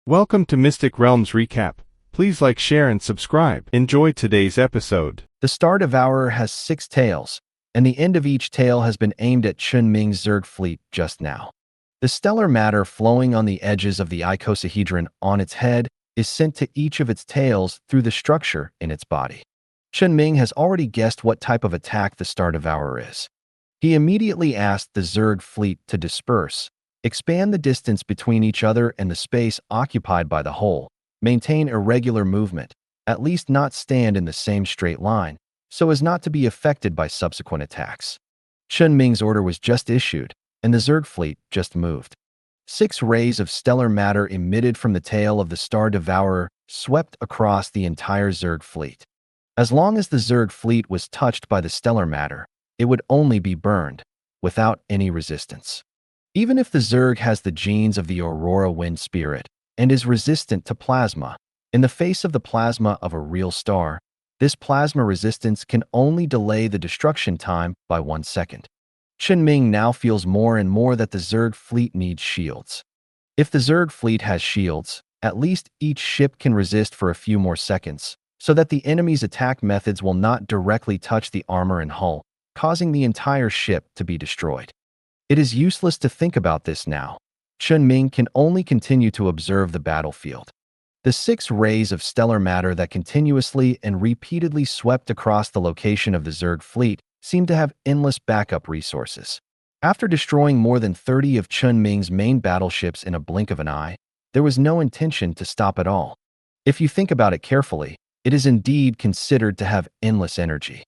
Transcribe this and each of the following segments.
Welcome to Mystic Realms Recap. Please like, share, and subscribe. Enjoy today's episode. The Star Devourer has 6 tails, and the end of each tail has been aimed at Chen Ming's Zerg fleet just now. The stellar matter flowing on the edges of the icosahedron on its head is sent to each of its tails through the structure in its body. Chen Ming has already guessed what type of attack the Star Devourer is. He immediately asked the Zerg fleet to disperse, expand the distance between each other and the space occupied by the whole, maintain irregular movement, at least not stand in the same straight line, so as not to be affected by subsequent attacks. Chen Ming's order was just issued, and the Zerg fleet just moved. 6 rays of stellar matter emitted from the tail of the Star Devourer swept across the entire Zerg fleet. As long as the Zerg fleet was touched by the stellar matter, it would only be burned, without any resistance. Even if the Zerg has the genes of the Aurora Wind Spirit and is resistant to plasma, in the face of the plasma of a real star, this plasma resistance can only delay the destruction time by 1 second. Chen Ming now feels more and more that the Zerg fleet needs shields. If the Zerg fleet has shields, at least each ship can resist for a few more seconds, so that the enemy's attack methods will not directly touch the armor and hull, causing the entire ship to be destroyed. It is useless to think about this now. Chen Ming can only continue to observe the battlefield. The 6 rays of stellar matter that continuously and repeatedly swept across the location of the Zerg fleet seemed to have endless backup resources. After destroying more than 30 of Chen Ming's main battleships in a blink of an eye, there was no intention to stop at all. If you think about it carefully, it is indeed considered to have endless energy.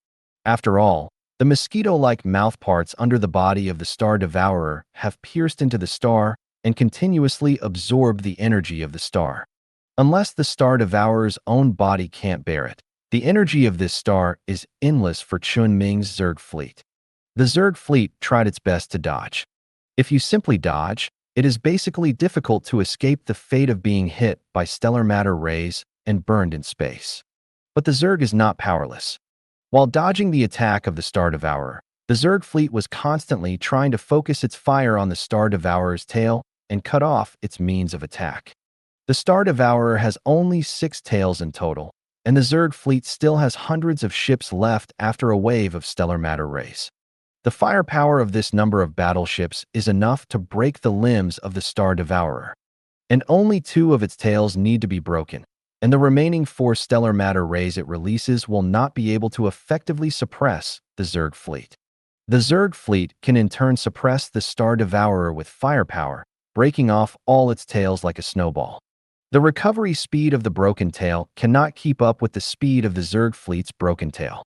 After all, the mosquito-like mouthparts under the body of the Star Devourer have pierced into the star and continuously absorbed the energy of the star. Unless the Star Devourer's own body can't bear it, the energy of this star is endless for Chen Ming's Zerg fleet. The Zerg fleet tried its best to dodge. If you simply dodge, it is basically difficult to escape the fate of being hit by stellar matter rays and burned in space. But the Zerg is not powerless. While dodging the attack of the Star Devourer, the Zerg fleet was constantly trying to focus its fire on the Star Devourer's tail and cut off its means of attack. The Star Devourer has only 6 tails in total, and the Zerg fleet still has hundreds of ships left after a wave of stellar matter rays. The firepower of this number of battleships is enough to break the limbs of the Star Devourer, and only 2 of its tails need to be broken, and the remaining 4 stellar matter rays it releases will not be able to effectively suppress the Zerg fleet. The Zerg fleet can in turn suppress the Star Devourer with firepower, breaking off all its tails like a snowball. The recovery speed of the broken tail cannot keep up with the speed of the Zerg fleet's broken tail.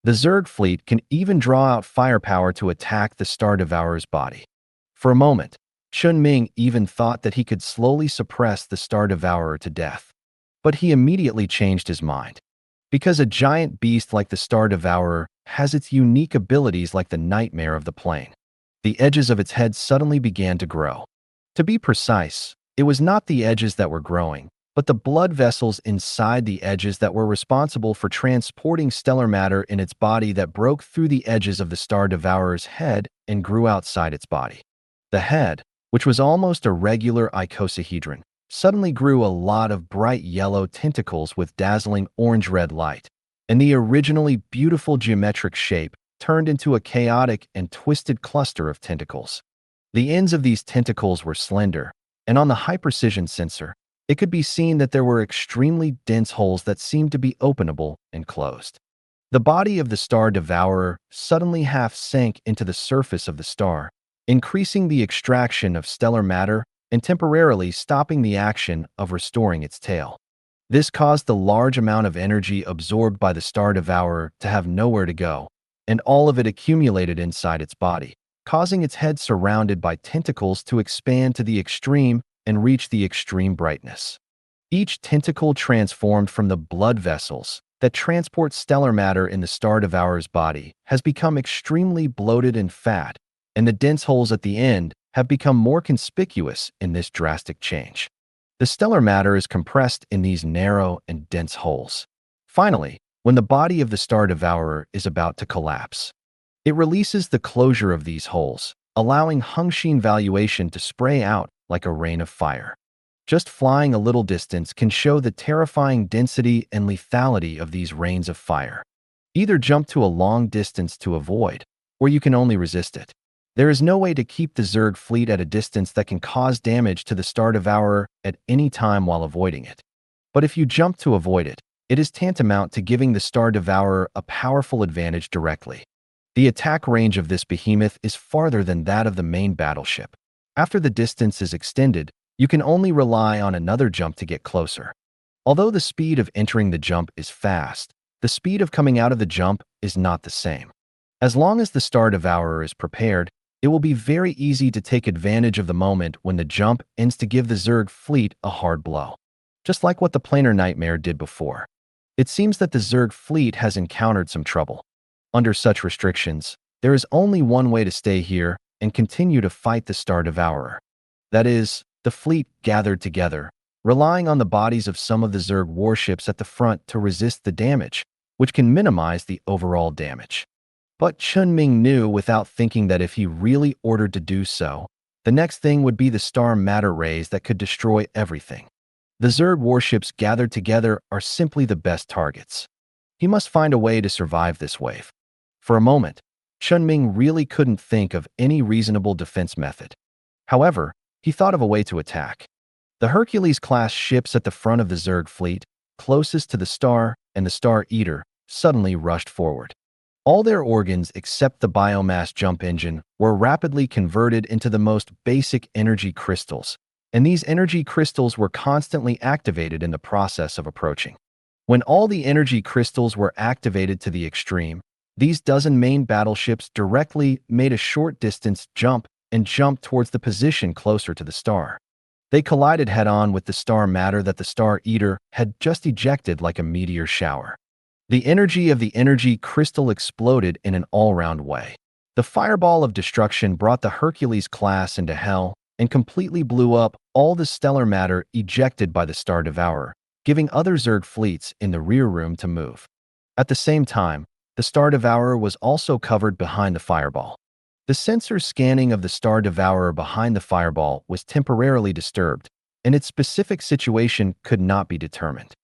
The Zerg fleet can even draw out firepower to attack the Star Devourer's body. For a moment, Chen Ming even thought that he could slowly suppress the Star Devourer to death. But he immediately changed his mind. Because a giant beast like the Star Devourer has its unique abilities like the nightmare of the plane. The edges of its head suddenly began to grow. To be precise, it was not the edges that were growing, but the blood vessels inside the edges that were responsible for transporting stellar matter in its body that broke through the edges of the Star Devourer's head and grew outside its body. The head, which was almost a regular icosahedron, suddenly grew a lot of bright yellow tentacles with dazzling orange-red light, and the originally beautiful geometric shape turned into a chaotic and twisted cluster of tentacles. The ends of these tentacles were slender, and on the high-precision sensor, it could be seen that there were extremely dense holes that seemed to be openable and closed. The body of the Star Devourer suddenly half sank into the surface of the star, increasing the extraction of stellar matter and temporarily stopping the action of restoring its tail. This caused the large amount of energy absorbed by the Star Devourer to have nowhere to go, and all of it accumulated inside its body, causing its head surrounded by tentacles to expand to the extreme and reach the extreme brightness. Each tentacle transformed from the blood vessels that transport stellar matter in the Star Devourer's body has become extremely bloated and fat, and the dense holes at the end have become more conspicuous in this drastic change. The stellar matter is compressed in these narrow and dense holes. Finally, when the body of the Star Devourer is about to collapse, it releases the closure of these holes, allowing Hengxin valuation to spray out like a rain of fire. Just flying a little distance can show the terrifying density and lethality of these rains of fire. Either jump to a long distance to avoid, or you can only resist it. There is no way to keep the Zerg fleet at a distance that can cause damage to the Star Devourer at any time while avoiding it. But if you jump to avoid it, it is tantamount to giving the Star Devourer a powerful advantage directly. The attack range of this behemoth is farther than that of the main battleship. After the distance is extended, you can only rely on another jump to get closer. Although the speed of entering the jump is fast, the speed of coming out of the jump is not the same. As long as the Star Devourer is prepared, it will be very easy to take advantage of the moment when the jump ends to give the Zerg fleet a hard blow. Just like what the planar nightmare did before. It seems that the Zerg fleet has encountered some trouble. Under such restrictions, there is only one way to stay here and continue to fight the Star Devourer. That is, the fleet gathered together, relying on the bodies of some of the Zerg warships at the front to resist the damage, which can minimize the overall damage. But Chen Ming knew without thinking that if he really ordered to do so, the next thing would be the star matter rays that could destroy everything. The Zerg warships gathered together are simply the best targets. He must find a way to survive this wave. For a moment, Chen Ming really couldn't think of any reasonable defense method. However, he thought of a way to attack. The Hercules-class ships at the front of the Zerg fleet, closest to the Star and the Star Eater, suddenly rushed forward. All their organs except the biomass jump engine were rapidly converted into the most basic energy crystals, and these energy crystals were constantly activated in the process of approaching. When all the energy crystals were activated to the extreme, these dozen main battleships directly made a short-distance jump and jumped towards the position closer to the star. They collided head-on with the star matter that the Star Eater had just ejected like a meteor shower. The energy of the energy crystal exploded in an all-round way. The fireball of destruction brought the Hercules class into hell and completely blew up all the stellar matter ejected by the Star Devourer, giving other Zerg fleets in the rear room to move. At the same time, the Star Devourer was also covered behind the fireball. The sensor scanning of the Star Devourer behind the fireball was temporarily disturbed, and its specific situation could not be determined.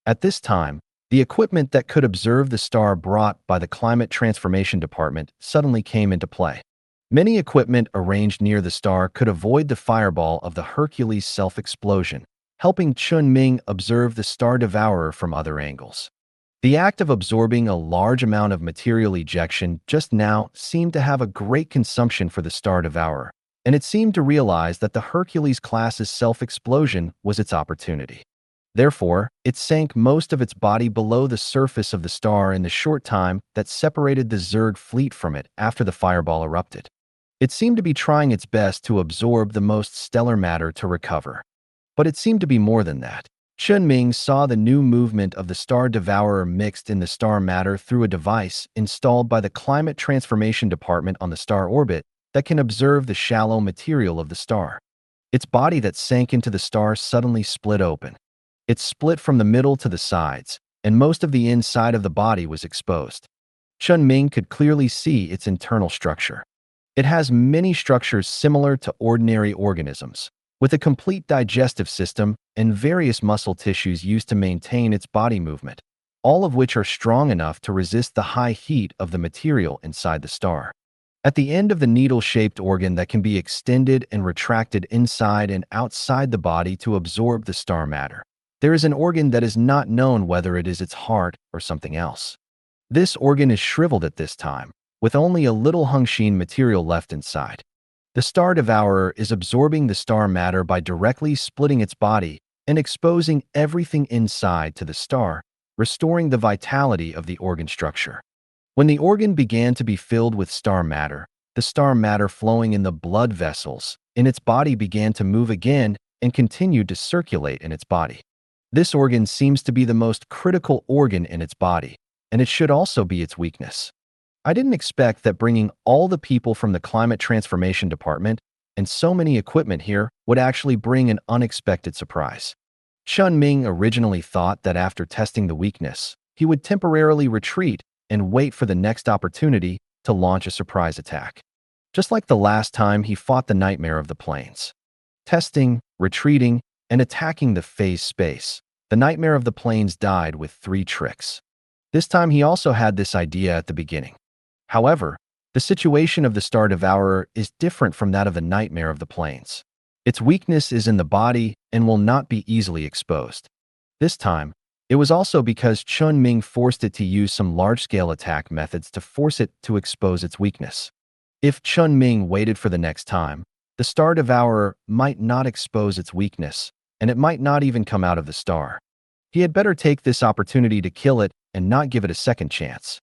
At this time, the equipment that could observe the star brought by the Climate Transformation Department suddenly came into play. Many equipment arranged near the star could avoid the fireball of the Hercules self-explosion, helping Chen Ming observe the Star Devourer from other angles. The act of absorbing a large amount of material ejection just now seemed to have a great consumption for the Star Devourer, and it seemed to realize that the Hercules class's self-explosion was its opportunity. Therefore, it sank most of its body below the surface of the star in the short time that separated the Zerg fleet from it after the fireball erupted. It seemed to be trying its best to absorb the most stellar matter to recover. But it seemed to be more than that. Chen Ming saw the new movement of the Star Devourer mixed in the star matter through a device installed by the Climate Transformation Department on the star orbit that can observe the shallow material of the star. Its body that sank into the star suddenly split open. It split from the middle to the sides, and most of the inside of the body was exposed. Chen Ming could clearly see its internal structure. It has many structures similar to ordinary organisms, with a complete digestive system and various muscle tissues used to maintain its body movement, all of which are strong enough to resist the high heat of the material inside the star. At the end of the needle-shaped organ that can be extended and retracted inside and outside the body to absorb the star matter, there is an organ that is not known whether it is its heart or something else. This organ is shriveled at this time, with only a little Hengxian material left inside. The Star Devourer is absorbing the star matter by directly splitting its body and exposing everything inside to the star, restoring the vitality of the organ structure. When the organ began to be filled with star matter, the star matter flowing in the blood vessels in its body began to move again and continued to circulate in its body. This organ seems to be the most critical organ in its body, and it should also be its weakness. I didn't expect that bringing all the people from the Climate Transformation Department and so many equipment here would actually bring an unexpected surprise. Chen Ming originally thought that after testing the weakness, he would temporarily retreat and wait for the next opportunity to launch a surprise attack. Just like the last time he fought the nightmare of the plains. Testing, retreating, and attacking the phase space. The nightmare of the planes died with 3 tricks. This time he also had this idea at the beginning. However, the situation of the Star Devourer is different from that of the nightmare of the planes. Its weakness is in the body and will not be easily exposed. This time, it was also because Chen Ming forced it to use some large-scale attack methods to force it to expose its weakness. If Chen Ming waited for the next time, the Star Devourer might not expose its weakness, and it might not even come out of the star. He had better take this opportunity to kill it and not give it a second chance.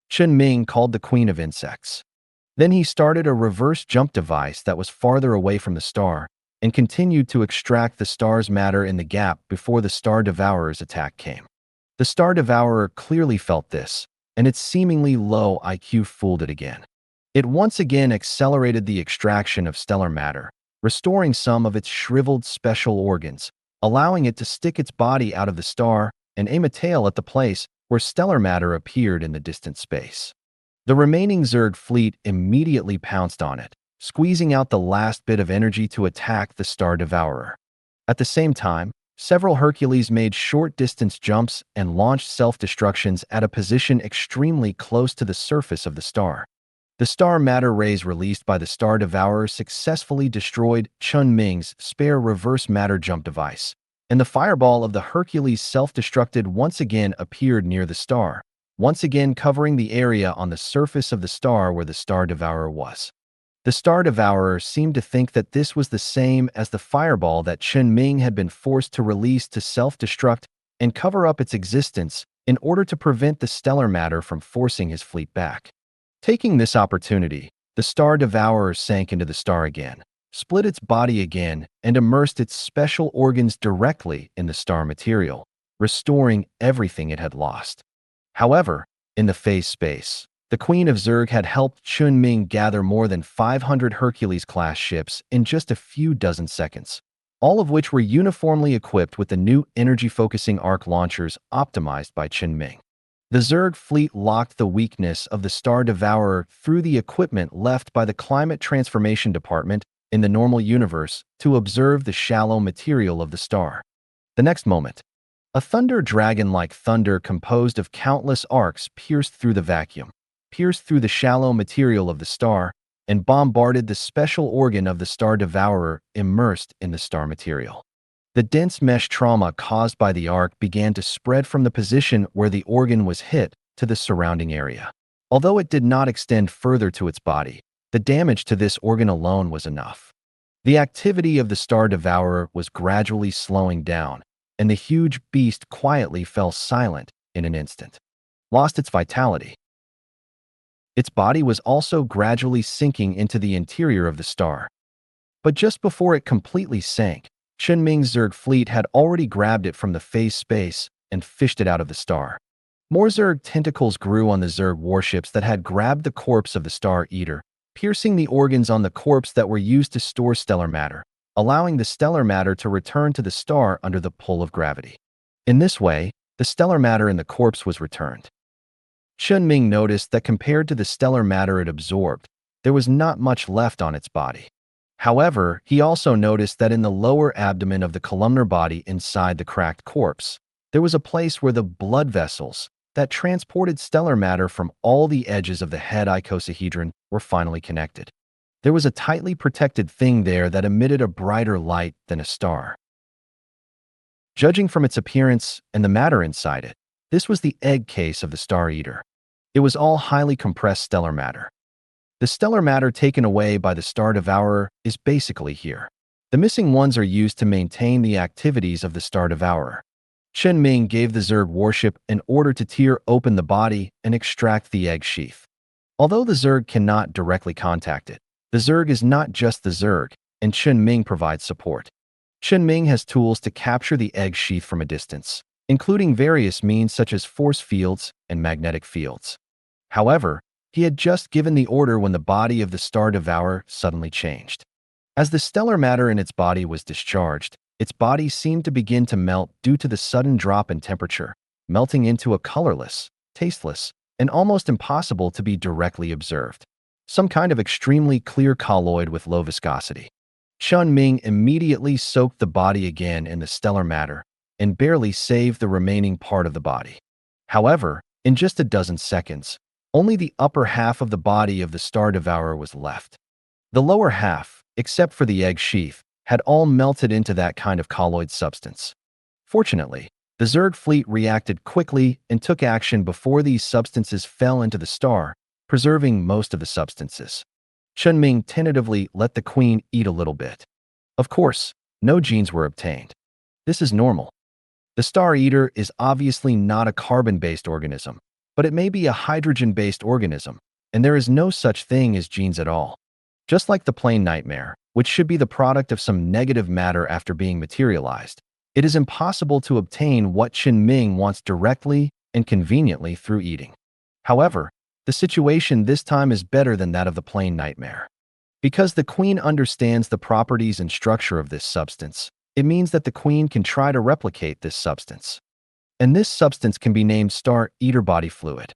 Chen Ming called the Queen of Insects. Then he started a reverse jump device that was farther away from the star and continued to extract the star's matter in the gap before the Star Devourer's attack came. The Star Devourer clearly felt this, and its seemingly low IQ fooled it again. It once again accelerated the extraction of stellar matter, restoring some of its shriveled special organs, allowing it to stick its body out of the star and aim a tail at the place where stellar matter appeared in the distant space. The remaining Zerg fleet immediately pounced on it, squeezing out the last bit of energy to attack the Star Devourer. At the same time, several Hercules made short-distance jumps and launched self-destructions at a position extremely close to the surface of the star. The star matter rays released by the Star Devourer successfully destroyed Chen Ming's spare reverse matter jump device, and the fireball of the Hercules self-destructed once again appeared near the star, once again covering the area on the surface of the star where the Star Devourer was. The Star Devourer seemed to think that this was the same as the fireball that Chen Ming had been forced to release to self-destruct and cover up its existence in order to prevent the stellar matter from forcing his fleet back. Taking this opportunity, the Star Devourer sank into the star again, split its body again, and immersed its special organs directly in the star material, restoring everything it had lost. However, in the phase space, the Queen of Zerg had helped Chen Ming gather more than 500 Hercules-class ships in just a few dozen seconds, all of which were uniformly equipped with the new energy-focusing arc launchers optimized by Chen Ming. The Zerg fleet locked the weakness of the Star Devourer through the equipment left by the Climate Transformation Department in the normal universe to observe the shallow material of the star. The next moment, a thunder dragon-like thunder composed of countless arcs pierced through the vacuum, pierced through the shallow material of the star, and bombarded the special organ of the Star Devourer immersed in the star material. The dense mesh trauma caused by the arc began to spread from the position where the organ was hit to the surrounding area. Although it did not extend further to its body, the damage to this organ alone was enough. The activity of the Star Devourer was gradually slowing down, and the huge beast quietly fell silent in an instant, lost its vitality. Its body was also gradually sinking into the interior of the star. But just before it completely sank, Chen Ming's Zerg fleet had already grabbed it from the phase space and fished it out of the star. More Zerg tentacles grew on the Zerg warships that had grabbed the corpse of the Star Eater, piercing the organs on the corpse that were used to store stellar matter, allowing the stellar matter to return to the star under the pull of gravity. In this way, the stellar matter in the corpse was returned. Chen Ming noticed that compared to the stellar matter it absorbed, there was not much left on its body. However, he also noticed that in the lower abdomen of the columnar body inside the cracked corpse, there was a place where the blood vessels that transported stellar matter from all the edges of the head icosahedron were finally connected. There was a tightly protected thing there that emitted a brighter light than a star. Judging from its appearance and the matter inside it, this was the egg case of the Star Eater. It was all highly compressed stellar matter. The stellar matter taken away by the Star Devourer is basically here. The missing ones are used to maintain the activities of the Star Devourer. Chen Ming gave the Zerg warship an order to tear open the body and extract the egg sheath. Although the Zerg cannot directly contact it, the Zerg is not just the Zerg, and Chen Ming provides support. Chen Ming has tools to capture the egg sheath from a distance, including various means such as force fields and magnetic fields. However, he had just given the order when the body of the Star Devourer suddenly changed. As the stellar matter in its body was discharged, its body seemed to begin to melt due to the sudden drop in temperature, melting into a colorless, tasteless, and almost impossible to be directly observed. Some kind of extremely clear colloid with low viscosity. Chen Ming immediately soaked the body again in the stellar matter and barely saved the remaining part of the body. However, in just a dozen seconds, only the upper half of the body of the Star Devourer was left. The lower half, except for the egg sheath, had all melted into that kind of colloid substance. Fortunately, the Zerg fleet reacted quickly and took action before these substances fell into the star, preserving most of the substances. Chen Ming tentatively let the queen eat a little bit. Of course, no genes were obtained. This is normal. The Star Eater is obviously not a carbon-based organism, but it may be a hydrogen-based organism, and there is no such thing as genes at all. Just like the plain nightmare, which should be the product of some negative matter after being materialized, it is impossible to obtain what Chen Ming wants directly and conveniently through eating. However, the situation this time is better than that of the plain nightmare. Because the queen understands the properties and structure of this substance, it means that the queen can try to replicate this substance. And this substance can be named Star Eater body fluid.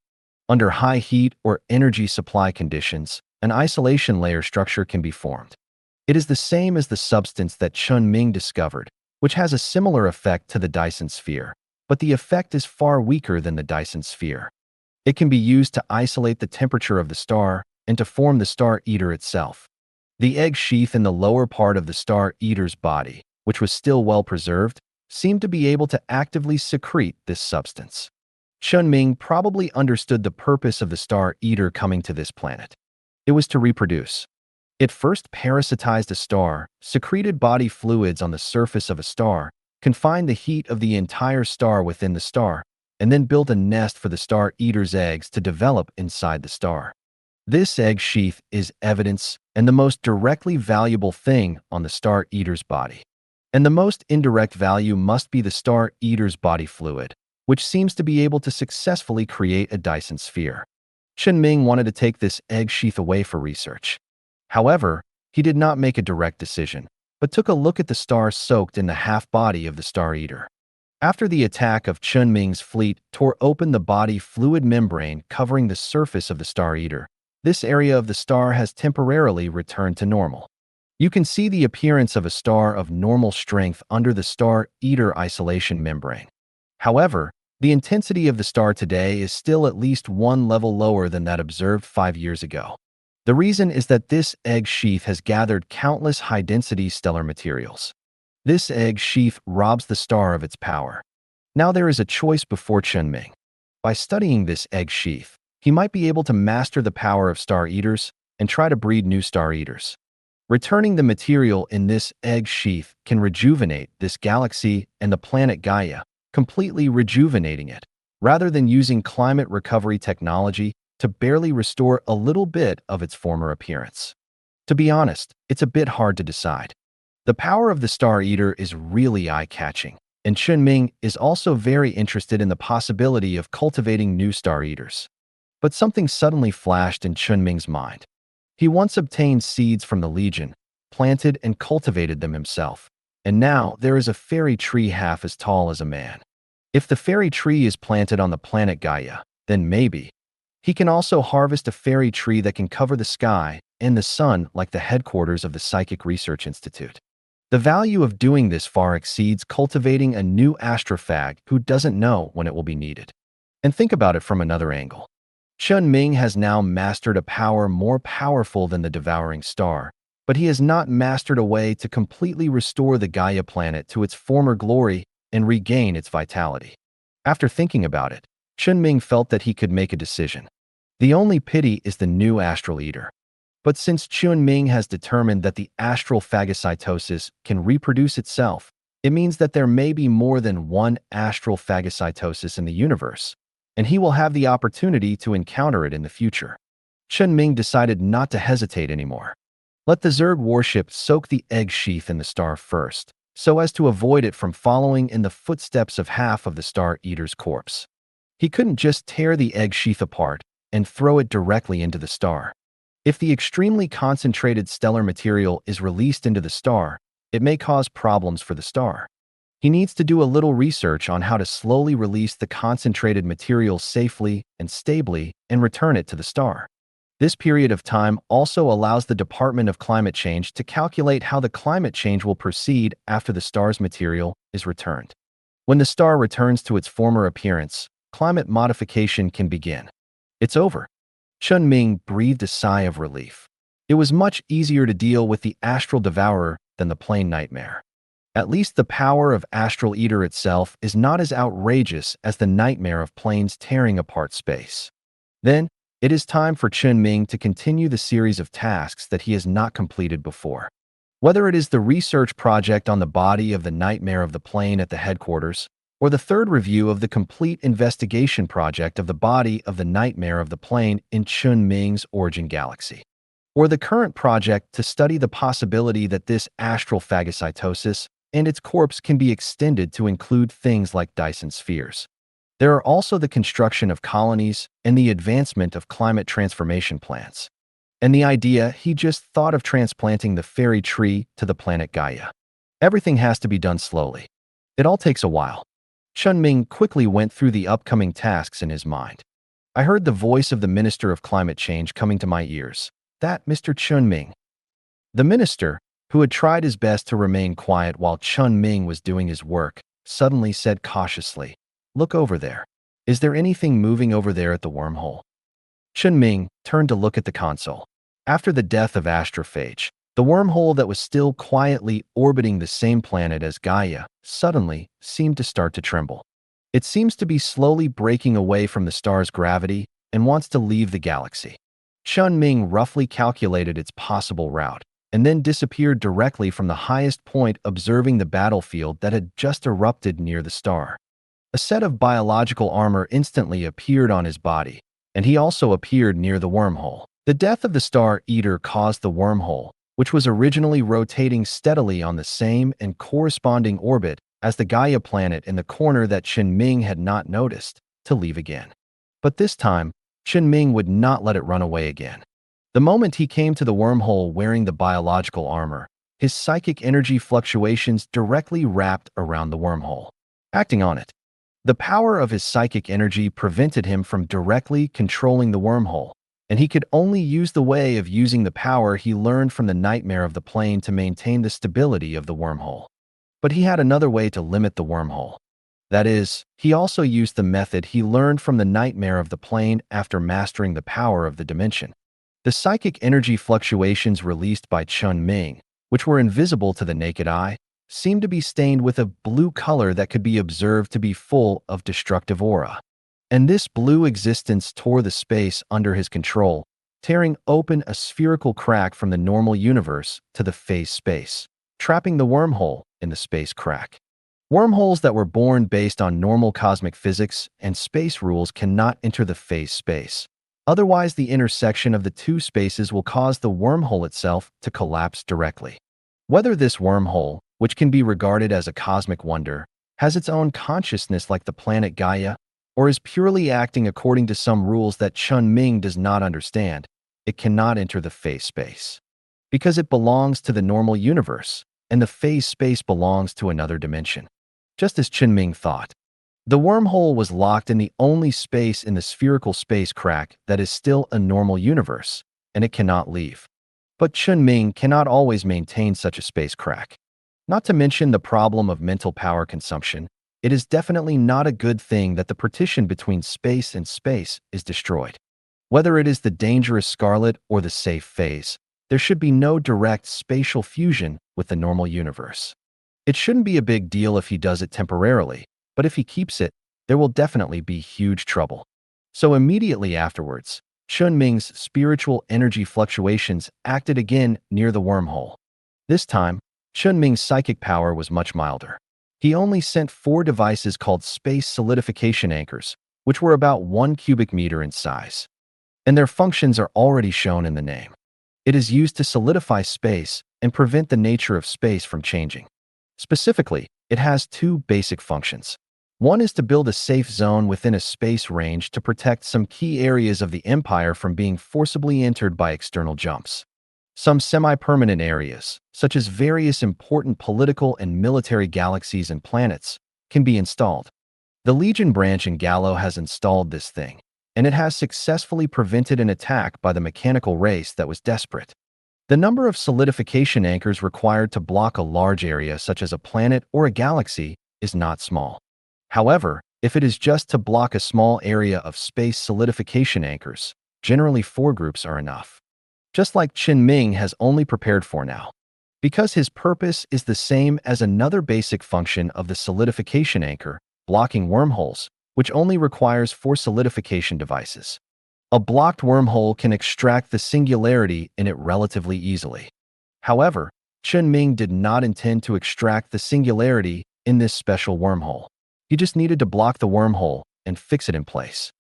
Under high heat or energy supply conditions, an isolation layer structure can be formed. It is the same as the substance that Chen Ming discovered, which has a similar effect to the Dyson sphere, but the effect is far weaker than the Dyson sphere. It can be used to isolate the temperature of the star and to form the Star Eater itself. The egg sheath in the lower part of the Star Eater's body, which was still well preserved, seemed to be able to actively secrete this substance. Chen Ming probably understood the purpose of the Star Eater coming to this planet. It was to reproduce. It first parasitized a star, secreted body fluids on the surface of a star, confined the heat of the entire star within the star, and then built a nest for the Star Eater's eggs to develop inside the star. This egg sheath is evidence and the most directly valuable thing on the Star Eater's body. And the most indirect value must be the Star Eater's body fluid, which seems to be able to successfully create a Dyson sphere. Chen Ming wanted to take this egg sheath away for research. However, he did not make a direct decision, but took a look at the star soaked in the half-body of the Star Eater. After the attack of Chen Ming's fleet tore open the body fluid membrane covering the surface of the Star Eater, this area of the star has temporarily returned to normal. You can see the appearance of a star of normal strength under the Star Eater isolation membrane. However, the intensity of the star today is still at least one level lower than that observed 5 years ago. The reason is that this egg sheath has gathered countless high-density stellar materials. This egg sheath robs the star of its power. Now there is a choice before Chen Ming. By studying this egg sheath, he might be able to master the power of Star Eaters and try to breed new Star Eaters. Returning the material in this egg sheath can rejuvenate this galaxy and the planet Gaia, completely rejuvenating it, rather than using climate recovery technology to barely restore a little bit of its former appearance. To be honest, it's a bit hard to decide. The power of the Star Eater is really eye-catching, and Chen Ming is also very interested in the possibility of cultivating new Star Eaters. But something suddenly flashed in Chen Ming's mind. He once obtained seeds from the Legion, planted and cultivated them himself, and now there is a fairy tree half as tall as a man. If the fairy tree is planted on the planet Gaia, then maybe he can also harvest a fairy tree that can cover the sky and the sun like the headquarters of the Psychic Research Institute. The value of doing this far exceeds cultivating a new astrophag who doesn't know when it will be needed. And think about it from another angle. Chen Ming has now mastered a power more powerful than the devouring star, but he has not mastered a way to completely restore the Gaia planet to its former glory and regain its vitality. After thinking about it, Chen Ming felt that he could make a decision. The only pity is the new Astral Eater. But since Chen Ming has determined that the astral phagocytosis can reproduce itself, it means that there may be more than one astral phagocytosis in the universe, and he will have the opportunity to encounter it in the future. Chen Ming decided not to hesitate anymore. Let the Zerg warship soak the egg sheath in the star first, so as to avoid it from following in the footsteps of half of the Star Eater's corpse. He couldn't just tear the egg sheath apart and throw it directly into the star. If the extremely concentrated stellar material is released into the star, it may cause problems for the star. He needs to do a little research on how to slowly release the concentrated material safely and stably and return it to the star. This period of time also allows the Department of Climate Change to calculate how the climate change will proceed after the star's material is returned. When the star returns to its former appearance, climate modification can begin. It's over. Chen Ming breathed a sigh of relief. It was much easier to deal with the astral devourer than the plain nightmare. At least the power of Astral Eater itself is not as outrageous as the nightmare of planes tearing apart space. Then, it is time for Chen Ming to continue the series of tasks that he has not completed before. Whether it is the research project on the body of the nightmare of the plane at the headquarters, or the third review of the complete investigation project of the body of the nightmare of the plane in Chen Ming's origin galaxy, or the current project to study the possibility that this astral phagocytosis and its corpse can be extended to include things like Dyson spheres. There are also the construction of colonies and the advancement of climate transformation plans. And the idea he just thought of transplanting the fairy tree to the planet Gaia. Everything has to be done slowly. It all takes a while. Chen Ming quickly went through the upcoming tasks in his mind. I heard the voice of the Minister of Climate Change coming to my ears. That Mr. Chen Ming. The minister, who had tried his best to remain quiet while Chen Ming was doing his work, suddenly said cautiously, "Look over there. Is there anything moving over there at the wormhole?" Chen Ming turned to look at the console. After the death of Astrophage, the wormhole that was still quietly orbiting the same planet as Gaia suddenly seemed to start to tremble. It seems to be slowly breaking away from the star's gravity and wants to leave the galaxy. Chen Ming roughly calculated its possible route and then disappeared directly from the highest point, observing the battlefield that had just erupted near the star. A set of biological armor instantly appeared on his body, and he also appeared near the wormhole. The death of the Star Eater caused the wormhole, which was originally rotating steadily on the same and corresponding orbit as the Gaia planet in the corner that Chen Ming had not noticed, to leave again. But this time, Chen Ming would not let it run away again. The moment he came to the wormhole wearing the biological armor, his psychic energy fluctuations directly wrapped around the wormhole, acting on it. The power of his psychic energy prevented him from directly controlling the wormhole, and he could only use the way of using the power he learned from the nightmare of the plane to maintain the stability of the wormhole. But he had another way to limit the wormhole. That is, he also used the method he learned from the nightmare of the plane after mastering the power of the dimension. The psychic energy fluctuations released by Chen Ming, which were invisible to the naked eye, seemed to be stained with a blue color that could be observed to be full of destructive aura. And this blue existence tore the space under his control, tearing open a spherical crack from the normal universe to the phase space, trapping the wormhole in the space crack. Wormholes that were born based on normal cosmic physics and space rules cannot enter the phase space. Otherwise, the intersection of the two spaces will cause the wormhole itself to collapse directly. Whether this wormhole, which can be regarded as a cosmic wonder, has its own consciousness like the planet Gaia, or is purely acting according to some rules that Chen Ming does not understand, it cannot enter the phase space. Because it belongs to the normal universe, and the phase space belongs to another dimension. Just as Chen Ming thought. The wormhole was locked in the only space in the spherical space crack that is still a normal universe, and it cannot leave. But Chen Ming cannot always maintain such a space crack. Not to mention the problem of mental power consumption, it is definitely not a good thing that the partition between space and space is destroyed. Whether it is the dangerous scarlet or the safe phase, there should be no direct spatial fusion with the normal universe. It shouldn't be a big deal if he does it temporarily, but if he keeps it, there will definitely be huge trouble. So immediately afterwards, Chen Ming's spiritual energy fluctuations acted again near the wormhole. This time, Chen Ming's psychic power was much milder. He only sent 4 devices called space solidification anchors, which were about 1 cubic meter in size. And their functions are already shown in the name. It is used to solidify space and prevent the nature of space from changing. Specifically, it has 2 basic functions. One is to build a safe zone within a space range to protect some key areas of the Empire from being forcibly entered by external jumps. Some semi-permanent areas, such as various important political and military galaxies and planets, can be installed. The Legion branch in Gallo has installed this thing, and it has successfully prevented an attack by the mechanical race that was desperate. The number of solidification anchors required to block a large area such as a planet or a galaxy is not small. However, if it is just to block a small area of space, solidification anchors, generally 4 groups are enough. Just like Chen Ming has only prepared for now. Because his purpose is the same as another basic function of the solidification anchor, blocking wormholes, which only requires 4 solidification devices. A blocked wormhole can extract the singularity in it relatively easily. However, Chen Ming did not intend to extract the singularity in this special wormhole. He just needed to block the wormhole and fix it in place.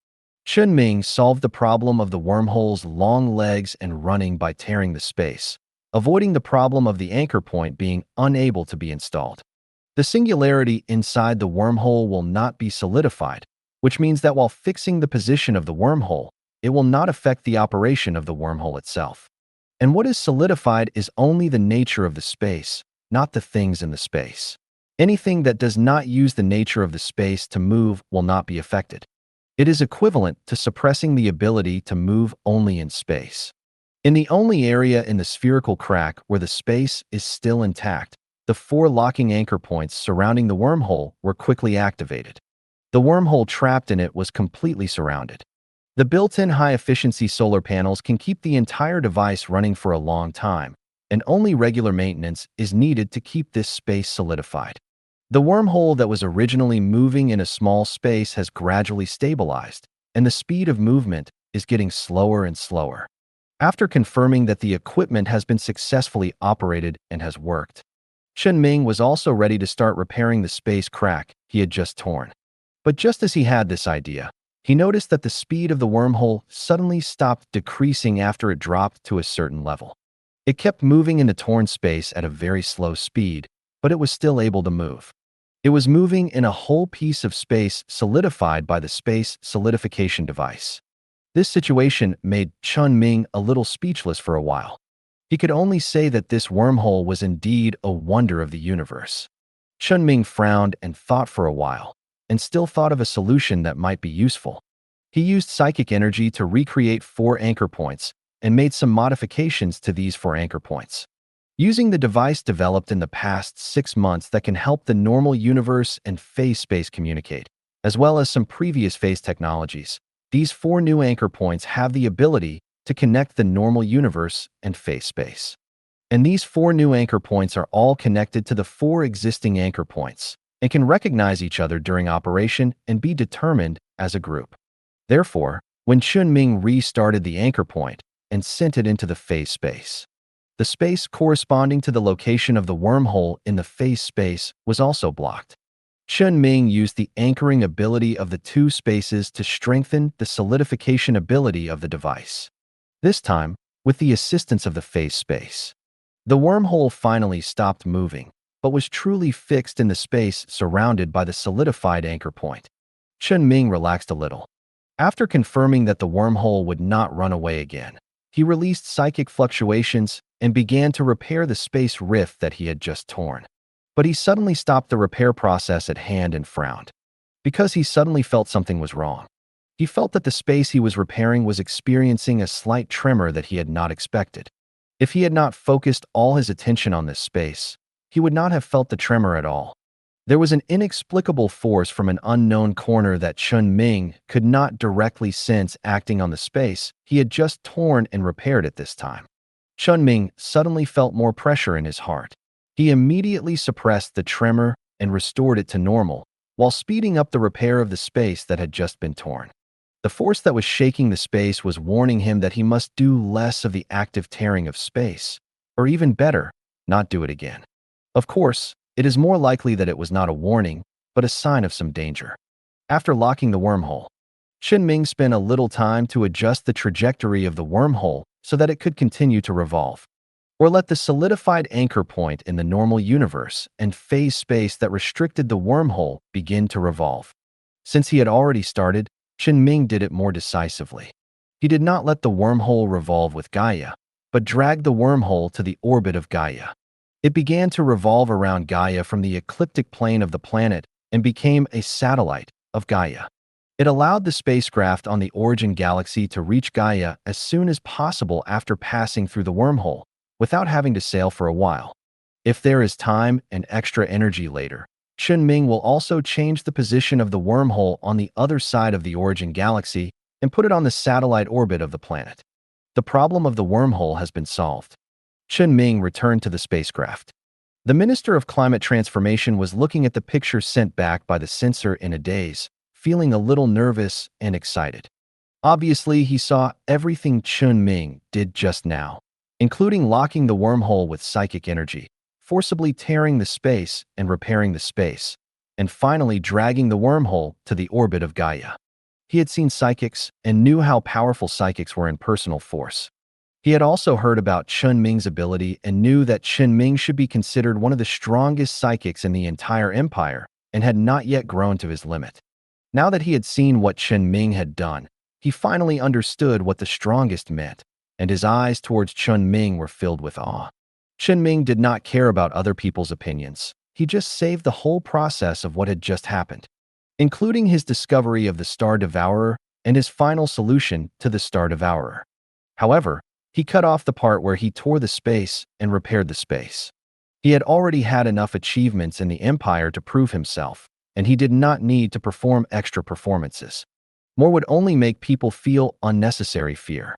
Chen Ming solved the problem of the wormhole's long legs and running by tearing the space, avoiding the problem of the anchor point being unable to be installed. The singularity inside the wormhole will not be solidified, which means that while fixing the position of the wormhole, it will not affect the operation of the wormhole itself. And what is solidified is only the nature of the space, not the things in the space. Anything that does not use the nature of the space to move will not be affected. It is equivalent to suppressing the ability to move only in space. In the only area in the spherical crack where the space is still intact, the 4 locking anchor points surrounding the wormhole were quickly activated. The wormhole trapped in it was completely surrounded. The built-in high-efficiency solar panels can keep the entire device running for a long time, and only regular maintenance is needed to keep this space solidified. The wormhole that was originally moving in a small space has gradually stabilized, and the speed of movement is getting slower and slower. After confirming that the equipment has been successfully operated and has worked, Chen Ming was also ready to start repairing the space crack he had just torn. But just as he had this idea, he noticed that the speed of the wormhole suddenly stopped decreasing after it dropped to a certain level. It kept moving in the torn space at a very slow speed, but it was still able to move. It was moving in a whole piece of space solidified by the space solidification device. This situation made Chen Ming a little speechless for a while. He could only say that this wormhole was indeed a wonder of the universe. Chen Ming frowned and thought for a while, and still thought of a solution that might be useful. He used psychic energy to recreate 4 anchor points and made some modifications to these 4 anchor points. Using the device developed in the past 6 months that can help the normal universe and phase space communicate, as well as some previous phase technologies, these 4 new anchor points have the ability to connect the normal universe and phase space. And these 4 new anchor points are all connected to the 4 existing anchor points, and can recognize each other during operation and be determined as a group. Therefore, when Chen Ming restarted the anchor point and sent it into the phase space, the space corresponding to the location of the wormhole in the phase space was also blocked. Chen Ming used the anchoring ability of the 2 spaces to strengthen the solidification ability of the device. This time, with the assistance of the phase space. The wormhole finally stopped moving, but was truly fixed in the space surrounded by the solidified anchor point. Chen Ming relaxed a little. After confirming that the wormhole would not run away again, he released psychic fluctuations and began to repair the space rift that he had just torn. But he suddenly stopped the repair process at hand and frowned, because he suddenly felt something was wrong. He felt that the space he was repairing was experiencing a slight tremor that he had not expected. If he had not focused all his attention on this space, he would not have felt the tremor at all. There was an inexplicable force from an unknown corner that Chen Ming could not directly sense acting on the space he had just torn and repaired at this time. Chen Ming suddenly felt more pressure in his heart. He immediately suppressed the tremor and restored it to normal, while speeding up the repair of the space that had just been torn. The force that was shaking the space was warning him that he must do less of the active tearing of space, or even better, not do it again. Of course, it is more likely that it was not a warning, but a sign of some danger. After locking the wormhole, Chen Ming spent a little time to adjust the trajectory of the wormhole so that it could continue to revolve, or let the solidified anchor point in the normal universe and phase space that restricted the wormhole begin to revolve. Since he had already started, Chen Ming did it more decisively. He did not let the wormhole revolve with Gaia, but dragged the wormhole to the orbit of Gaia. It began to revolve around Gaia from the ecliptic plane of the planet and became a satellite of Gaia. It allowed the spacecraft on the origin galaxy to reach Gaia as soon as possible after passing through the wormhole, without having to sail for a while. If there is time and extra energy later, Chen Ming will also change the position of the wormhole on the other side of the origin galaxy and put it on the satellite orbit of the planet. The problem of the wormhole has been solved. Chen Ming returned to the spacecraft. The Minister of Climate Transformation was looking at the picture sent back by the censor in a daze, feeling a little nervous and excited. Obviously, he saw everything Chen Ming did just now, including locking the wormhole with psychic energy, forcibly tearing the space and repairing the space, and finally dragging the wormhole to the orbit of Gaia. He had seen psychics and knew how powerful psychics were in personal force. He had also heard about Chen Ming's ability and knew that Chen Ming should be considered one of the strongest psychics in the entire empire and had not yet grown to his limit. Now that he had seen what Chen Ming had done, he finally understood what the strongest meant, and his eyes towards Chen Ming were filled with awe. Chen Ming did not care about other people's opinions. He just saved the whole process of what had just happened, including his discovery of the Star Devourer and his final solution to the Star Devourer. However, he cut off the part where he tore the space and repaired the space. He had already had enough achievements in the Empire to prove himself, and he did not need to perform extra performances. More would only make people feel unnecessary fear.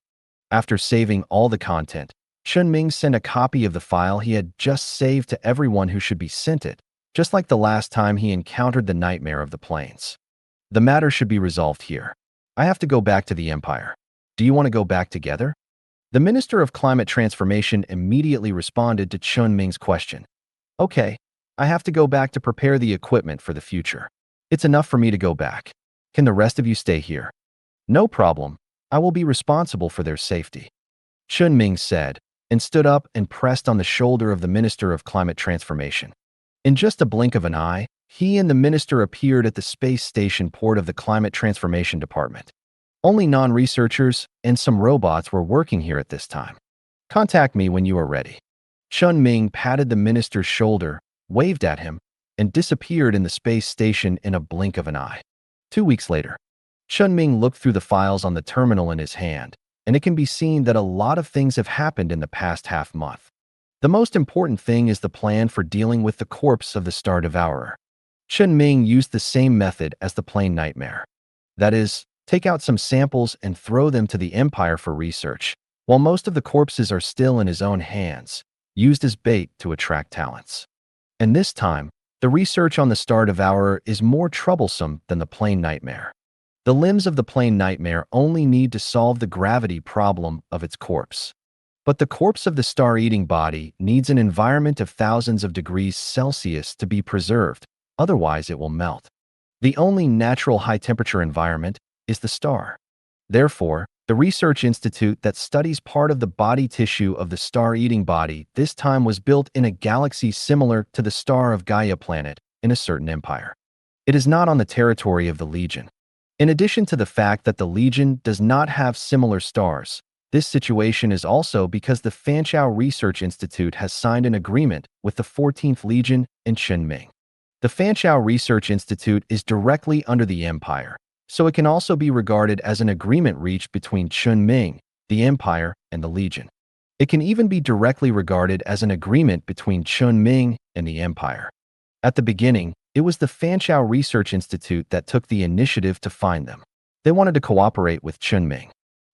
After saving all the content, Chen Ming sent a copy of the file he had just saved to everyone who should be sent it, just like the last time he encountered the nightmare of the plains. The matter should be resolved here. I have to go back to the Empire. Do you want to go back together? The Minister of Climate Transformation immediately responded to Chen Ming's question. Okay, I have to go back to prepare the equipment for the future. It's enough for me to go back. Can the rest of you stay here? No problem. I will be responsible for their safety, Chen Ming said, and stood up and pressed on the shoulder of the Minister of Climate Transformation. In just a blink of an eye, he and the minister appeared at the space station port of the Climate Transformation Department. Only non-researchers and some robots were working here at this time. Contact me when you are ready. Chen Ming patted the minister's shoulder, waved at him, and disappeared in the space station in a blink of an eye. 2 weeks later, Chen Ming looked through the files on the terminal in his hand, and it can be seen that a lot of things have happened in the past half-month. The most important thing is the plan for dealing with the corpse of the Star Devourer. Chen Ming used the same method as the plane nightmare. That is, take out some samples and throw them to the Empire for research, while most of the corpses are still in his own hands, used as bait to attract talents. And this time, the research on the Star Devourer is more troublesome than the plane nightmare. The limbs of the plane nightmare only need to solve the gravity problem of its corpse. But the corpse of the star-eating body needs an environment of thousands of degrees Celsius to be preserved, otherwise it will melt. The only natural high-temperature environment is the star. Therefore, the research institute that studies part of the body tissue of the star-eating body this time was built in a galaxy similar to the star of Gaia planet in a certain empire. It is not on the territory of the Legion. In addition to the fact that the Legion does not have similar stars, this situation is also because the Fanchao Research Institute has signed an agreement with the 14th Legion and Chen Ming. The Fanchao Research Institute is directly under the Empire, so it can also be regarded as an agreement reached between Chen Ming, the Empire, and the Legion. It can even be directly regarded as an agreement between Chen Ming and the Empire. At the beginning, it was the Fanchao Research Institute that took the initiative to find them. They wanted to cooperate with Chen Ming.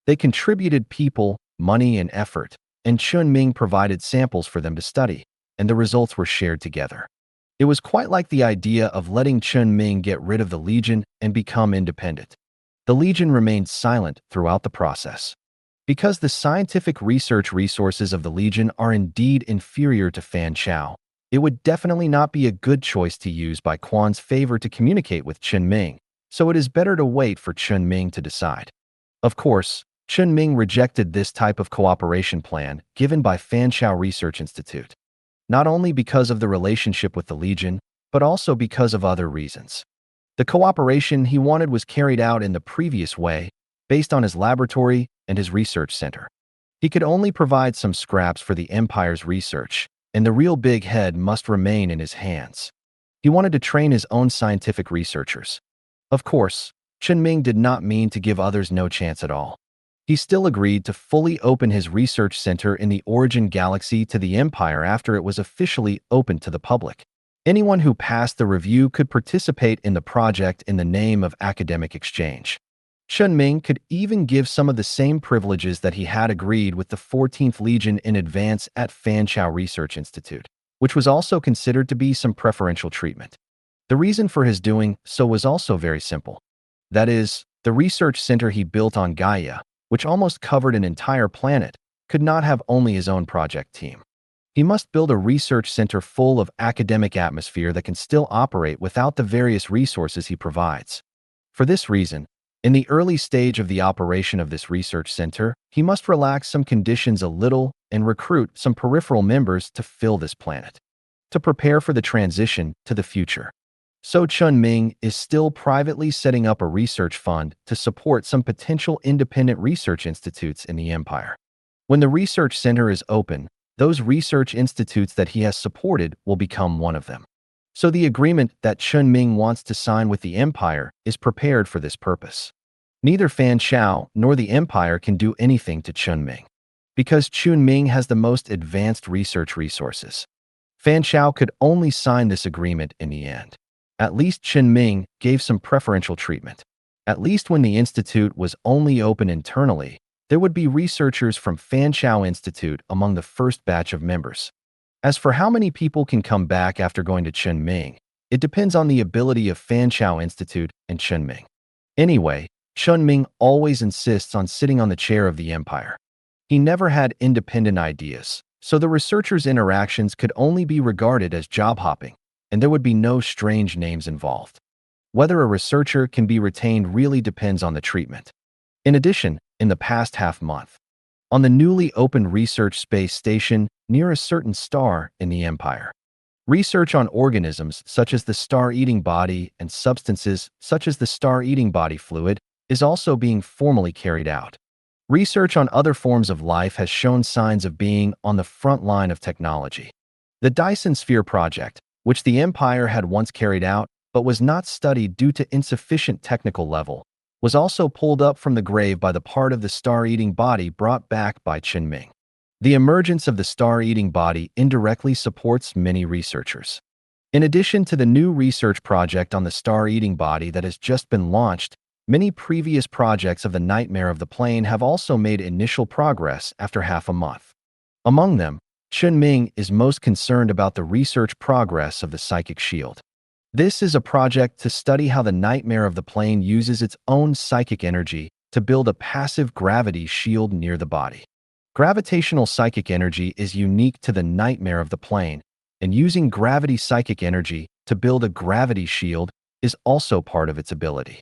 They contributed people, money, and effort, and Chen Ming provided samples for them to study, and the results were shared together. It was quite like the idea of letting Chen Ming get rid of the Legion and become independent. The Legion remained silent throughout the process. Because the scientific research resources of the Legion are indeed inferior to Fanchao, it would definitely not be a good choice to use by Quan's favor to communicate with Chen Ming, so it is better to wait for Chen Ming to decide. Of course, Chen Ming rejected this type of cooperation plan given by Fanchao Research Institute, not only because of the relationship with the Legion, but also because of other reasons. The cooperation he wanted was carried out in the previous way, based on his laboratory and his research center. He could only provide some scraps for the Empire's research, and the real big head must remain in his hands. He wanted to train his own scientific researchers. Of course, Chen Ming did not mean to give others no chance at all. He still agreed to fully open his research center in the Origin Galaxy to the Empire after it was officially opened to the public. Anyone who passed the review could participate in the project in the name of academic exchange. Chen Ming could even give some of the same privileges that he had agreed with the 14th Legion in advance at Fanchao Research Institute, which was also considered to be some preferential treatment. The reason for his doing so was also very simple. That is, the research center he built on Gaia, which almost covered an entire planet, could not have only his own project team. He must build a research center full of academic atmosphere that can still operate without the various resources he provides. For this reason, in the early stage of the operation of this research center, he must relax some conditions a little and recruit some peripheral members to fill this planet, to prepare for the transition to the future. So Chen Ming is still privately setting up a research fund to support some potential independent research institutes in the Empire. When the research center is open, those research institutes that he has supported will become one of them. So the agreement that Chen Ming wants to sign with the Empire is prepared for this purpose. Neither Fan Shao nor the Empire can do anything to Chen Ming, because Chen Ming has the most advanced research resources. Fan Shao could only sign this agreement in the end. At least Chen Ming gave some preferential treatment. At least when the institute was only open internally, there would be researchers from Fanchao Institute among the first batch of members. As for how many people can come back after going to Chen Ming, it depends on the ability of Fanchao Institute and Chen Ming. Anyway, Chen Ming always insists on sitting on the chair of the Empire. He never had independent ideas, so the researchers' interactions could only be regarded as job hopping, and there would be no strange names involved. Whether a researcher can be retained really depends on the treatment. In addition, in the past half-month, on the newly opened research space station near a certain star in the Empire, research on organisms such as the star-eating body and substances such as the star-eating body fluid is also being formally carried out. Research on other forms of life has shown signs of being on the front line of technology. The Dyson Sphere project, which the Empire had once carried out but was not studied due to insufficient technical level, was also pulled up from the grave by the part of the star-eating body brought back by Chen Ming. The emergence of the star-eating body indirectly supports many researchers. In addition to the new research project on the star-eating body that has just been launched, many previous projects of the Nightmare of the Plane have also made initial progress after half a month. Among them, Chen Ming is most concerned about the research progress of the psychic shield. This is a project to study how the Nightmare of the Plane uses its own psychic energy to build a passive gravity shield near the body. Gravitational psychic energy is unique to the Nightmare of the Plane, and using gravity psychic energy to build a gravity shield is also part of its ability.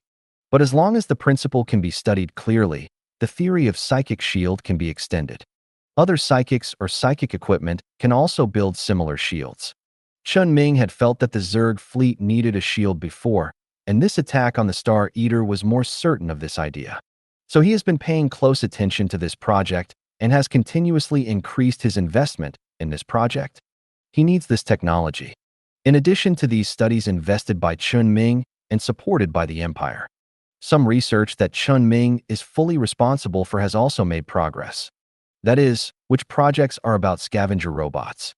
But as long as the principle can be studied clearly, the theory of psychic shield can be extended. Other psychics or psychic equipment can also build similar shields. Chen Ming had felt that the Zerg fleet needed a shield before, and this attack on the Star Eater was more certain of this idea. So he has been paying close attention to this project and has continuously increased his investment in this project. He needs this technology. In addition to these studies invested by Chen Ming and supported by the Empire, some research that Chen Ming is fully responsible for has also made progress. That is, which projects are about scavenger robots.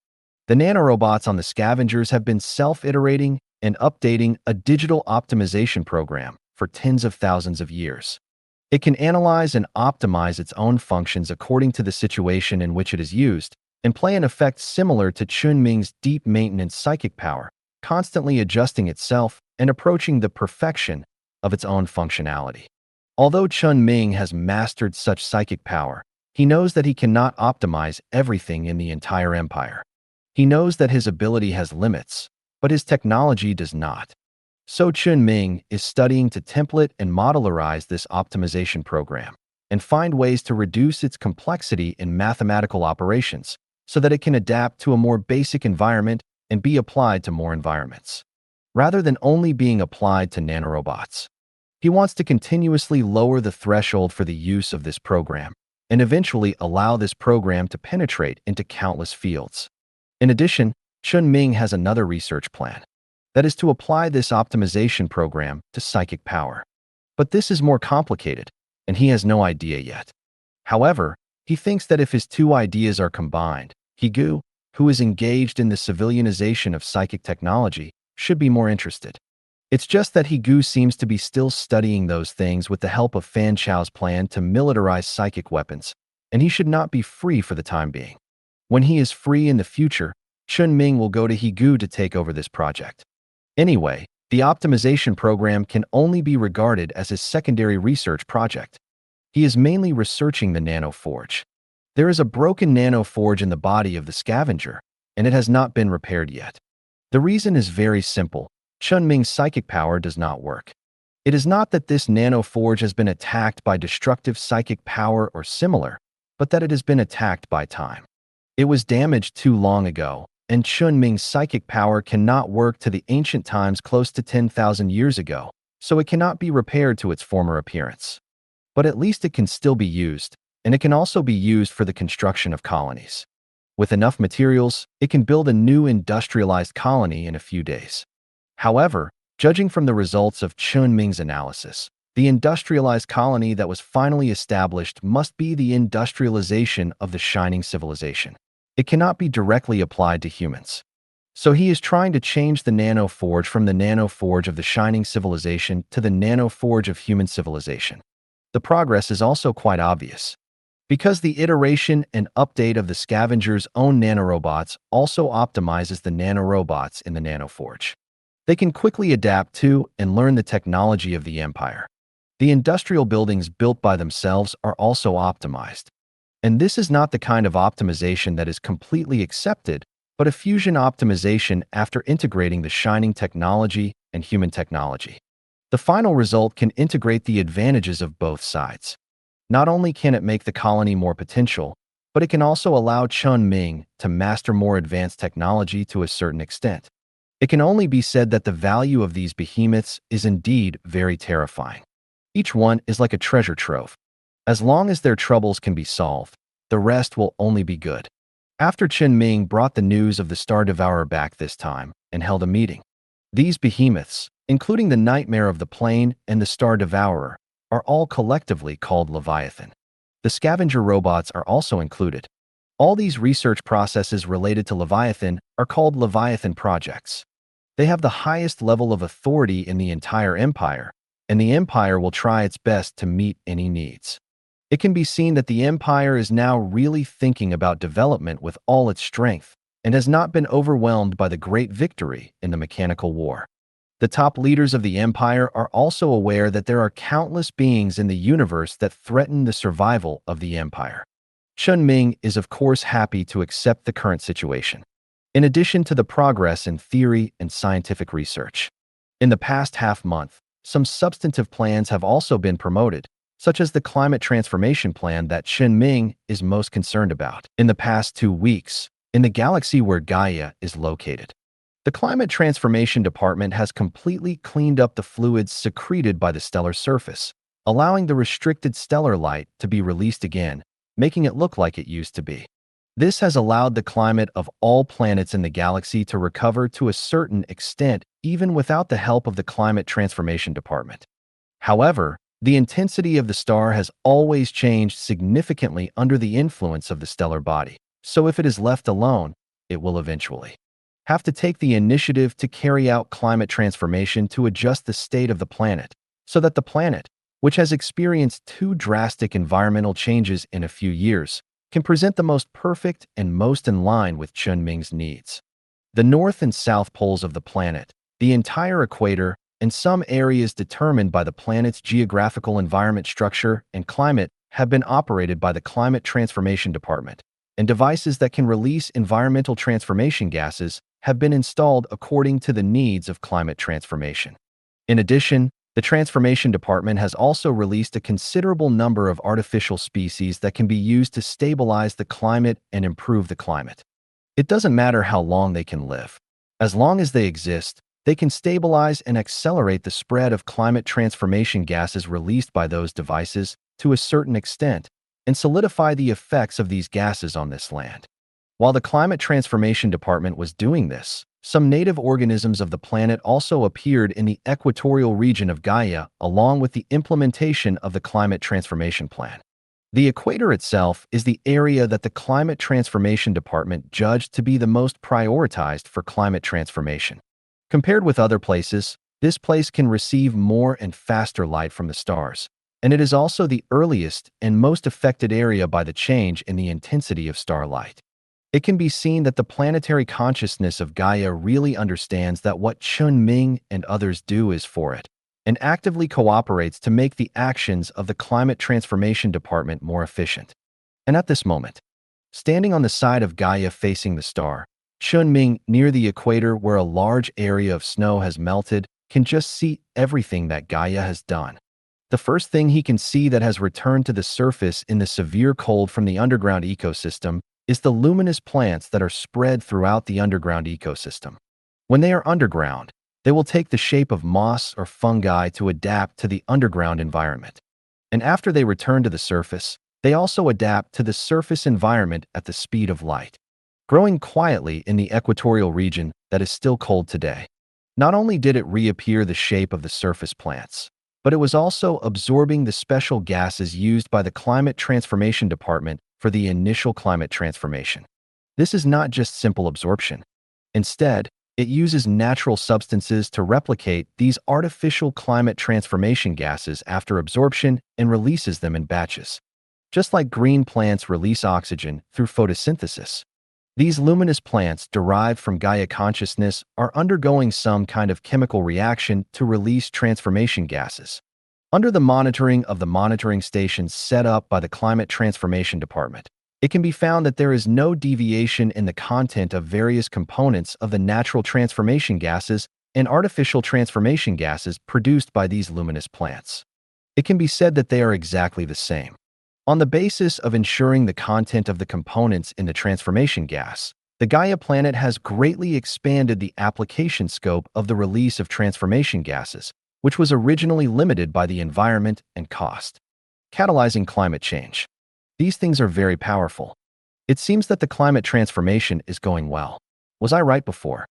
The nanorobots on the scavengers have been self-iterating and updating a digital optimization program for tens of thousands of years. It can analyze and optimize its own functions according to the situation in which it is used and play an effect similar to Chen Ming's deep maintenance psychic power, constantly adjusting itself and approaching the perfection of its own functionality. Although Chen Ming has mastered such psychic power, he knows that he cannot optimize everything in the entire empire. He knows that his ability has limits, but his technology does not. So Chen Ming is studying to template and modularize this optimization program and find ways to reduce its complexity in mathematical operations so that it can adapt to a more basic environment and be applied to more environments, rather than only being applied to nanorobots. He wants to continuously lower the threshold for the use of this program and eventually allow this program to penetrate into countless fields. In addition, Chen Ming has another research plan, that is to apply this optimization program to psychic power. But this is more complicated, and he has no idea yet. However, he thinks that if his two ideas are combined, Higu, who is engaged in the civilianization of psychic technology, should be more interested. It's just that Higu seems to be still studying those things with the help of Fan Chao's plan to militarize psychic weapons, and he should not be free for the time being. When he is free in the future, Chen Ming will go to Higu to take over this project. Anyway, the optimization program can only be regarded as his secondary research project. He is mainly researching the nanoforge. There is a broken nanoforge in the body of the scavenger, and it has not been repaired yet. The reason is very simple. Chen Ming's psychic power does not work. It is not that this nanoforge has been attacked by destructive psychic power or similar, but that it has been attacked by time. It was damaged too long ago, and Chen Ming's psychic power cannot work to the ancient times close to 10,000 years ago, so it cannot be repaired to its former appearance. But at least it can still be used, and it can also be used for the construction of colonies. With enough materials, it can build a new industrialized colony in a few days. However, judging from the results of Chen Ming's analysis, the industrialized colony that was finally established must be the industrialization of the Shining Civilization. It cannot be directly applied to humans. So he is trying to change the nanoforge from the nanoforge of the Shining Civilization to the nanoforge of human civilization. The progress is also quite obvious. Because the iteration and update of the scavenger's own nanorobots also optimizes the nanorobots in the nanoforge. They can quickly adapt to and learn the technology of the Empire. The industrial buildings built by themselves are also optimized. And this is not the kind of optimization that is completely accepted, but a fusion optimization after integrating the Shining technology and human technology. The final result can integrate the advantages of both sides. Not only can it make the colony more potential, but it can also allow Chen Ming to master more advanced technology to a certain extent. It can only be said that the value of these behemoths is indeed very terrifying. Each one is like a treasure trove. As long as their troubles can be solved, the rest will only be good. After Chen Ming brought the news of the Star Devourer back this time and held a meeting, these behemoths, including the Nightmare of the Plane and the Star Devourer, are all collectively called Leviathan. The scavenger robots are also included. All these research processes related to Leviathan are called Leviathan projects. They have the highest level of authority in the entire Empire, and the Empire will try its best to meet any needs. It can be seen that the Empire is now really thinking about development with all its strength and has not been overwhelmed by the great victory in the mechanical war. The top leaders of the Empire are also aware that there are countless beings in the universe that threaten the survival of the Empire. Chen Ming is of course happy to accept the current situation, in addition to the progress in theory and scientific research. In the past half-month, some substantive plans have also been promoted, such as the climate transformation plan that Chen Ming is most concerned about. In the past 2 weeks, in the galaxy where Gaia is located, the Climate Transformation Department has completely cleaned up the fluids secreted by the stellar surface, allowing the restricted stellar light to be released again, making it look like it used to be. This has allowed the climate of all planets in the galaxy to recover to a certain extent, even without the help of the Climate Transformation Department. However, the intensity of the star has always changed significantly under the influence of the stellar body, so if it is left alone, it will eventually have to take the initiative to carry out climate transformation to adjust the state of the planet, so that the planet, which has experienced 2 drastic environmental changes in a few years, can present the most perfect and most in line with Chen Ming's needs. The north and south poles of the planet, the entire equator, and some areas determined by the planet's geographical environment structure and climate have been operated by the Climate Transformation Department, and devices that can release environmental transformation gases have been installed according to the needs of climate transformation. In addition, the Transformation Department has also released a considerable number of artificial species that can be used to stabilize the climate and improve the climate. It doesn't matter how long they can live. As long as they exist, they can stabilize and accelerate the spread of climate transformation gases released by those devices to a certain extent and solidify the effects of these gases on this land. While the Climate Transformation Department was doing this, some native organisms of the planet also appeared in the equatorial region of Gaia along with the implementation of the Climate Transformation Plan. The equator itself is the area that the Climate Transformation Department judged to be the most prioritized for climate transformation. Compared with other places, this place can receive more and faster light from the stars, and it is also the earliest and most affected area by the change in the intensity of starlight. It can be seen that the planetary consciousness of Gaia really understands that what Chen Ming and others do is for it, and actively cooperates to make the actions of the Climate Transformation Department more efficient. And at this moment, standing on the side of Gaia facing the star, Chen Ming, near the equator where a large area of snow has melted, can just see everything that Gaia has done. The first thing he can see that has returned to the surface in the severe cold from the underground ecosystem is the luminous plants that are spread throughout the underground ecosystem. When they are underground, they will take the shape of moss or fungi to adapt to the underground environment. And after they return to the surface, they also adapt to the surface environment at the speed of light, growing quietly in the equatorial region that is still cold today. Not only did it reappear the shape of the surface plants, but it was also absorbing the special gases used by the Climate Transformation Department for the initial climate transformation. This is not just simple absorption. Instead, it uses natural substances to replicate these artificial climate transformation gases after absorption and releases them in batches. Just like green plants release oxygen through photosynthesis, these luminous plants derived from Gaia consciousness are undergoing some kind of chemical reaction to release transformation gases. Under the monitoring of the monitoring stations set up by the Climate Transformation Department, it can be found that there is no deviation in the content of various components of the natural transformation gases and artificial transformation gases produced by these luminous plants. It can be said that they are exactly the same. On the basis of ensuring the content of the components in the transformation gas, the Gaia planet has greatly expanded the application scope of the release of transformation gases, which was originally limited by the environment and cost. Catalyzing climate change. These things are very powerful. It seems that the climate transformation is going well. Was I right before?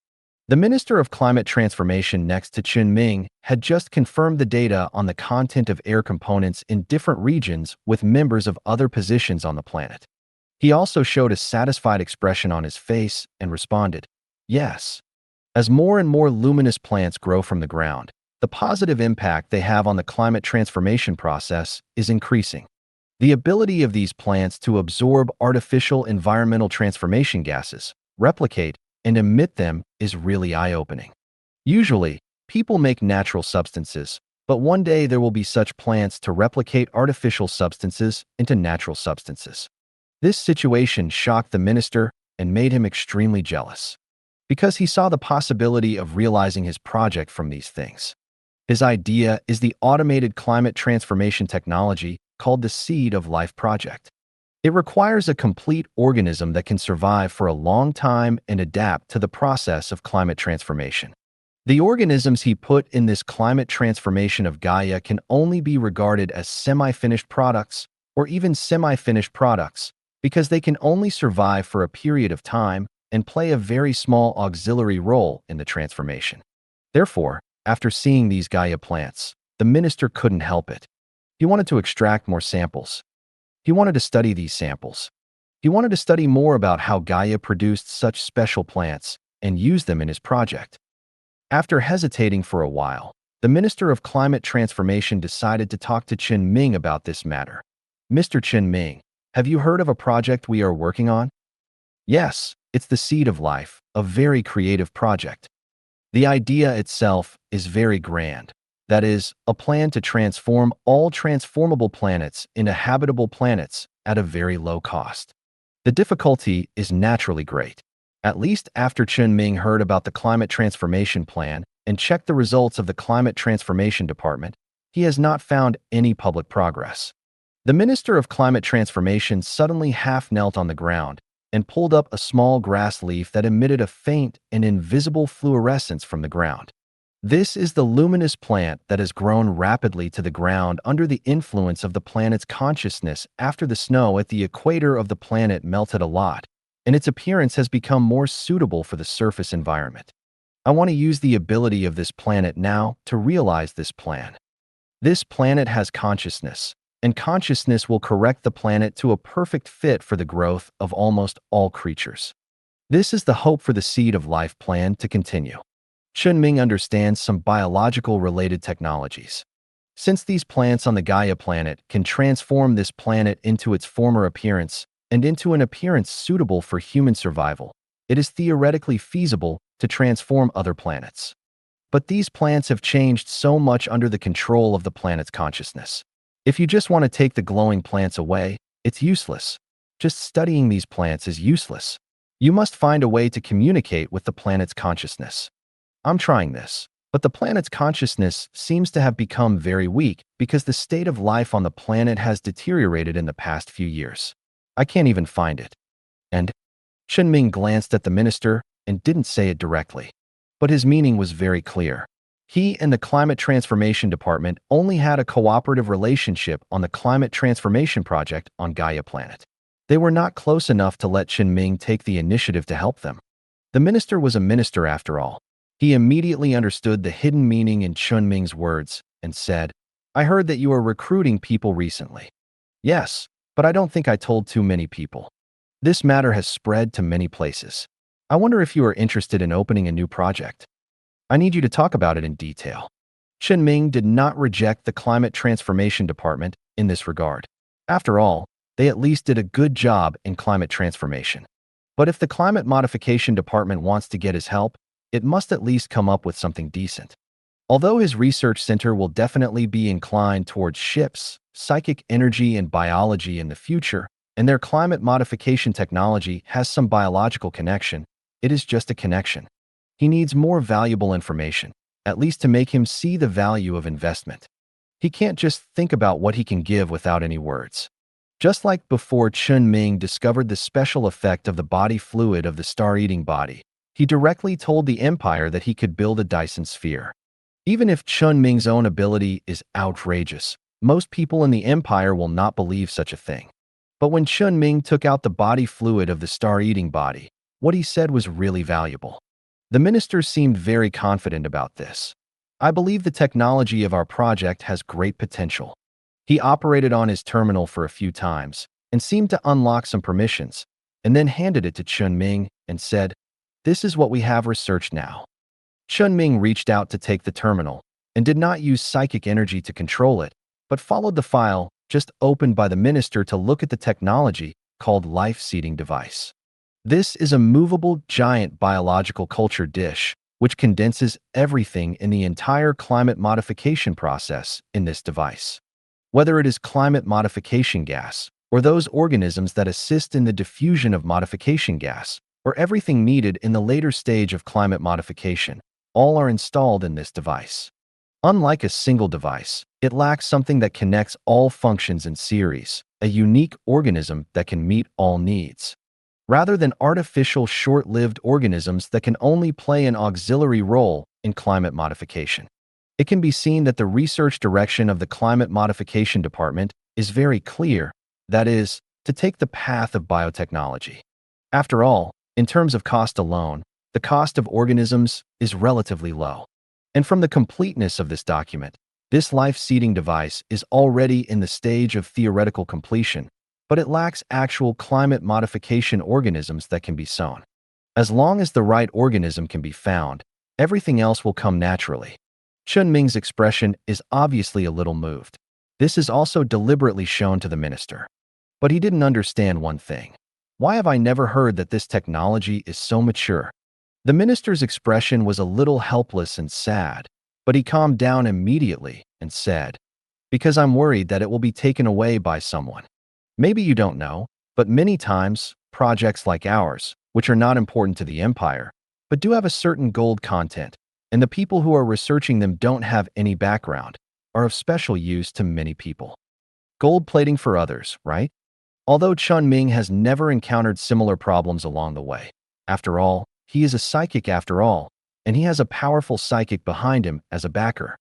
The Minister of Climate Transformation next to Chen Ming had just confirmed the data on the content of air components in different regions with members of other positions on the planet. He also showed a satisfied expression on his face and responded, "Yes." As more and more luminous plants grow from the ground, the positive impact they have on the climate transformation process is increasing. The ability of these plants to absorb artificial environmental transformation gases, replicate, and emit them is really eye-opening. Usually, people make natural substances, but one day there will be such plants to replicate artificial substances into natural substances. This situation shocked the minister and made him extremely jealous, because he saw the possibility of realizing his project from these things. His idea is the automated climate transformation technology called the Seed of Life Project. It requires a complete organism that can survive for a long time and adapt to the process of climate transformation. The organisms he put in this climate transformation of Gaia can only be regarded as semi-finished products or even semi-finished products because they can only survive for a period of time and play a very small auxiliary role in the transformation. Therefore, after seeing these Gaia plants, the minister couldn't help it. He wanted to extract more samples. He wanted to study these samples. He wanted to study more about how Gaia produced such special plants and use them in his project. After hesitating for a while, the Minister of Climate Transformation decided to talk to Chen Ming about this matter. "Mr. Chen Ming, have you heard of a project we are working on?" "Yes, it's the Seed of Life, a very creative project. The idea itself is very grand. That is, a plan to transform all transformable planets into habitable planets at a very low cost. The difficulty is naturally great. At least after Chen Ming heard about the climate transformation plan and checked the results of the Climate Transformation Department, he has not found any public progress." The Minister of Climate Transformation suddenly half knelt on the ground and pulled up a small grass leaf that emitted a faint and invisible fluorescence from the ground. This is the luminous plant that has grown rapidly to the ground under the influence of the planet's consciousness after the snow at the equator of the planet melted a lot, and its appearance has become more suitable for the surface environment. I want to use the ability of this planet now to realize this plan. This planet has consciousness, and consciousness will correct the planet to a perfect fit for the growth of almost all creatures. This is the hope for the seed of life plan to continue. Chen Ming understands some biological-related technologies. Since these plants on the Gaia planet can transform this planet into its former appearance and into an appearance suitable for human survival, it is theoretically feasible to transform other planets. But these plants have changed so much under the control of the planet's consciousness. If you just want to take the glowing plants away, it's useless. Just studying these plants is useless. You must find a way to communicate with the planet's consciousness. I'm trying this, but the planet's consciousness seems to have become very weak because the state of life on the planet has deteriorated in the past few years. I can't even find it. And Chen Ming glanced at the minister and didn't say it directly, but his meaning was very clear. He and the Climate Transformation Department only had a cooperative relationship on the Climate Transformation Project on Gaia Planet. They were not close enough to let Chen Ming take the initiative to help them. The minister was a minister after all. He immediately understood the hidden meaning in Chen Ming's words and said, "I heard that you are recruiting people recently." "Yes, but I don't think I told too many people. This matter has spread to many places. I wonder if you are interested in opening a new project. I need you to talk about it in detail." Chen Ming did not reject the Climate Transformation Department in this regard. After all, they at least did a good job in climate transformation. But if the Climate Modification Department wants to get his help, it must at least come up with something decent. Although his research center will definitely be inclined towards ships, psychic energy, and biology in the future, and their climate modification technology has some biological connection, it is just a connection. He needs more valuable information, at least to make him see the value of investment. He can't just think about what he can give without any words. Just like before Chen Ming discovered the special effect of the body fluid of the star-eating body, he directly told the Empire that he could build a Dyson sphere. Even if Chen Ming's own ability is outrageous, most people in the Empire will not believe such a thing. But when Chen Ming took out the body fluid of the star-eating body, what he said was really valuable. The minister seemed very confident about this. "I believe the technology of our project has great potential." He operated on his terminal for a few times and seemed to unlock some permissions, and then handed it to Chen Ming and said, "This is what we have researched now." Chen Ming reached out to take the terminal and did not use psychic energy to control it, but followed the file just opened by the minister to look at the technology called life-seeding device. This is a movable giant biological culture dish which condenses everything in the entire climate modification process in this device. Whether it is climate modification gas, or those organisms that assist in the diffusion of modification gas, or everything needed in the later stage of climate modification, all are installed in this device. Unlike a single device, it lacks something that connects all functions in series, a unique organism that can meet all needs. Rather than artificial short-lived organisms that can only play an auxiliary role in climate modification. It can be seen that the research direction of the Climate Modification Department is very clear, that is, to take the path of biotechnology. After all, in terms of cost alone, the cost of organisms is relatively low. And from the completeness of this document, this life-seeding device is already in the stage of theoretical completion, but it lacks actual climate modification organisms that can be sown. As long as the right organism can be found, everything else will come naturally. Chen Ming's expression is obviously a little moved. This is also deliberately shown to the minister. But he didn't understand one thing. Why have I never heard that this technology is so mature? The minister's expression was a little helpless and sad, but he calmed down immediately and said, "Because I'm worried that it will be taken away by someone. Maybe you don't know, but many times, projects like ours, which are not important to the Empire, but do have a certain gold content, and the people who are researching them don't have any background, are of special use to many people. Gold plating for others, right?" Although Chen Ming has never encountered similar problems along the way. After all, he is a psychic after all, and he has a powerful psychic behind him as a backer.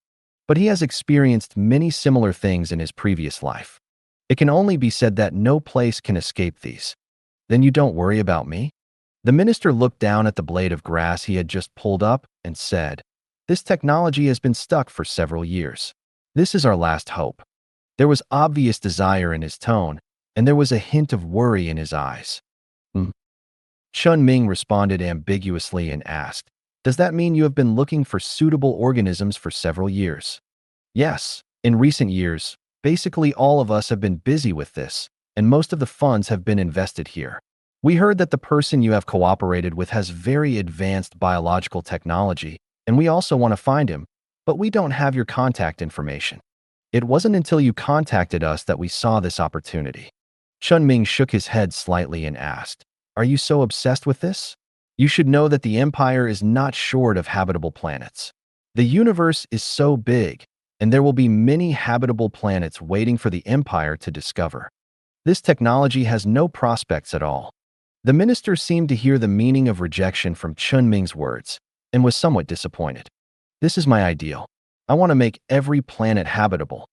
But he has experienced many similar things in his previous life. It can only be said that no place can escape these. "Then you don't worry about me?" The minister looked down at the blade of grass he had just pulled up and said, "This technology has been stuck for several years. This is our last hope." There was obvious desire in his tone, and there was a hint of worry in his eyes. "Hmm?" Chen Ming responded ambiguously and asked, "Does that mean you have been looking for suitable organisms for several years?" "Yes, in recent years, basically all of us have been busy with this, and most of the funds have been invested here. We heard that the person you have cooperated with has very advanced biological technology, and we also want to find him, but we don't have your contact information. It wasn't until you contacted us that we saw this opportunity." Chen Ming shook his head slightly and asked, "Are you so obsessed with this? You should know that the Empire is not short of habitable planets. The universe is so big, and there will be many habitable planets waiting for the Empire to discover. This technology has no prospects at all." The minister seemed to hear the meaning of rejection from Chen Ming's words and was somewhat disappointed. "This is my ideal. I want to make every planet habitable.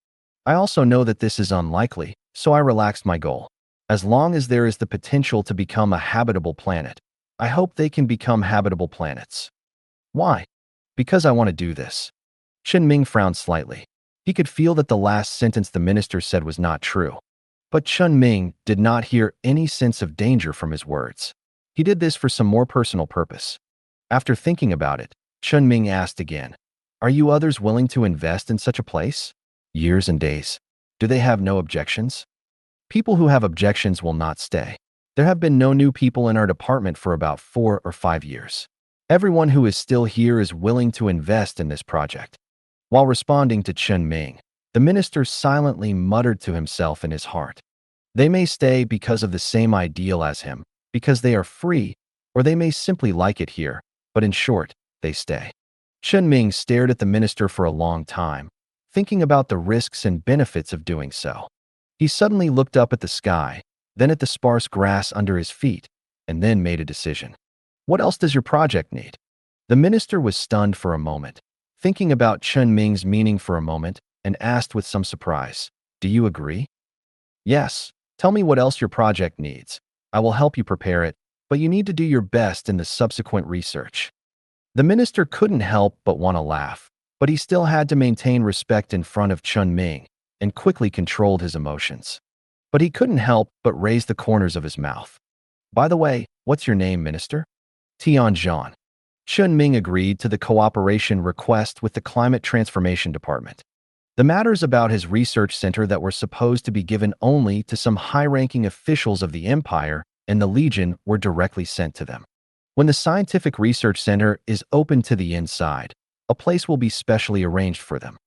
I also know that this is unlikely, so I relaxed my goal. As long as there is the potential to become a habitable planet, I hope they can become habitable planets." "Why?" "Because I want to do this." Chen Ming frowned slightly. He could feel that the last sentence the minister said was not true. But Chen Ming did not hear any sense of danger from his words. He did this for some more personal purpose. After thinking about it, Chen Ming asked again, "Are you others willing to invest in such a place?" "Years and days. Do they have no objections?" "People who have objections will not stay. There have been no new people in our department for about 4 or 5 years. Everyone who is still here is willing to invest in this project." While responding to Chen Ming, the minister silently muttered to himself in his heart, "They may stay because of the same ideal as him, because they are free, or they may simply like it here, but in short, they stay." Chen Ming stared at the minister for a long time, thinking about the risks and benefits of doing so. He suddenly looked up at the sky, then at the sparse grass under his feet, and then made a decision. "What else does your project need?" The minister was stunned for a moment, thinking about Chen Ming's meaning for a moment, and asked with some surprise, "Do you agree?" "Yes. Tell me what else your project needs. I will help you prepare it, but you need to do your best in the subsequent research." The minister couldn't help but want to laugh, but he still had to maintain respect in front of Chen Ming and quickly controlled his emotions. But he couldn't help but raise the corners of his mouth. "By the way, what's your name, minister?" "Tianzhan." Chen Ming agreed to the cooperation request with the Climate Transformation Department. The matters about his research center that were supposed to be given only to some high-ranking officials of the Empire and the Legion were directly sent to them. When the Scientific Research Center is open to the inside, a place will be specially arranged for them.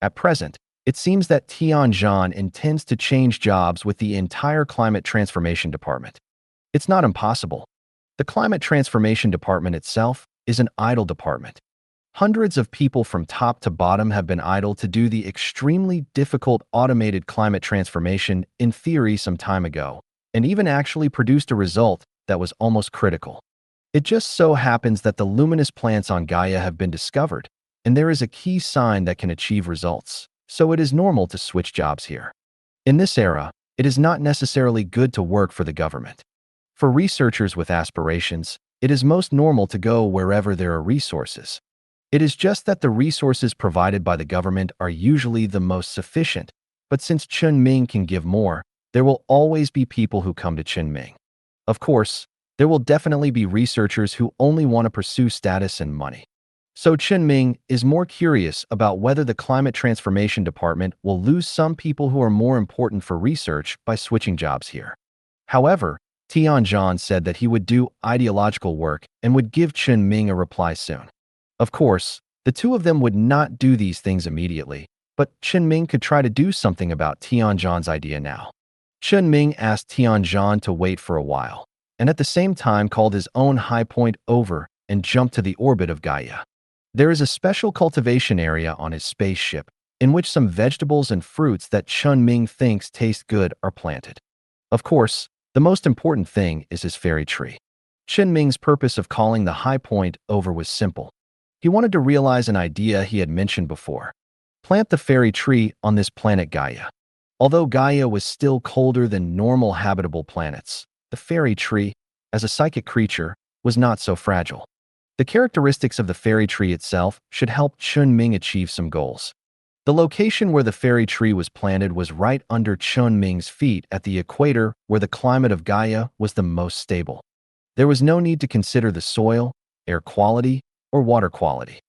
At present, it seems that Tianzhan intends to change jobs with the entire Climate Transformation Department. It's not impossible. The Climate Transformation Department itself is an idle department. Hundreds of people from top to bottom have been idle to do the extremely difficult automated climate transformation in theory some time ago, and even actually produced a result that was almost critical. It just so happens that the luminous plants on Gaia have been discovered, and there is a key sign that can achieve results, so it is normal to switch jobs here. In this era, it is not necessarily good to work for the government. For researchers with aspirations, it is most normal to go wherever there are resources. It is just that the resources provided by the government are usually the most sufficient, but since Chen Ming can give more, there will always be people who come to Chen Ming. Of course, there will definitely be researchers who only want to pursue status and money. So Chen Ming is more curious about whether the Climate Transformation Department will lose some people who are more important for research by switching jobs here. However, Tianzhan said that he would do ideological work and would give Chen Ming a reply soon. Of course, the two of them would not do these things immediately, but Chen Ming could try to do something about Tianzhan's idea now. Chen Ming asked Tianzhan to wait for a while, and at the same time called his own high point over and jumped to the orbit of Gaia. There is a special cultivation area on his spaceship in which some vegetables and fruits that Chen Ming thinks taste good are planted. Of course, the most important thing is his fairy tree. Chen Ming's purpose of calling the high point over was simple. He wanted to realize an idea he had mentioned before. Plant the fairy tree on this planet Gaia. Although Gaia was still colder than normal habitable planets, the fairy tree, as a psychic creature, was not so fragile. The characteristics of the fairy tree itself should help Chen Ming achieve some goals. The location where the fairy tree was planted was right under Chen Ming's feet at the equator, where the climate of Gaia was the most stable. There was no need to consider the soil, air quality, or water quality.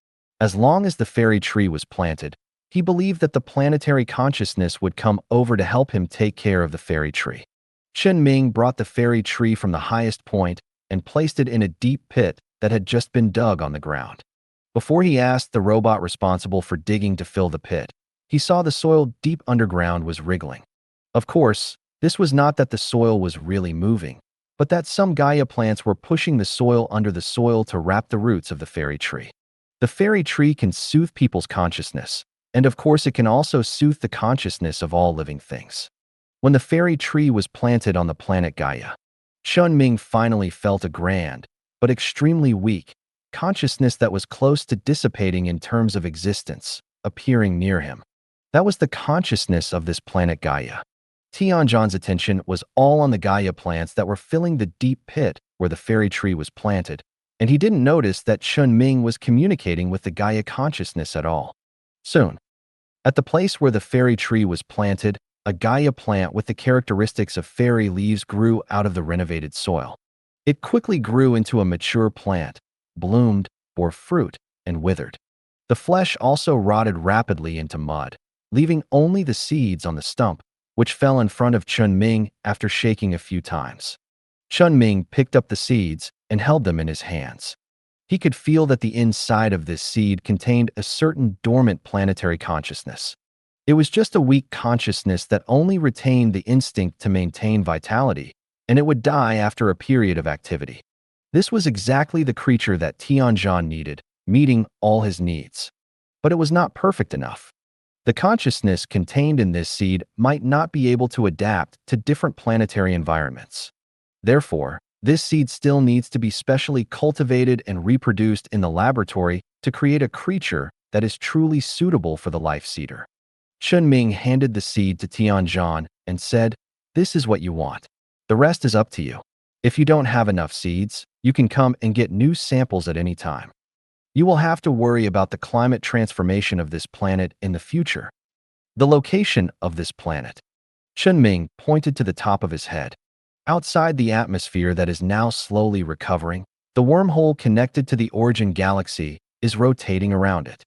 As long as the fairy tree was planted, he believed that the planetary consciousness would come over to help him take care of the fairy tree. Chen Ming brought the fairy tree from the highest point and placed it in a deep pit that had just been dug on the ground. Before he asked the robot responsible for digging to fill the pit, he saw the soil deep underground was wriggling. Of course, this was not that the soil was really moving, but that some Gaia plants were pushing the soil under the soil to wrap the roots of the fairy tree. The fairy tree can soothe people's consciousness, and of course it can also soothe the consciousness of all living things. When the fairy tree was planted on the planet Gaia, Chen Ming finally felt a grand, but extremely weak, consciousness that was close to dissipating in terms of existence, appearing near him. That was the consciousness of this planet Gaia. Tianzhan's attention was all on the Gaia plants that were filling the deep pit where the fairy tree was planted, and he didn't notice that Chen Ming was communicating with the Gaia consciousness at all. Soon, at the place where the fairy tree was planted, a Gaia plant with the characteristics of fairy leaves grew out of the renovated soil. It quickly grew into a mature plant, bloomed, bore fruit, and withered. The flesh also rotted rapidly into mud, leaving only the seeds on the stump, which fell in front of Chen Ming after shaking a few times. Chen Ming picked up the seeds and held them in his hands. He could feel that the inside of this seed contained a certain dormant planetary consciousness. It was just a weak consciousness that only retained the instinct to maintain vitality, and it would die after a period of activity. This was exactly the creature that Tianzhan needed, meeting all his needs. But it was not perfect enough. The consciousness contained in this seed might not be able to adapt to different planetary environments. Therefore, this seed still needs to be specially cultivated and reproduced in the laboratory to create a creature that is truly suitable for the life seeder. Chen Ming handed the seed to Tianzhan and said, "This is what you want. The rest is up to you. If you don't have enough seeds, you can come and get new samples at any time. You will have to worry about the climate transformation of this planet in the future." The location of this planet. Chen Ming pointed to the top of his head. Outside the atmosphere that is now slowly recovering, the wormhole connected to the origin galaxy is rotating around it.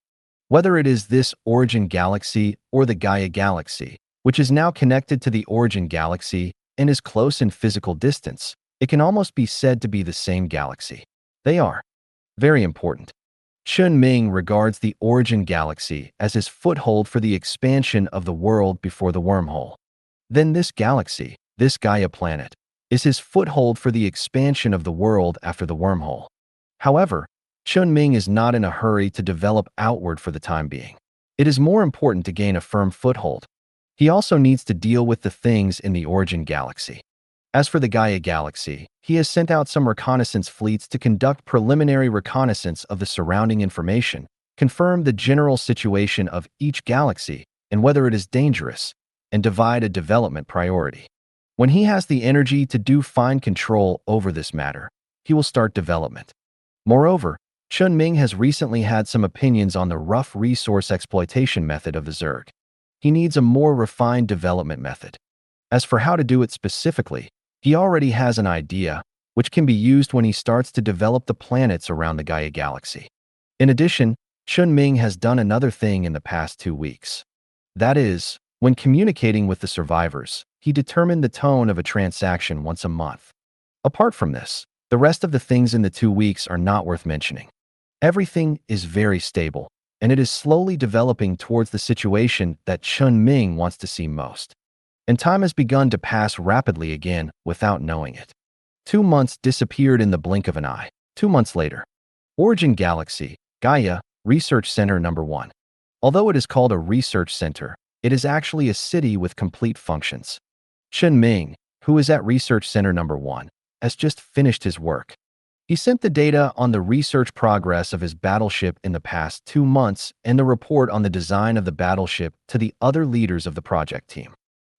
Whether it is this origin galaxy or the Gaia galaxy, which is now connected to the origin galaxy and is close in physical distance, it can almost be said to be the same galaxy. They are very important. Chen Ming regards the origin galaxy as his foothold for the expansion of the world before the wormhole. Then this galaxy, this Gaia planet, is his foothold for the expansion of the world after the wormhole. However, Chen Ming is not in a hurry to develop outward for the time being. It is more important to gain a firm foothold. He also needs to deal with the things in the origin galaxy. As for the Gaia galaxy, he has sent out some reconnaissance fleets to conduct preliminary reconnaissance of the surrounding information, confirm the general situation of each galaxy and whether it is dangerous, and divide a development priority. When he has the energy to do fine control over this matter, he will start development. Moreover, Chen Ming has recently had some opinions on the rough resource exploitation method of the Zerg. He needs a more refined development method. As for how to do it specifically, he already has an idea, which can be used when he starts to develop the planets around the Gaia galaxy. In addition, Chen Ming has done another thing in the past 2 weeks. That is, when communicating with the survivors, he determined the tone of a transaction once a month. Apart from this, the rest of the things in the 2 weeks are not worth mentioning. Everything is very stable, and it is slowly developing towards the situation that Chen Ming wants to see most. And time has begun to pass rapidly again without knowing it. 2 months disappeared in the blink of an eye. 2 months later. Origin Galaxy, Gaia, Research Center Number 1. Although it is called a research center, it is actually a city with complete functions. Chen Ming, who is at Research Center Number 1, has just finished his work. He sent the data on the research progress of his battleship in the past 2 months and the report on the design of the battleship to the other leaders of the project team.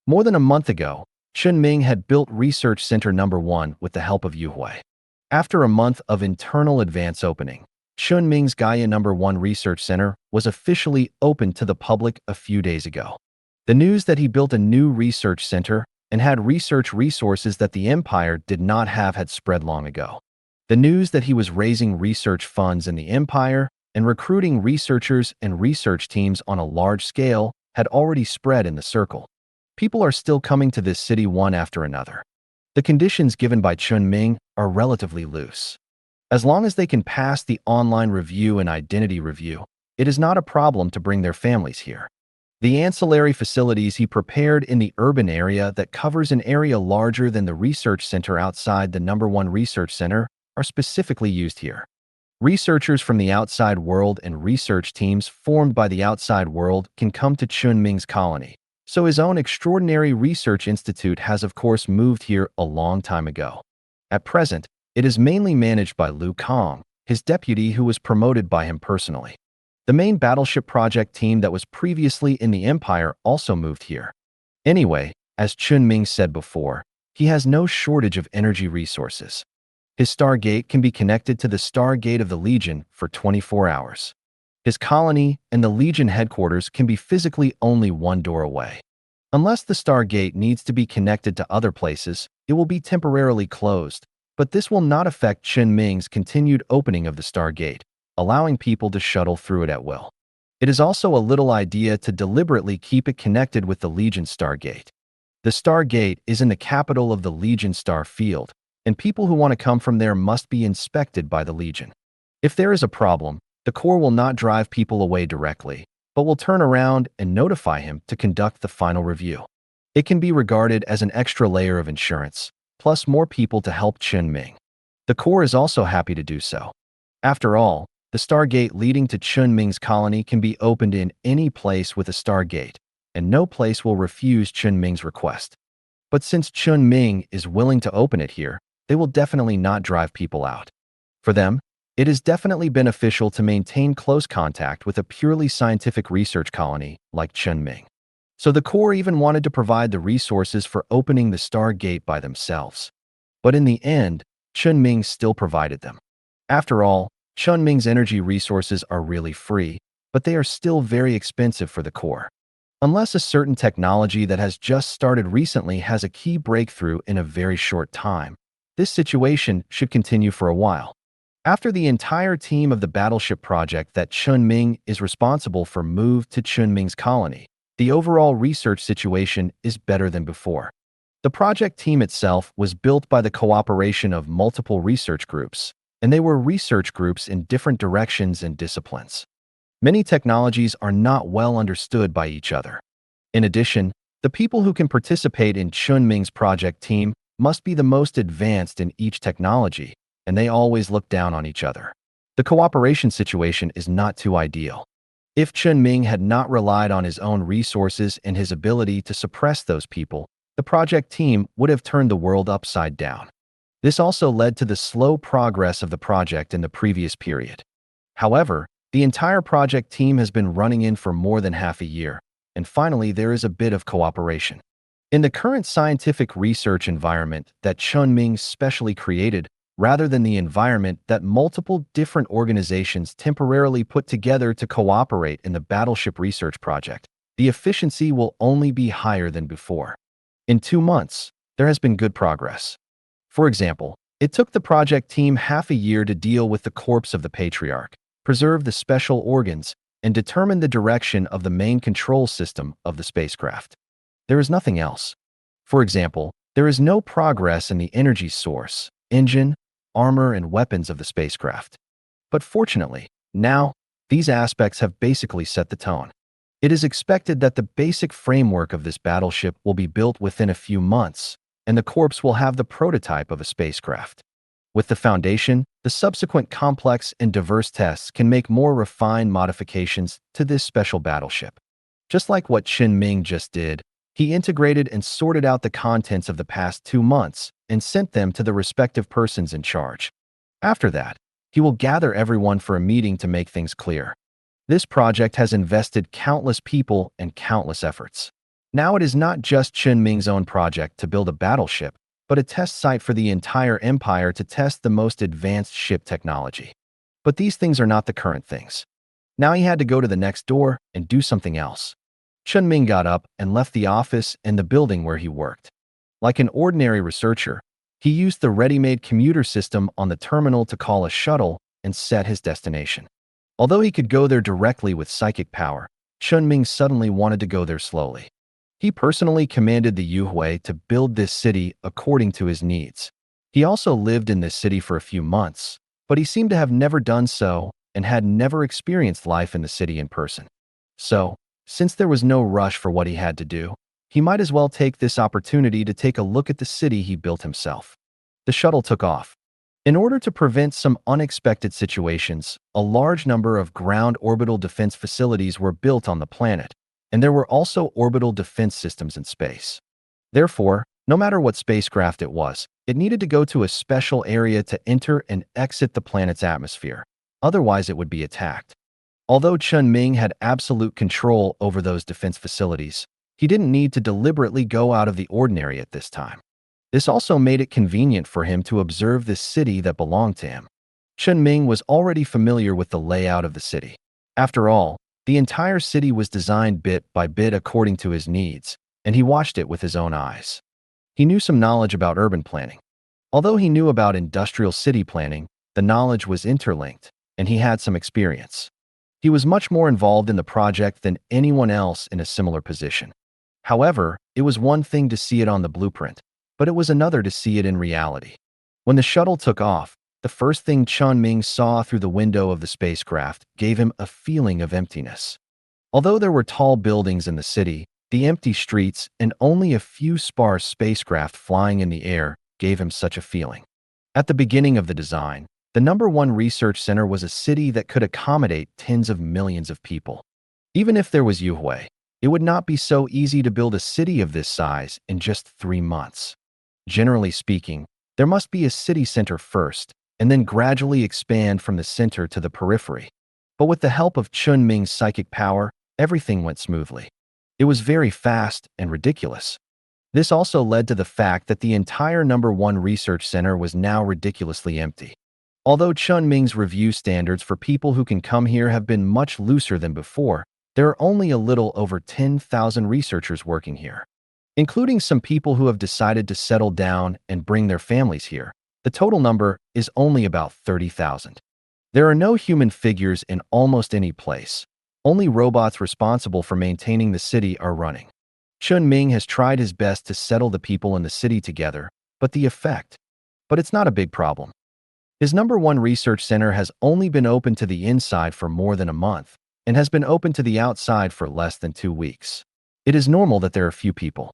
More than a month ago, Chen Ming had built Research Center Number 1 with the help of Yu Hui. After a month of internal advance opening, Chen Ming's Gaia #1 Research Center was officially opened to the public a few days ago. The news that he built a new research center and had research resources that the Empire did not have had spread long ago. The news that he was raising research funds in the Empire and recruiting researchers and research teams on a large scale had already spread in the circle. People are still coming to this city one after another. The conditions given by Chen Ming are relatively loose. As long as they can pass the online review and identity review, it is not a problem to bring their families here. The ancillary facilities he prepared in the urban area that covers an area larger than the research center outside the #1 research center are specifically used here. Researchers from the outside world and research teams formed by the outside world can come to Chen Ming's colony, so his own extraordinary research institute has of course moved here a long time ago. At present, it is mainly managed by Liu Kong, his deputy who was promoted by him personally. The main battleship project team that was previously in the Empire also moved here. Anyway, as Chen Ming said before, he has no shortage of energy resources. His Stargate can be connected to the Stargate of the Legion for 24 hours. His colony and the Legion headquarters can be physically only one door away. Unless the Stargate needs to be connected to other places, it will be temporarily closed, but this will not affect Chen Ming's continued opening of the Stargate, allowing people to shuttle through it at will. It is also a little idea to deliberately keep it connected with the Legion Stargate. The Stargate is in the capital of the Legion Star Field, and people who want to come from there must be inspected by the Legion. If there is a problem, the Corps will not drive people away directly, but will turn around and notify him to conduct the final review. It can be regarded as an extra layer of insurance, plus more people to help Chen Ming. The Corps is also happy to do so. After all, the Stargate leading to Chen Ming's colony can be opened in any place with a Stargate, and no place will refuse Chen Ming's request. But since Chen Ming is willing to open it here, they will definitely not drive people out. For them, it is definitely beneficial to maintain close contact with a purely scientific research colony like Chen Ming. So the Corps even wanted to provide the resources for opening the Stargate by themselves. But in the end, Chen Ming still provided them. After all, Chen Ming's energy resources are really free, but they are still very expensive for the Corps. Unless a certain technology that has just started recently has a key breakthrough in a very short time, this situation should continue for a while. After the entire team of the battleship project that Chen Ming is responsible for moved to Chen Ming's colony, the overall research situation is better than before. The project team itself was built by the cooperation of multiple research groups, and they were research groups in different directions and disciplines. Many technologies are not well understood by each other. In addition, the people who can participate in Chen Ming's project team must be the most advanced in each technology, and they always look down on each other. The cooperation situation is not too ideal. If Chen Ming had not relied on his own resources and his ability to suppress those people, the project team would have turned the world upside down. This also led to the slow progress of the project in the previous period. However, the entire project team has been running in for more than half a year, and finally there is a bit of cooperation. In the current scientific research environment that Chen Ming specially created, rather than the environment that multiple different organizations temporarily put together to cooperate in the battleship research project, the efficiency will only be higher than before. In 2 months, there has been good progress. For example, it took the project team half a year to deal with the corpse of the Patriarch, preserve the special organs, and determine the direction of the main control system of the spacecraft. There is nothing else. For example, there is no progress in the energy source, engine, armor, and weapons of the spacecraft. But fortunately, now, these aspects have basically set the tone. It is expected that the basic framework of this battleship will be built within a few months, and the corpse will have the prototype of a spacecraft. With the foundation, the subsequent complex and diverse tests can make more refined modifications to this special battleship. Just like what Chen Ming just did, he integrated and sorted out the contents of the past 2 months and sent them to the respective persons in charge. After that, he will gather everyone for a meeting to make things clear. This project has invested countless people and countless efforts. Now it is not just Chen Ming's own project to build a battleship, but a test site for the entire empire to test the most advanced ship technology. But these things are not the current things. Now he had to go to the next door and do something else. Chen Ming got up and left the office and the building where he worked. Like an ordinary researcher, he used the ready-made commuter system on the terminal to call a shuttle and set his destination. Although he could go there directly with psychic power, Chen Ming suddenly wanted to go there slowly. He personally commanded the Yuhui to build this city according to his needs. He also lived in this city for a few months, but he seemed to have never done so and had never experienced life in the city in person. So, since there was no rush for what he had to do, he might as well take this opportunity to take a look at the city he built himself. The shuttle took off. In order to prevent some unexpected situations, a large number of ground orbital defense facilities were built on the planet, and there were also orbital defense systems in space. Therefore, no matter what spacecraft it was, it needed to go to a special area to enter and exit the planet's atmosphere. Otherwise, it would be attacked. Although Chen Ming had absolute control over those defense facilities, he didn't need to deliberately go out of the ordinary at this time. This also made it convenient for him to observe this city that belonged to him. Chen Ming was already familiar with the layout of the city. After all, the entire city was designed bit by bit according to his needs, and he watched it with his own eyes. He knew some knowledge about urban planning. Although he knew about industrial city planning, the knowledge was interlinked, and he had some experience. He was much more involved in the project than anyone else in a similar position. However, it was one thing to see it on the blueprint, but it was another to see it in reality. When the shuttle took off, the first thing Chen Ming saw through the window of the spacecraft gave him a feeling of emptiness. Although there were tall buildings in the city, the empty streets and only a few sparse spacecraft flying in the air gave him such a feeling. At the beginning of the design, the #1 research center was a city that could accommodate tens of millions of people. Even if there was Yuhui, it would not be so easy to build a city of this size in just 3 months. Generally speaking, there must be a city center first, and then gradually expand from the center to the periphery. But with the help of Chen Ming's psychic power, everything went smoothly. It was very fast and ridiculous. This also led to the fact that the entire #1 research center was now ridiculously empty. Although Chen Ming's review standards for people who can come here have been much looser than before, there are only a little over 10,000 researchers working here. Including some people who have decided to settle down and bring their families here, the total number is only about 30,000. There are no human figures in almost any place. Only robots responsible for maintaining the city are running. Chen Ming has tried his best to settle the people in the city together, but it's not a big problem. His #1 research center has only been open to the inside for more than a month and has been open to the outside for less than 2 weeks. It is normal that there are few people.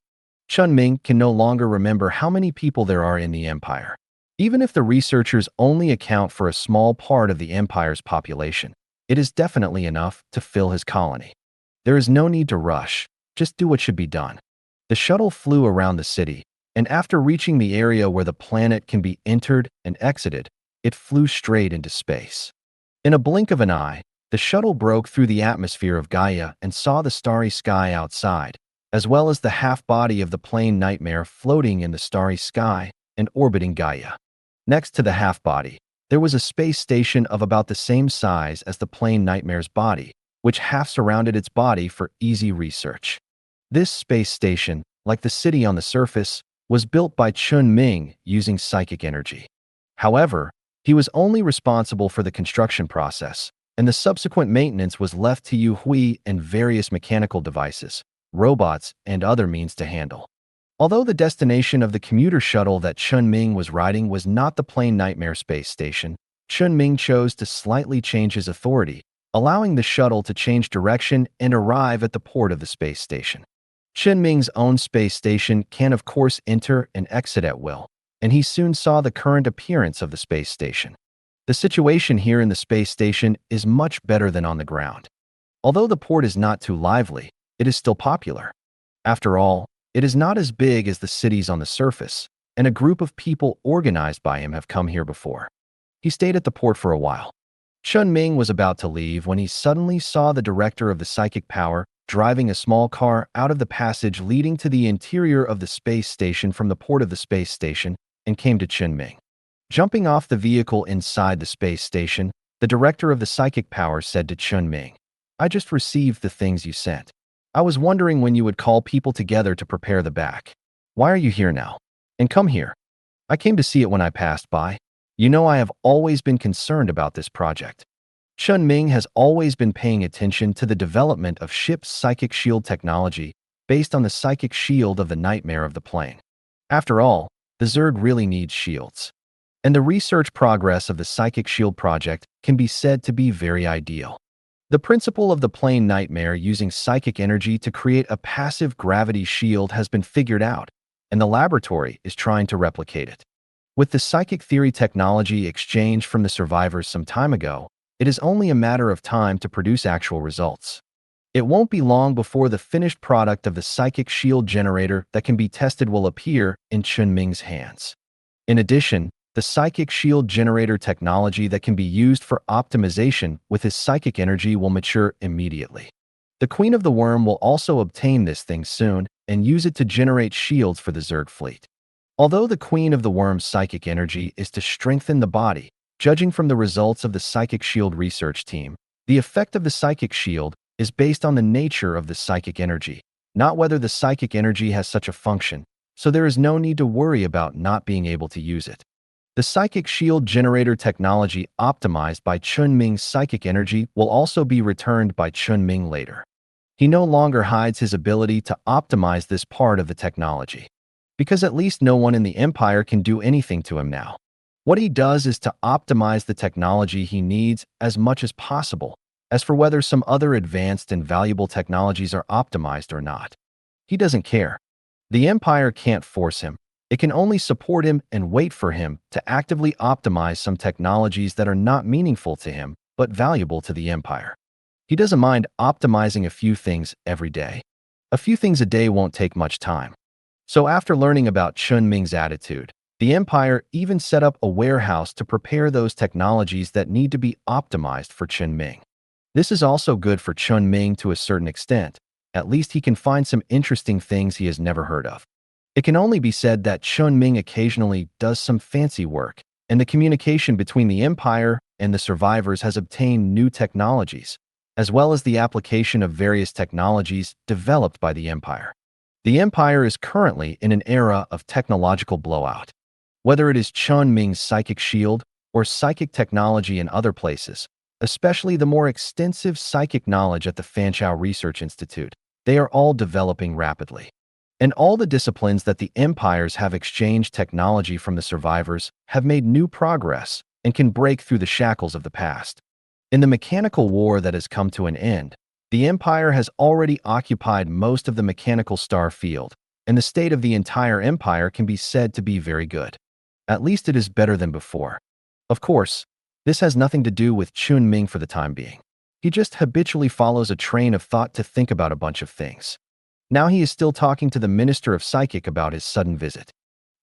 Chen Ming can no longer remember how many people there are in the empire. Even if the researchers only account for a small part of the empire's population, it is definitely enough to fill his colony. There is no need to rush, just do what should be done. The shuttle flew around the city, and after reaching the area where the planet can be entered and exited, it flew straight into space. In a blink of an eye, the shuttle broke through the atmosphere of Gaia and saw the starry sky outside, as well as the half-body of the plane Nightmare floating in the starry sky and orbiting Gaia. Next to the half-body, there was a space station of about the same size as the plane Nightmare's body, which half surrounded its body for easy research. This space station, like the city on the surface, was built by Chen Ming using psychic energy. However, he was only responsible for the construction process, and the subsequent maintenance was left to Yu Hui and various mechanical devices, robots, and other means to handle. Although the destination of the commuter shuttle that Chen Ming was riding was not the plane Nightmare space station, Chen Ming chose to slightly change his authority, allowing the shuttle to change direction and arrive at the port of the space station. Chen Ming's own space station can of course enter and exit at will, and he soon saw the current appearance of the space station. The situation here in the space station is much better than on the ground. Although the port is not too lively, it is still popular. After all, it is not as big as the cities on the surface, and a group of people organized by him have come here before. He stayed at the port for a while. Chen Ming was about to leave when he suddenly saw the director of the psychic power driving a small car out of the passage leading to the interior of the space station from the port of the space station and came to Chen Ming. Jumping off the vehicle inside the space station, the director of the psychic power said to Chen Ming, "I just received the things you sent. I was wondering when you would call people together to prepare the back. Why are you here now? And come here. I came to see it when I passed by. You know I have always been concerned about this project." Chen Ming has always been paying attention to the development of ship's psychic shield technology based on the psychic shield of the nightmare of the plane. After all, the Zerg really needs shields. And the research progress of the psychic shield project can be said to be very ideal. The principle of the plane nightmare using psychic energy to create a passive gravity shield has been figured out, and the laboratory is trying to replicate it. With the psychic theory technology exchanged from the survivors some time ago, it is only a matter of time to produce actual results. It won't be long before the finished product of the psychic shield generator that can be tested will appear in Chen Ming's hands. In addition, the psychic shield generator technology that can be used for optimization with his psychic energy will mature immediately. The Queen of the Worm will also obtain this thing soon and use it to generate shields for the Zerg fleet. Although the Queen of the Worm's psychic energy is to strengthen the body, judging from the results of the psychic shield research team, the effect of the psychic shield is based on the nature of the psychic energy, not whether the psychic energy has such a function, so there is no need to worry about not being able to use it. The psychic shield generator technology optimized by Chen Ming's psychic energy will also be returned by Chen Ming later. He no longer hides his ability to optimize this part of the technology, because at least no one in the Empire can do anything to him now. What he does is to optimize the technology he needs as much as possible. As for whether some other advanced and valuable technologies are optimized or not, he doesn't care. The Empire can't force him. It can only support him and wait for him to actively optimize some technologies that are not meaningful to him, but valuable to the Empire. He doesn't mind optimizing a few things every day. A few things a day won't take much time. So after learning about Chen Ming's attitude, the Empire even set up a warehouse to prepare those technologies that need to be optimized for Chen Ming. This is also good for Chen Ming to a certain extent. At least he can find some interesting things he has never heard of. It can only be said that Chen Ming occasionally does some fancy work, and the communication between the Empire and the survivors has obtained new technologies, as well as the application of various technologies developed by the Empire. The Empire is currently in an era of technological blowout. Whether it is Chen Ming's psychic shield or psychic technology in other places, especially the more extensive psychic knowledge at the Fanchao Research Institute, they are all developing rapidly. And all the disciplines that the empires have exchanged technology from the survivors have made new progress and can break through the shackles of the past. In the mechanical war that has come to an end, the empire has already occupied most of the mechanical star field, and the state of the entire empire can be said to be very good. At least it is better than before. Of course, this has nothing to do with Chen Ming for the time being. He just habitually follows a train of thought to think about a bunch of things. Now he is still talking to the Minister of Psychic about his sudden visit.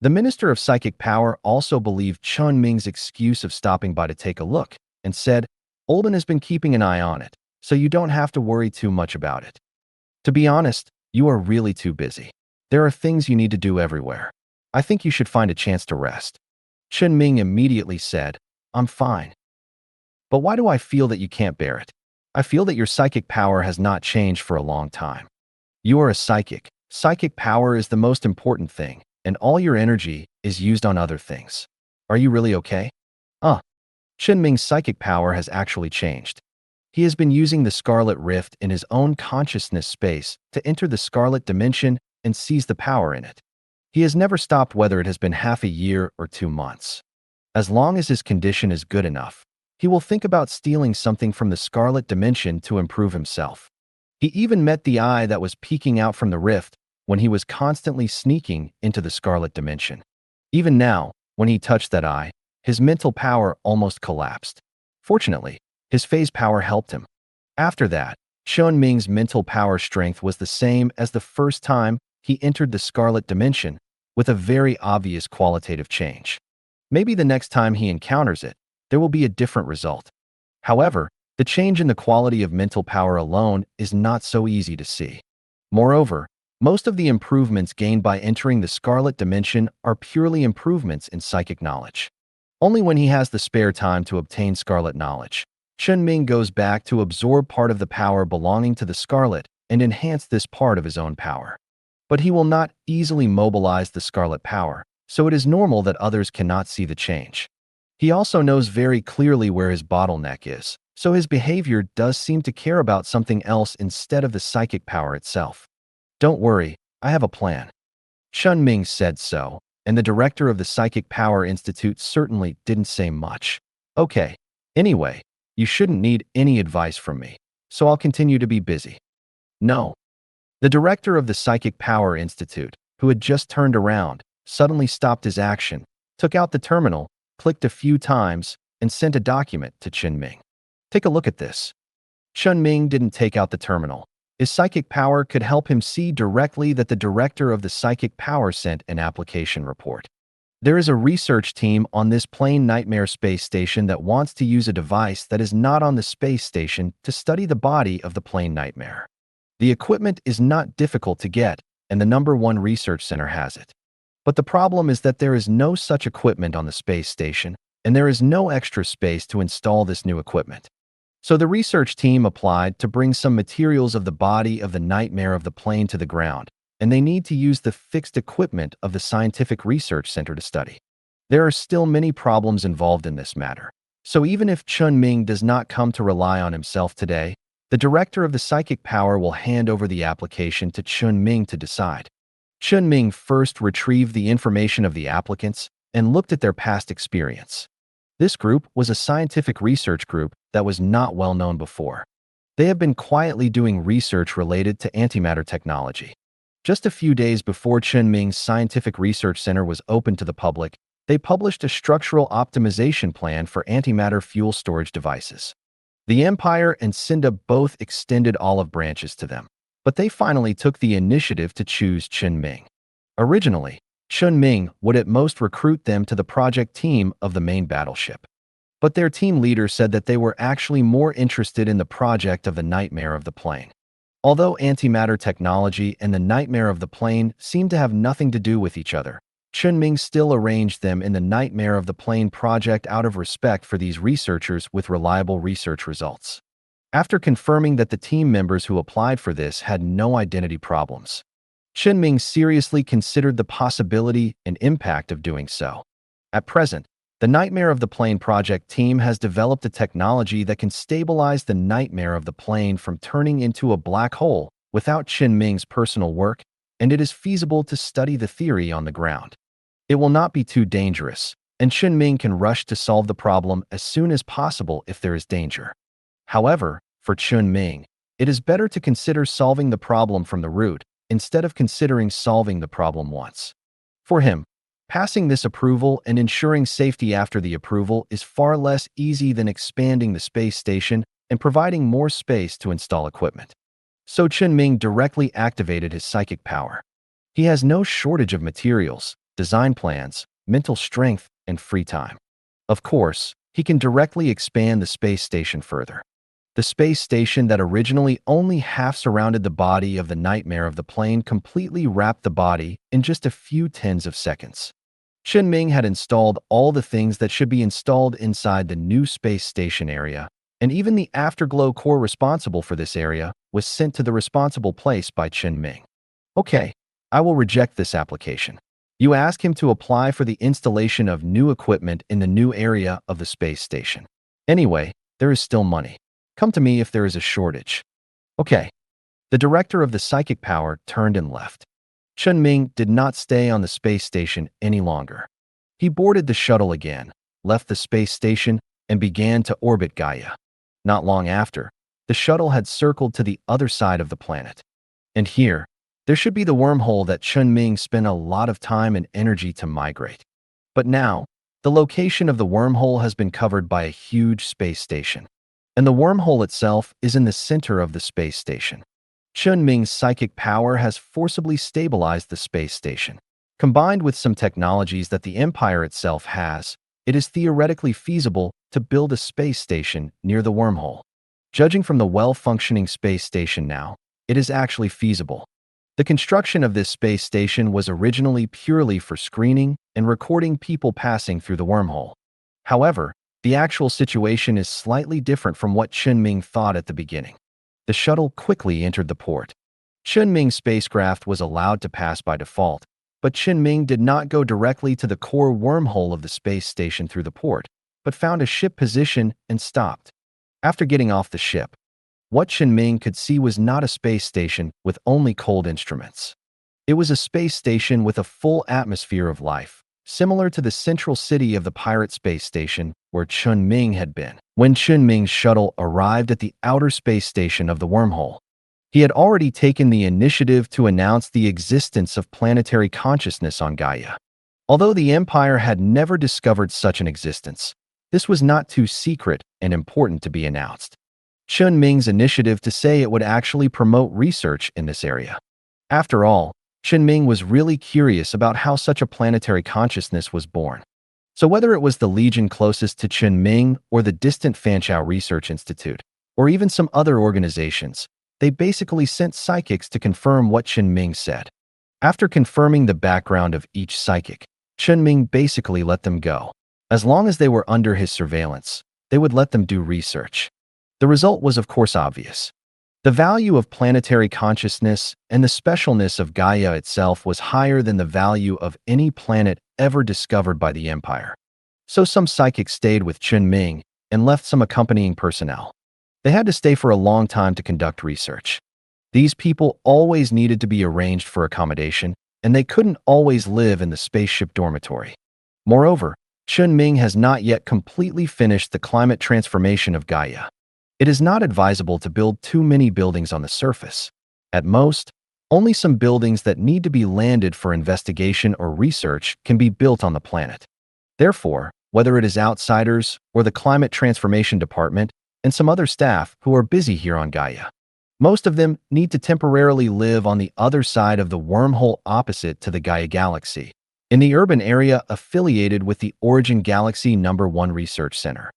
The Minister of Psychic Power also believed Chen Ming's excuse of stopping by to take a look, and said, "Olden has been keeping an eye on it, so you don't have to worry too much about it. To be honest, you are really too busy. There are things you need to do everywhere. I think you should find a chance to rest." Chen Ming immediately said, "I'm fine. But why do I feel that you can't bear it? I feel that your psychic power has not changed for a long time. You are a psychic. Psychic power is the most important thing, and all your energy is used on other things. Are you really okay?" Chen Ming's psychic power has actually changed. He has been using the Scarlet Rift in his own consciousness space to enter the Scarlet Dimension and seize the power in it. He has never stopped whether it has been half a year or 2 months. As long as his condition is good enough, he will think about stealing something from the Scarlet Dimension to improve himself. He even met the eye that was peeking out from the rift when he was constantly sneaking into the Scarlet Dimension. Even now, when he touched that eye, his mental power almost collapsed. Fortunately, his phase power helped him. After that, Chen Ming's mental power strength was the same as the first time he entered the Scarlet Dimension, with a very obvious qualitative change. Maybe the next time he encounters it, there will be a different result. However, The change in the quality of mental power alone is not so easy to see. Moreover, most of the improvements gained by entering the Scarlet Dimension are purely improvements in psychic knowledge. Only when he has the spare time to obtain Scarlet knowledge, Chen Ming goes back to absorb part of the power belonging to the Scarlet and enhance this part of his own power. But he will not easily mobilize the Scarlet power, so it is normal that others cannot see the change. He also knows very clearly where his bottleneck is, so his behavior does seem to care about something else instead of the psychic power itself. Don't worry, I have a plan. Chen Ming said so, and the director of the Psychic Power Institute certainly didn't say much. Okay, anyway, you shouldn't need any advice from me, so I'll continue to be busy. No. The director of the Psychic Power Institute, who had just turned around, suddenly stopped his action, took out the terminal, clicked a few times, and sent a document to Chen Ming. Take a look at this. Chen Ming didn't take out the terminal. His psychic power could help him see directly that the director of the Psychic Power sent an application report. There is a research team on this plain nightmare space station that wants to use a device that is not on the space station to study the body of the plain nightmare. The equipment is not difficult to get, and the #1 research center has it. But the problem is that there is no such equipment on the space station, and there is no extra space to install this new equipment. So the research team applied to bring some materials of the body of the nightmare of the plane to the ground, and they need to use the fixed equipment of the Scientific Research Center to study. There are still many problems involved in this matter. So even if Chen Ming does not come to rely on himself today, the director of the Psychic Power will hand over the application to Chen Ming to decide. Chen Ming first retrieved the information of the applicants and looked at their past experience. This group was a scientific research group that was not well known before. They have been quietly doing research related to antimatter technology. Just a few days before Chen Ming's Scientific Research Center was open to the public, they published a structural optimization plan for antimatter fuel storage devices. The Empire and Cinda both extended olive branches to them, but they finally took the initiative to choose Chen Ming. Originally, Chen Ming would at most recruit them to the project team of the main battleship. But their team leader said that they were actually more interested in the project of the nightmare of the plane. Although antimatter technology and the nightmare of the plane seemed to have nothing to do with each other, Chen Ming still arranged them in the nightmare of the plane project out of respect for these researchers with reliable research results. After confirming that the team members who applied for this had no identity problems, Chen Ming seriously considered the possibility and impact of doing so. At present, the Nightmare of the Plane project team has developed a technology that can stabilize the nightmare of the plane from turning into a black hole without Chen Ming's personal work, and it is feasible to study the theory on the ground. It will not be too dangerous, and Chen Ming can rush to solve the problem as soon as possible if there is danger. However, for Chen Ming, it is better to consider solving the problem from the root instead of considering solving the problem once. For him, passing this approval and ensuring safety after the approval is far less easy than expanding the space station and providing more space to install equipment. So Chen Ming directly activated his psychic power. He has no shortage of materials, design plans, mental strength, and free time. Of course, he can directly expand the space station further. The space station that originally only half surrounded the body of the nightmare of the plane completely wrapped the body in just a few tens of seconds. Chen Ming had installed all the things that should be installed inside the new space station area, and even the afterglow core responsible for this area was sent to the responsible place by Chen Ming. Okay, I will reject this application. You ask him to apply for the installation of new equipment in the new area of the space station. Anyway, there is still money. Come to me if there is a shortage. Okay. The director of the Psychic Power turned and left. Chen Ming did not stay on the space station any longer. He boarded the shuttle again, left the space station, and began to orbit Gaia. Not long after, the shuttle had circled to the other side of the planet. And here, there should be the wormhole that Chen Ming spent a lot of time and energy to migrate. But now, the location of the wormhole has been covered by a huge space station, and the wormhole itself is in the center of the space station. Chen Ming's psychic power has forcibly stabilized the space station. Combined with some technologies that the Empire itself has, it is theoretically feasible to build a space station near the wormhole. Judging from the well-functioning space station now, it is actually feasible. The construction of this space station was originally purely for screening and recording people passing through the wormhole. However, the actual situation is slightly different from what Chen Ming thought at the beginning. The shuttle quickly entered the port. Chen Ming's spacecraft was allowed to pass by default, but Chen Ming did not go directly to the core wormhole of the space station through the port, but found a ship position and stopped. After getting off the ship, what Chen Ming could see was not a space station with only cold instruments. It was a space station with a full atmosphere of life, similar to the central city of the pirate space station where Chen Ming had been. When Chen Ming's shuttle arrived at the outer space station of the wormhole, he had already taken the initiative to announce the existence of planetary consciousness on Gaia. Although the Empire had never discovered such an existence, this was not too secret and important to be announced. Chen Ming's initiative to say it would actually promote research in this area. After all, Chen Ming was really curious about how such a planetary consciousness was born. So whether it was the Legion closest to Chen Ming or the distant Fanchao Research Institute, or even some other organizations, they basically sent psychics to confirm what Chen Ming said. After confirming the background of each psychic, Chen Ming basically let them go. As long as they were under his surveillance, they would let them do research. The result was of course obvious. The value of planetary consciousness and the specialness of Gaia itself was higher than the value of any planet ever discovered by the Empire. So some psychics stayed with Chen Ming and left some accompanying personnel. They had to stay for a long time to conduct research. These people always needed to be arranged for accommodation, and they couldn't always live in the spaceship dormitory. Moreover, Chen Ming has not yet completely finished the climate transformation of Gaia. It is not advisable to build too many buildings on the surface. At most, only some buildings that need to be landed for investigation or research can be built on the planet. Therefore, whether it is outsiders or the climate transformation department and some other staff who are busy here on Gaia, most of them need to temporarily live on the other side of the wormhole opposite to the Gaia Galaxy, in the urban area affiliated with the Origin Galaxy No. 1 Research Center.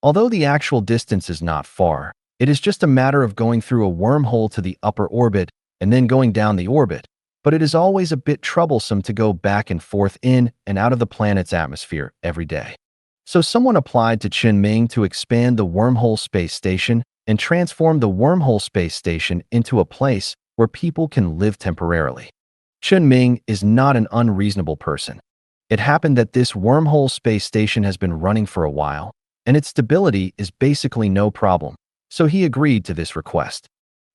Although the actual distance is not far, it is just a matter of going through a wormhole to the upper orbit and then going down the orbit, but it is always a bit troublesome to go back and forth in and out of the planet's atmosphere every day. So someone applied to Chen Ming to expand the wormhole space station and transform the wormhole space station into a place where people can live temporarily. Chen Ming is not an unreasonable person. It happened that this wormhole space station has been running for a while, and its stability is basically no problem, so he agreed to this request.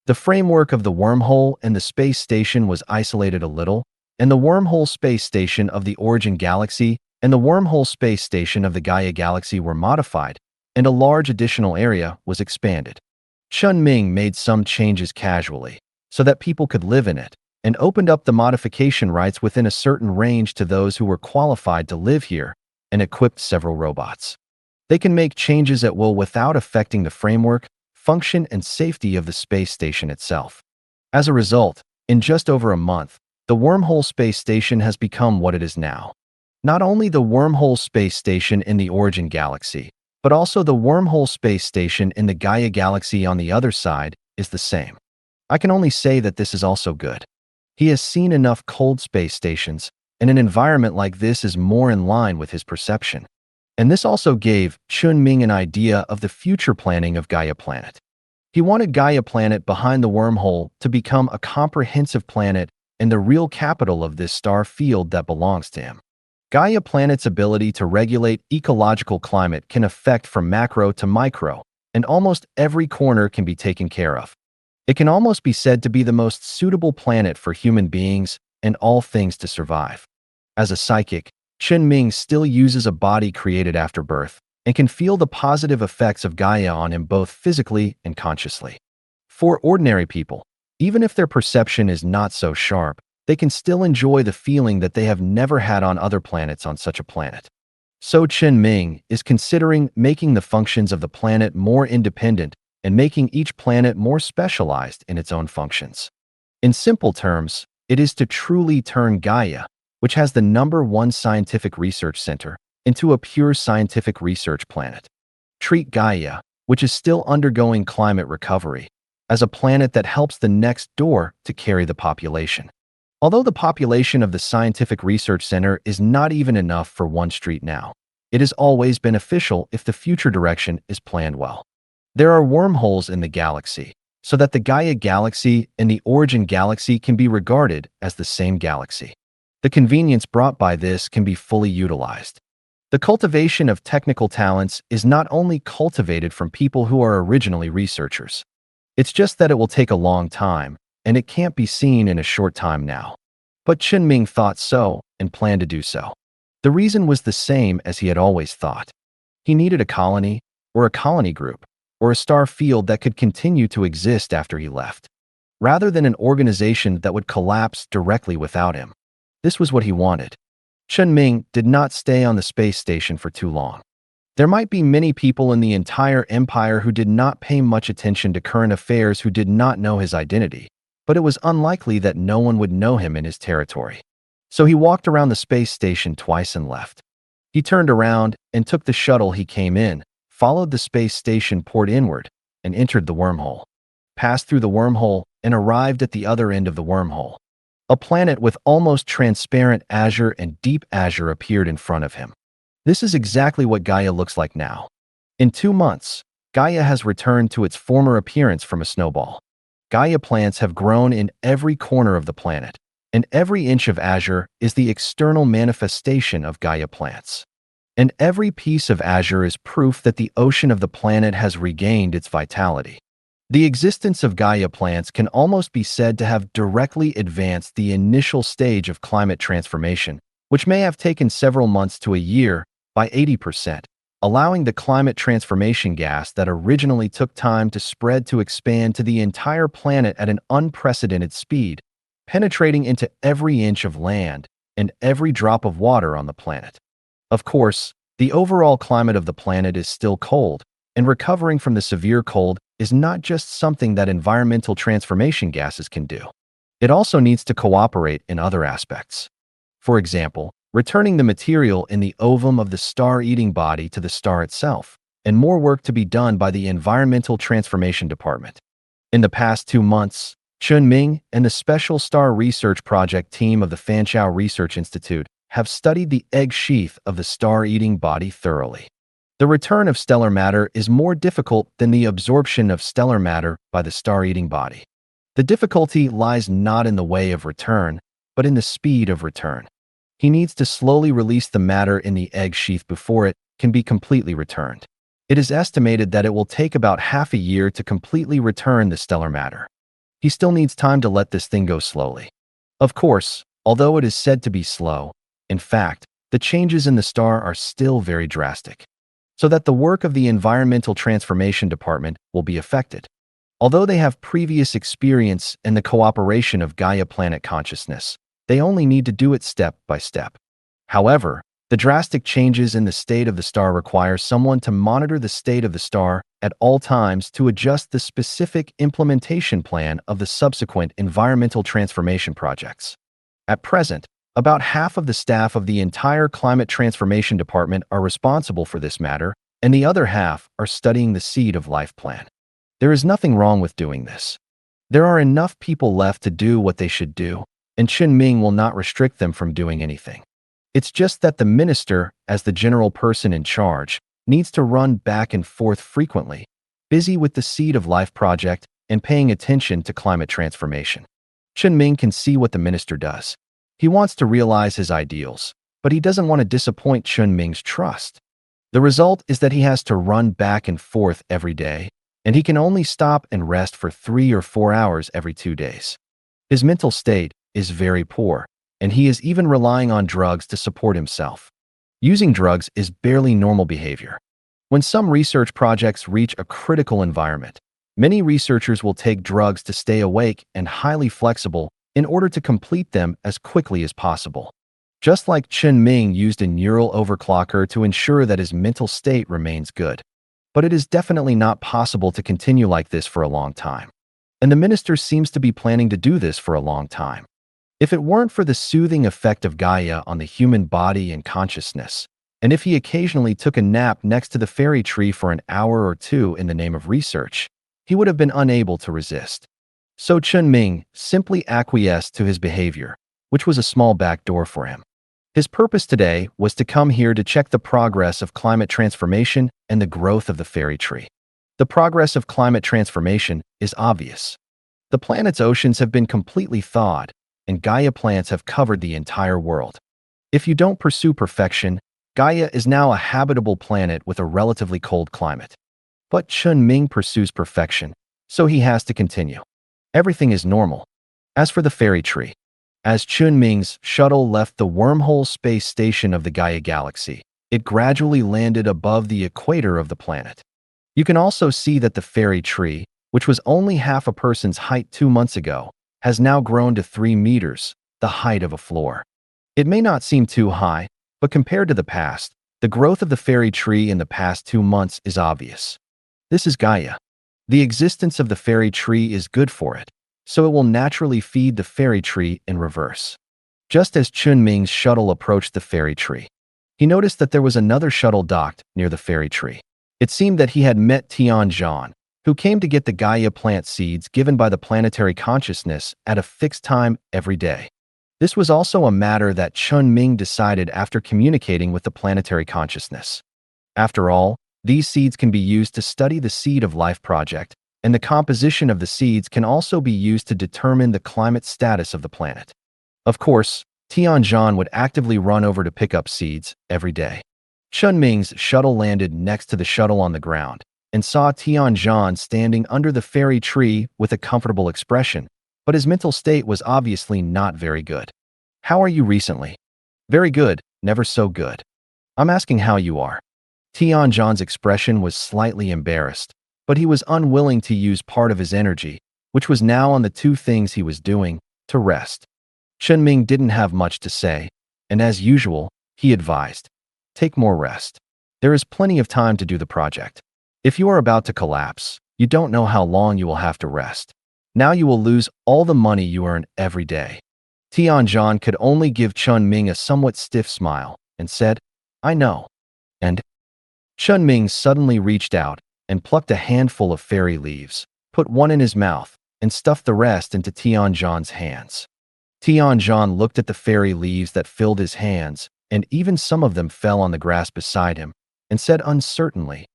The framework of the wormhole and the space station was isolated a little, and the wormhole space station of the Origin Galaxy and the wormhole space station of the Gaia Galaxy were modified, and a large additional area was expanded. Chen Ming made some changes casually, so that people could live in it, and opened up the modification rights within a certain range to those who were qualified to live here, and equipped several robots. They can make changes at will without affecting the framework, function, and safety of the space station itself. As a result, in just over a month, the wormhole space station has become what it is now. Not only the wormhole space station in the Origin Galaxy, but also the wormhole space station in the Gaia Galaxy on the other side is the same. I can only say that this is also good. He has seen enough cold space stations, and an environment like this is more in line with his perception. And this also gave Chen Ming an idea of the future planning of Gaia Planet. He wanted Gaia Planet behind the wormhole to become a comprehensive planet and the real capital of this star field that belongs to him. Gaia Planet's ability to regulate ecological climate can affect from macro to micro, and almost every corner can be taken care of. It can almost be said to be the most suitable planet for human beings and all things to survive. As a psychic, Chen Ming still uses a body created after birth and can feel the positive effects of Gaia on him both physically and consciously. For ordinary people, even if their perception is not so sharp, they can still enjoy the feeling that they have never had on other planets on such a planet. So Chen Ming is considering making the functions of the planet more independent and making each planet more specialized in its own functions. In simple terms, it is to truly turn Gaia, which has the No. 1 scientific research center, into a pure scientific research planet. Treat Gaia, which is still undergoing climate recovery, as a planet that helps the next door to carry the population. Although the population of the Scientific Research Center is not even enough for one street now, it is always beneficial if the future direction is planned well. There are wormholes in the galaxy, so that the Gaia Galaxy and the Origin Galaxy can be regarded as the same galaxy. The convenience brought by this can be fully utilized. The cultivation of technical talents is not only cultivated from people who are originally researchers. It's just that it will take a long time, and it can't be seen in a short time now. But Chen Ming thought so and planned to do so. The reason was the same as he had always thought. He needed a colony, or a colony group, or a star field that could continue to exist after he left, rather than an organization that would collapse directly without him. This was what he wanted. Chen Ming did not stay on the space station for too long. There might be many people in the entire empire who did not pay much attention to current affairs who did not know his identity, but it was unlikely that no one would know him in his territory. So he walked around the space station twice and left. He turned around and took the shuttle he came in, followed the space station port inward, and entered the wormhole. Passed through the wormhole and arrived at the other end of the wormhole. A planet with almost transparent azure and deep azure appeared in front of him. This is exactly what Gaia looks like now. In 2 months, Gaia has returned to its former appearance from a snowball. Gaia plants have grown in every corner of the planet, and every inch of azure is the external manifestation of Gaia plants. And every piece of azure is proof that the ocean of the planet has regained its vitality. The existence of Gaia plants can almost be said to have directly advanced the initial stage of climate transformation, which may have taken several months to a year, by 80%, allowing the climate transformation gas that originally took time to spread to expand to the entire planet at an unprecedented speed, penetrating into every inch of land and every drop of water on the planet. Of course, the overall climate of the planet is still cold, and recovering from the severe cold is not just something that environmental transformation gases can do. It also needs to cooperate in other aspects. For example, returning the material in the ovum of the star-eating body to the star itself, and more work to be done by the Environmental Transformation Department. In the past 2 months, Chen Ming and the Special Star Research Project team of the Fanchao Research Institute have studied the egg sheath of the star-eating body thoroughly. The return of stellar matter is more difficult than the absorption of stellar matter by the star-eating body. The difficulty lies not in the way of return, but in the speed of return. He needs to slowly release the matter in the egg sheath before it can be completely returned. It is estimated that it will take about half a year to completely return the stellar matter. He still needs time to let this thing go slowly. Of course, although it is said to be slow, in fact, the changes in the star are still very drastic, so that the work of the Environmental Transformation Department will be affected. Although they have previous experience in the cooperation of Gaia planet consciousness, they only need to do it step by step. However, the drastic changes in the state of the star require someone to monitor the state of the star at all times to adjust the specific implementation plan of the subsequent environmental transformation projects. At present, about half of the staff of the entire Climate Transformation Department are responsible for this matter, and the other half are studying the Seed of Life plan. There is nothing wrong with doing this. There are enough people left to do what they should do, and Chen Ming will not restrict them from doing anything. It's just that the minister, as the general person in charge, needs to run back and forth frequently, busy with the Seed of Life project and paying attention to climate transformation. Chen Ming can see what the minister does. He wants to realize his ideals, but he doesn't want to disappoint Chen Ming's trust. The result is that he has to run back and forth every day, and he can only stop and rest for 3 or 4 hours every 2 days. His mental state is very poor, and he is even relying on drugs to support himself. Using drugs is barely normal behavior. When some research projects reach a critical environment, many researchers will take drugs to stay awake and highly flexible in order to complete them as quickly as possible. Just like Chen Ming used a neural overclocker to ensure that his mental state remains good. But it is definitely not possible to continue like this for a long time. And the minister seems to be planning to do this for a long time. If it weren't for the soothing effect of Gaia on the human body and consciousness, and if he occasionally took a nap next to the fairy tree for an hour or two in the name of research, he would have been unable to resist. So Chen Ming simply acquiesced to his behavior, which was a small backdoor for him. His purpose today was to come here to check the progress of climate transformation and the growth of the fairy tree. The progress of climate transformation is obvious. The planet's oceans have been completely thawed, and Gaia plants have covered the entire world. If you don't pursue perfection, Gaia is now a habitable planet with a relatively cold climate. But Chen Ming pursues perfection, so he has to continue. Everything is normal. As for the fairy tree, as Chen Ming's shuttle left the wormhole space station of the Gaia galaxy, it gradually landed above the equator of the planet. You can also see that the fairy tree, which was only half a person's height 2 months ago, has now grown to 3 meters, the height of a floor. It may not seem too high, but compared to the past, the growth of the fairy tree in the past 2 months is obvious. This is Gaia. The existence of the fairy tree is good for it, so it will naturally feed the fairy tree in reverse. Just as Chen Ming's shuttle approached the fairy tree, he noticed that there was another shuttle docked near the fairy tree. It seemed that he had met Tianzhan, who came to get the Gaia plant seeds given by the planetary consciousness at a fixed time every day. This was also a matter that Chen Ming decided after communicating with the planetary consciousness. After all, these seeds can be used to study the Seed of Life project, and the composition of the seeds can also be used to determine the climate status of the planet. Of course, Tianzhan would actively run over to pick up seeds every day. Chen Ming's shuttle landed next to the shuttle on the ground and saw Tianzhan standing under the fairy tree with a comfortable expression, but his mental state was obviously not very good. "How are you recently?" "Very good, never so good." "I'm asking how you are." Tianzhan's expression was slightly embarrassed, but he was unwilling to use part of his energy, which was now on the 2 things he was doing, to rest. Chen Ming didn't have much to say, and as usual, he advised, "Take more rest. There is plenty of time to do the project. If you are about to collapse, you don't know how long you will have to rest. Now you will lose all the money you earn every day." Tianzhan could only give Chen Ming a somewhat stiff smile and said, "I know." And Chen Ming suddenly reached out and plucked a handful of fairy leaves, put one in his mouth, and stuffed the rest into Tianzhan's hands. Tianzhan looked at the fairy leaves that filled his hands, and even some of them fell on the grass beside him, and said uncertainly,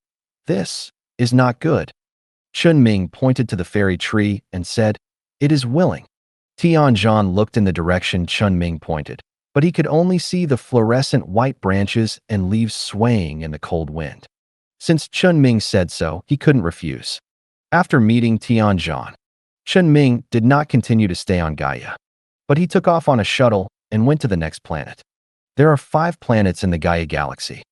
"This is not good." Chen Ming pointed to the fairy tree and said, "It is willing." Tianzhan looked in the direction Chen Ming pointed, but he could only see the fluorescent white branches and leaves swaying in the cold wind. Since Chen Ming said so, he couldn't refuse. After meeting Tianzhan, Chen Ming did not continue to stay on Gaia, but he took off on a shuttle and went to the next planet. There are 5 planets in the Gaia galaxy.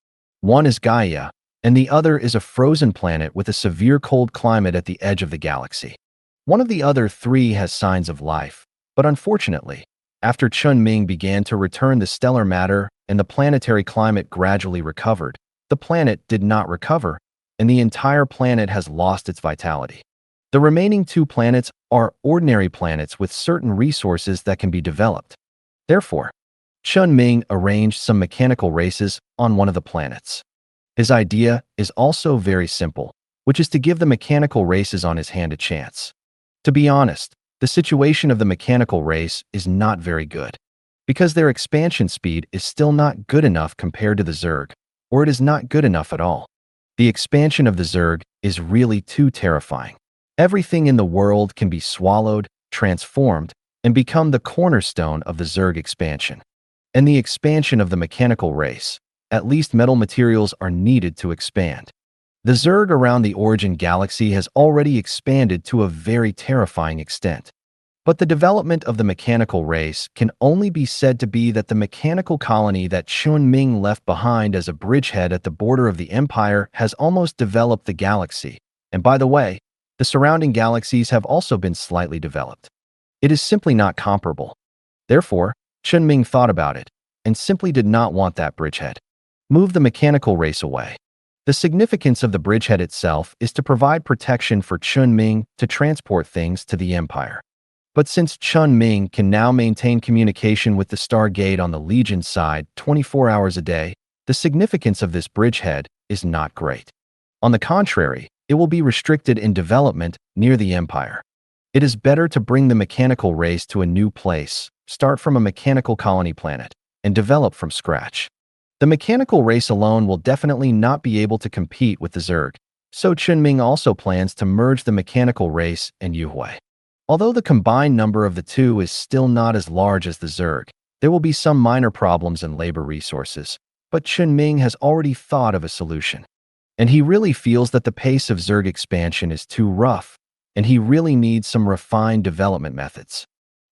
One is Gaia, and the other is a frozen planet with a severe cold climate at the edge of the galaxy. One of the other 3 has signs of life, but unfortunately, after Chen Ming began to return the stellar matter and the planetary climate gradually recovered, the planet did not recover, and the entire planet has lost its vitality. The remaining 2 planets are ordinary planets with certain resources that can be developed. Therefore, Chen Ming arranged some mechanical races on one of the planets. His idea is also very simple, which is to give the mechanical races on his hand a chance. To be honest, the situation of the mechanical race is not very good, because their expansion speed is still not good enough compared to the Zerg, or it is not good enough at all. The expansion of the Zerg is really too terrifying. Everything in the world can be swallowed, transformed, and become the cornerstone of the Zerg expansion. And the expansion of the mechanical race, at least metal materials are needed to expand. The Zerg around the Origin Galaxy has already expanded to a very terrifying extent. But the development of the mechanical race can only be said to be that the mechanical colony that Chen Ming left behind as a bridgehead at the border of the Empire has almost developed the galaxy. And by the way, the surrounding galaxies have also been slightly developed. It is simply not comparable. Therefore, Chen Ming thought about it and simply did not want that bridgehead. Move the mechanical race away. The significance of the bridgehead itself is to provide protection for Chen Ming to transport things to the Empire. But since Chen Ming can now maintain communication with the Stargate on the Legion side 24 hours a day, The significance of this bridgehead is not great. On the contrary, it will be restricted in development near the Empire. It is better to bring the mechanical race to a new place, start from a mechanical colony planet, and develop from scratch. The mechanical race alone will definitely not be able to compete with the Zerg, so Chen Ming also plans to merge the mechanical race and Yuhui. Although the combined number of the two is still not as large as the Zerg, there will be some minor problems in labor resources, but Chen Ming has already thought of a solution. And he really feels that the pace of Zerg expansion is too rough, and he really needs some refined development methods.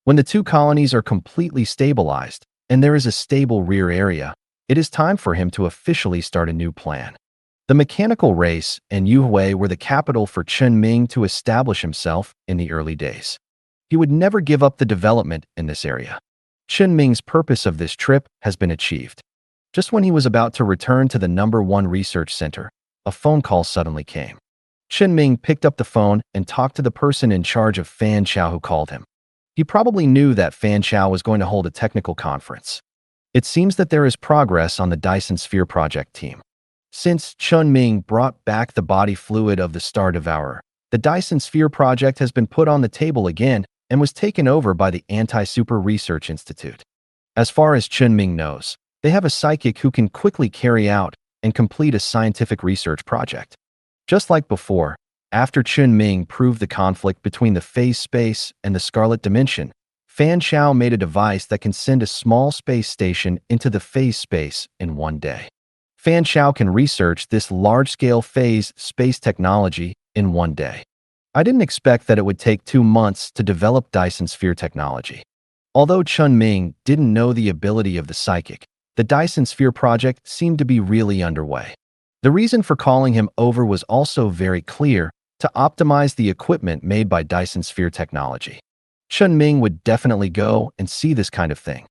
When the two colonies are completely stabilized, and there is a stable rear area, it is time for him to officially start a new plan. The mechanical race and Yuhui were the capital for Chen Ming to establish himself in the early days. He would never give up the development in this area. Chen Ming's purpose of this trip has been achieved. Just when he was about to return to the #1 research center, a phone call suddenly came. Chen Ming picked up the phone and talked to the person in charge of Fan Chao who called him. He probably knew that Fan Chao was going to hold a technical conference. It seems that there is progress on the Dyson Sphere project team. Since Chen Ming brought back the body fluid of the Star Devourer, the Dyson Sphere project has been put on the table again and was taken over by the Anti-Super Research Institute. As far as Chen Ming knows, they have a psychic who can quickly carry out and complete a scientific research project. Just like before, after Chen Ming proved the conflict between the phase space and the Scarlet Dimension, Fan Chao made a device that can send a small space station into the phase space in one day. Fan Chao can research this large-scale phase space technology in one day. I didn't expect that it would take 2 months to develop Dyson Sphere technology. Although Chen Ming didn't know the ability of the psychic, the Dyson Sphere project seemed to be really underway. The reason for calling him over was also very clear: to optimize the equipment made by Dyson Sphere technology. Chen Ming would definitely go and see this kind of thing.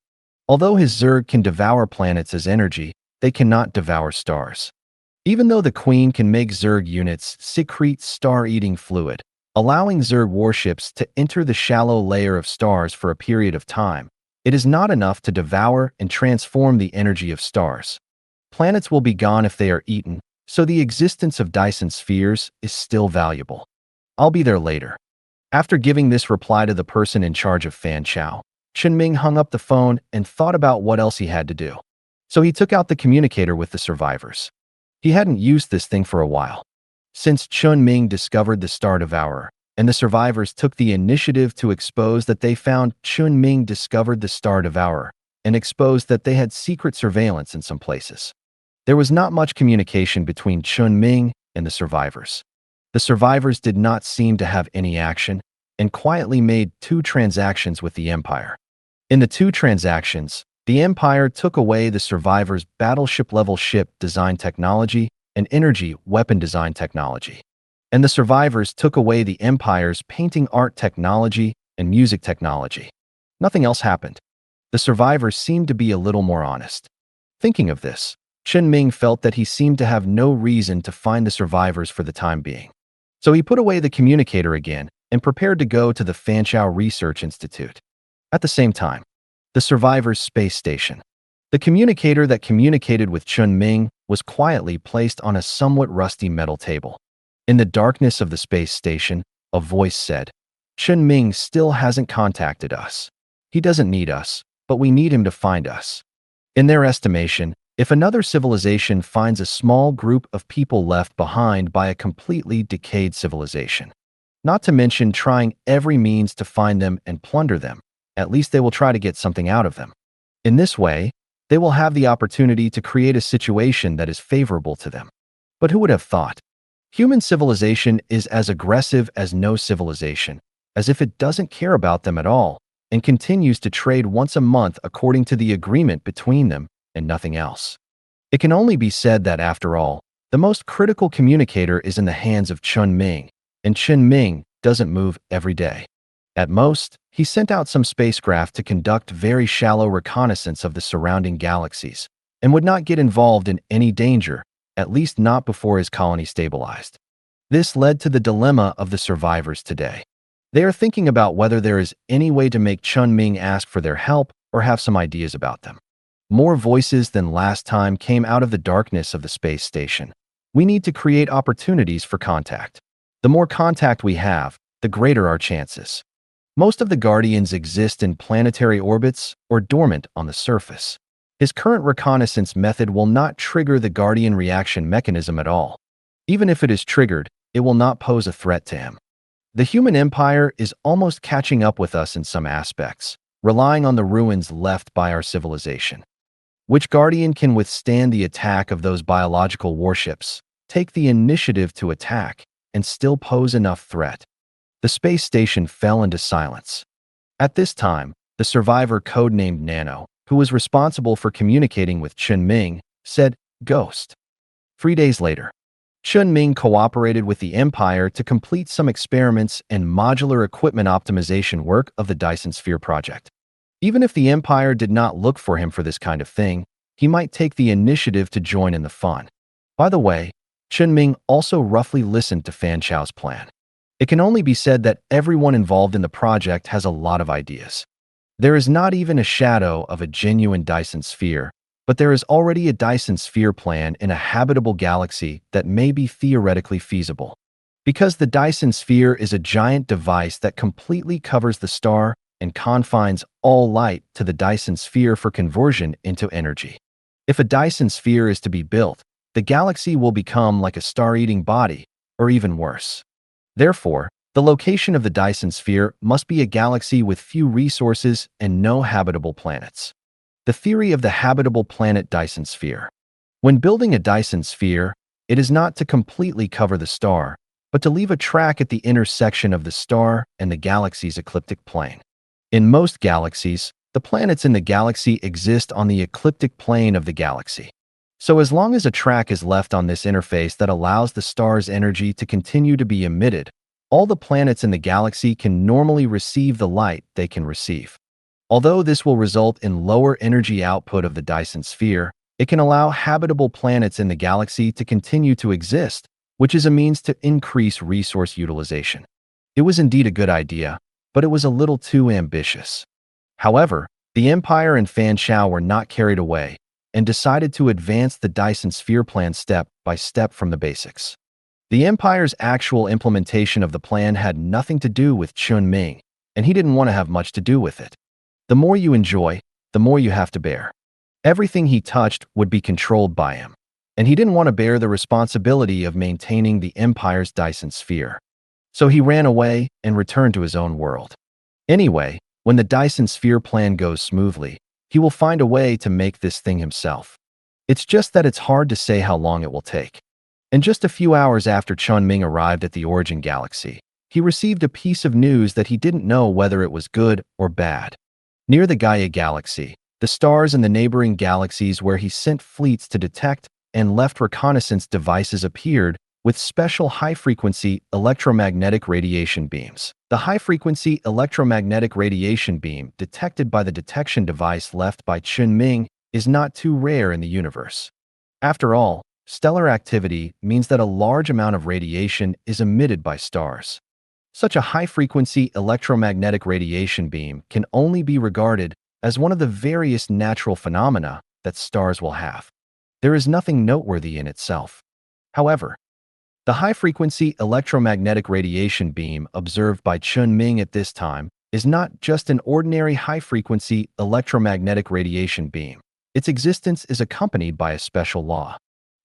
Although his Zerg can devour planets as energy, they cannot devour stars. Even though the Queen can make Zerg units secrete star-eating fluid, allowing Zerg warships to enter the shallow layer of stars for a period of time, it is not enough to devour and transform the energy of stars. Planets will be gone if they are eaten, so the existence of Dyson spheres is still valuable. I'll be there later. After giving this reply to the person in charge of Fan Chao, Chen Ming hung up the phone and thought about what else he had to do. So he took out the communicator with the survivors. He hadn't used this thing for a while. Since Chen Ming discovered the Star Devourer, and the survivors took the initiative to expose that they found Chen Ming discovered the Star Devourer, and exposed that they had secret surveillance in some places. There was not much communication between Chen Ming and the survivors. The survivors did not seem to have any action, and quietly made 2 transactions with the Empire. In the 2 transactions, the Empire took away the survivors' battleship-level ship design technology and energy weapon design technology. And the survivors took away the Empire's painting art technology and music technology. Nothing else happened. The survivors seemed to be a little more honest. Thinking of this, Chen Ming felt that he seemed to have no reason to find the survivors for the time being. So he put away the communicator again and prepared to go to the Fan Chao Research Institute. At the same time, the survivors' space station. The communicator that communicated with Chen Ming was quietly placed on a somewhat rusty metal table. In the darkness of the space station, a voice said, "Chen Ming still hasn't contacted us. He doesn't need us, but we need him to find us." In their estimation, if another civilization finds a small group of people left behind by a completely decayed civilization, not to mention trying every means to find them and plunder them, at least they will try to get something out of them. In this way, they will have the opportunity to create a situation that is favorable to them. But who would have thought? Human civilization is as aggressive as no civilization, as if it doesn't care about them at all, and continues to trade once a month according to the agreement between them and nothing else. It can only be said that, after all, the most critical communicator is in the hands of Chen Ming, and Chen Ming doesn't move every day. At most, he sent out some spacecraft to conduct very shallow reconnaissance of the surrounding galaxies, and would not get involved in any danger, at least not before his colony stabilized. This led to the dilemma of the survivors today. They are thinking about whether there is any way to make Chen Ming ask for their help or have some ideas about them. More voices than last time came out of the darkness of the space station. We need to create opportunities for contact. The more contact we have, the greater our chances. Most of the Guardians exist in planetary orbits or dormant on the surface. His current reconnaissance method will not trigger the Guardian reaction mechanism at all. Even if it is triggered, it will not pose a threat to him. The human empire is almost catching up with us in some aspects, relying on the ruins left by our civilization. Which Guardian can withstand the attack of those biological warships, take the initiative to attack, and still pose enough threat? The space station fell into silence. At this time, the survivor codenamed Nano, who was responsible for communicating with Chen Ming, said, "Ghost." 3 days later, Chen Ming cooperated with the Empire to complete some experiments and modular equipment optimization work of the Dyson Sphere project. Even if the Empire did not look for him for this kind of thing, he might take the initiative to join in the fun. By the way, Chen Ming also roughly listened to Fan Chao's plan. It can only be said that everyone involved in the project has a lot of ideas. There is not even a shadow of a genuine Dyson Sphere, but there is already a Dyson Sphere plan in a habitable galaxy that may be theoretically feasible. Because the Dyson Sphere is a giant device that completely covers the star and confines all light to the Dyson Sphere for conversion into energy. If a Dyson Sphere is to be built, the galaxy will become like a star-eating body, or even worse. Therefore, the location of the Dyson Sphere must be a galaxy with few resources and no habitable planets. The theory of the habitable planet Dyson Sphere. When building a Dyson Sphere, it is not to completely cover the star, but to leave a track at the intersection of the star and the galaxy's ecliptic plane. In most galaxies, the planets in the galaxy exist on the ecliptic plane of the galaxy. So as long as a track is left on this interface that allows the star's energy to continue to be emitted, all the planets in the galaxy can normally receive the light they can receive. Although this will result in lower energy output of the Dyson Sphere, it can allow habitable planets in the galaxy to continue to exist, which is a means to increase resource utilization. It was indeed a good idea, but it was a little too ambitious. However, the Empire and Fan Chao were not carried away and decided to advance the Dyson Sphere plan step by step from the basics. The Empire's actual implementation of the plan had nothing to do with Chen Ming, and he didn't want to have much to do with it. The more you enjoy, the more you have to bear. Everything he touched would be controlled by him, and he didn't want to bear the responsibility of maintaining the Empire's Dyson Sphere. So he ran away and returned to his own world. Anyway, when the Dyson Sphere plan goes smoothly, he will find a way to make this thing himself. It's just that it's hard to say how long it will take. And just a few hours after Chen Ming arrived at the Origin Galaxy, he received a piece of news that he didn't know whether it was good or bad. Near the Gaia Galaxy, the stars and the neighboring galaxies where he sent fleets to detect and left reconnaissance devices appeared with special high-frequency electromagnetic radiation beams. The high-frequency electromagnetic radiation beam detected by the detection device left by Chen Ming is not too rare in the universe. After all, stellar activity means that a large amount of radiation is emitted by stars. Such a high-frequency electromagnetic radiation beam can only be regarded as one of the various natural phenomena that stars will have. There is nothing noteworthy in itself. However, the high-frequency electromagnetic radiation beam observed by Chen Ming at this time is not just an ordinary high-frequency electromagnetic radiation beam. Its existence is accompanied by a special law.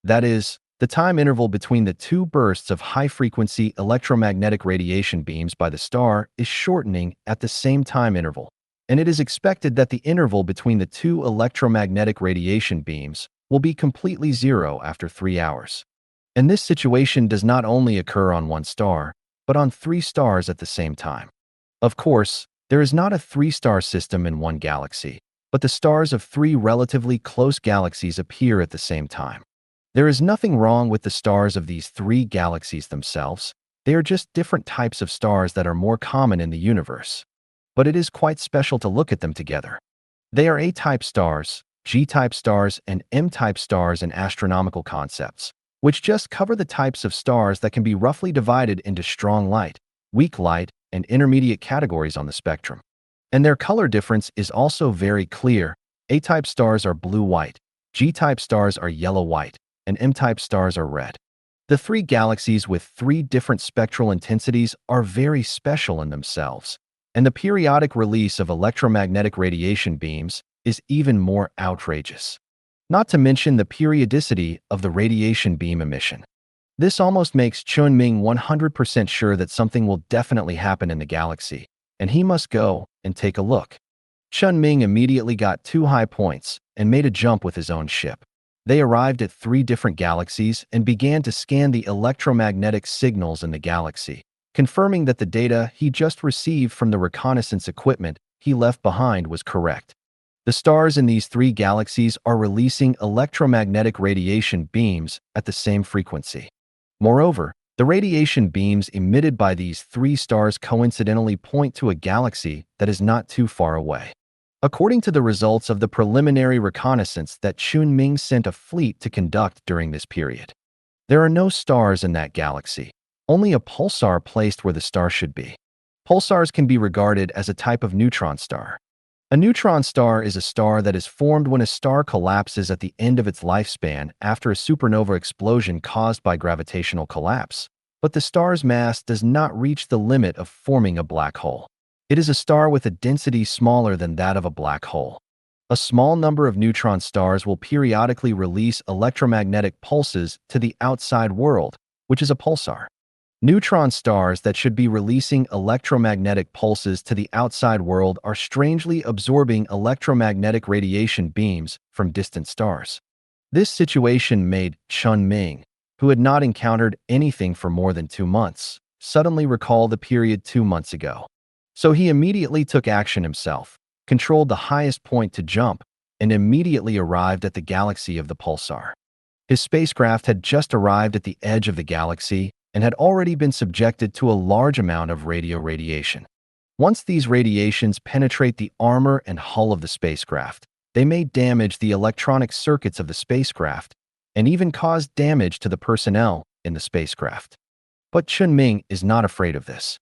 That is, the time interval between the two bursts of high-frequency electromagnetic radiation beams by the star is shortening at the same time interval, and it is expected that the interval between the two electromagnetic radiation beams will be completely zero after 3 hours. And this situation does not only occur on one star, but on 3 stars at the same time. Of course, there is not a 3-star system in one galaxy, but the stars of 3 relatively close galaxies appear at the same time. There is nothing wrong with the stars of these 3 galaxies themselves. They are just different types of stars that are more common in the universe. But it is quite special to look at them together. They are A-type stars, G-type stars, and M-type stars in astronomical concepts, which just cover the types of stars that can be roughly divided into strong light, weak light, and intermediate categories on the spectrum. And their color difference is also very clear, A-type stars are blue-white, G-type stars are yellow-white, and M-type stars are red. The three galaxies with three different spectral intensities are very special in themselves, and the periodic release of electromagnetic radiation beams is even more outrageous. Not to mention the periodicity of the radiation beam emission. This almost makes Chen Ming 100% sure that something will definitely happen in the galaxy, and he must go and take a look. Chen Ming immediately got 2 high points and made a jump with his own ship. They arrived at 3 different galaxies and began to scan the electromagnetic signals in the galaxy, confirming that the data he just received from the reconnaissance equipment he left behind was correct. The stars in these 3 galaxies are releasing electromagnetic radiation beams at the same frequency. Moreover, the radiation beams emitted by these 3 stars coincidentally point to a galaxy that is not too far away. According to the results of the preliminary reconnaissance that Chen Ming sent a fleet to conduct during this period, there are no stars in that galaxy, only a pulsar placed where the star should be. Pulsars can be regarded as a type of neutron star. A neutron star is a star that is formed when a star collapses at the end of its lifespan after a supernova explosion caused by gravitational collapse, but the star's mass does not reach the limit of forming a black hole. It is a star with a density smaller than that of a black hole. A small number of neutron stars will periodically release electromagnetic pulses to the outside world, which is a pulsar. Neutron stars that should be releasing electromagnetic pulses to the outside world are strangely absorbing electromagnetic radiation beams from distant stars. This situation made Chen Ming, who had not encountered anything for more than 2 months, suddenly recall the period 2 months ago. So he immediately took action himself, controlled the highest point to jump, and immediately arrived at the galaxy of the pulsar. His spacecraft had just arrived at the edge of the galaxy and had already been subjected to a large amount of radio radiation. Once these radiations penetrate the armor and hull of the spacecraft, they may damage the electronic circuits of the spacecraft and even cause damage to the personnel in the spacecraft. But Chen Ming is not afraid of this.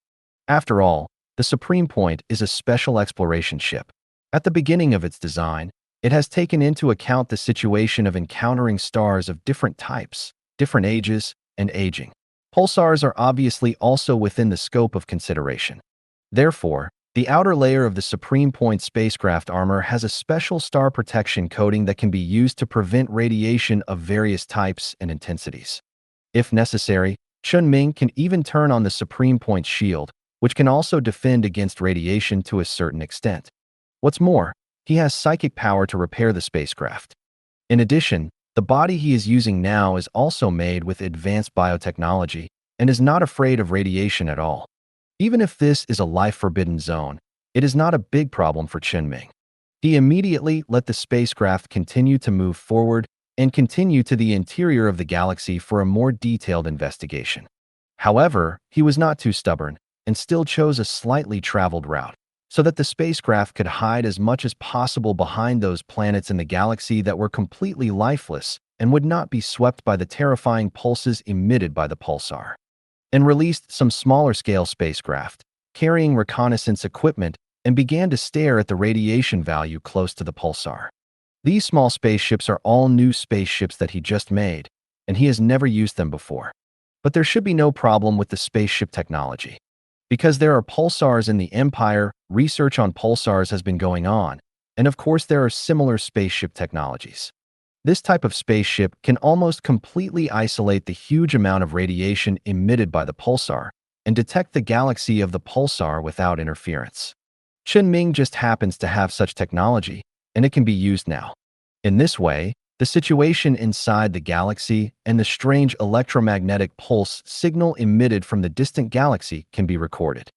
After all, the Supreme Point is a special exploration ship. At the beginning of its design, it has taken into account the situation of encountering stars of different types, different ages, and aging. Pulsars are obviously also within the scope of consideration. Therefore, the outer layer of the Supreme Point spacecraft armor has a special star protection coating that can be used to prevent radiation of various types and intensities. If necessary, Chen Ming can even turn on the Supreme Point shield, which can also defend against radiation to a certain extent. What's more, he has psychic power to repair the spacecraft. In addition, the body he is using now is also made with advanced biotechnology and is not afraid of radiation at all. Even if this is a life-forbidden zone, it is not a big problem for Chen Ming. He immediately let the spacecraft continue to move forward and continue to the interior of the galaxy for a more detailed investigation. However, he was not too stubborn and still chose a slightly traveled route, so that the spacecraft could hide as much as possible behind those planets in the galaxy that were completely lifeless and would not be swept by the terrifying pulses emitted by the pulsar. And released some smaller-scale spacecraft, carrying reconnaissance equipment, and began to stare at the radiation value close to the pulsar. These small spaceships are all new spaceships that he just made, and he has never used them before. But there should be no problem with the spaceship technology. Because there are pulsars in the Empire, research on pulsars has been going on, and of course there are similar spaceship technologies. This type of spaceship can almost completely isolate the huge amount of radiation emitted by the pulsar and detect the galaxy of the pulsar without interference. Chen Ming just happens to have such technology, and it can be used now. In this way, the situation inside the galaxy and the strange electromagnetic pulse signal emitted from the distant galaxy can be recorded.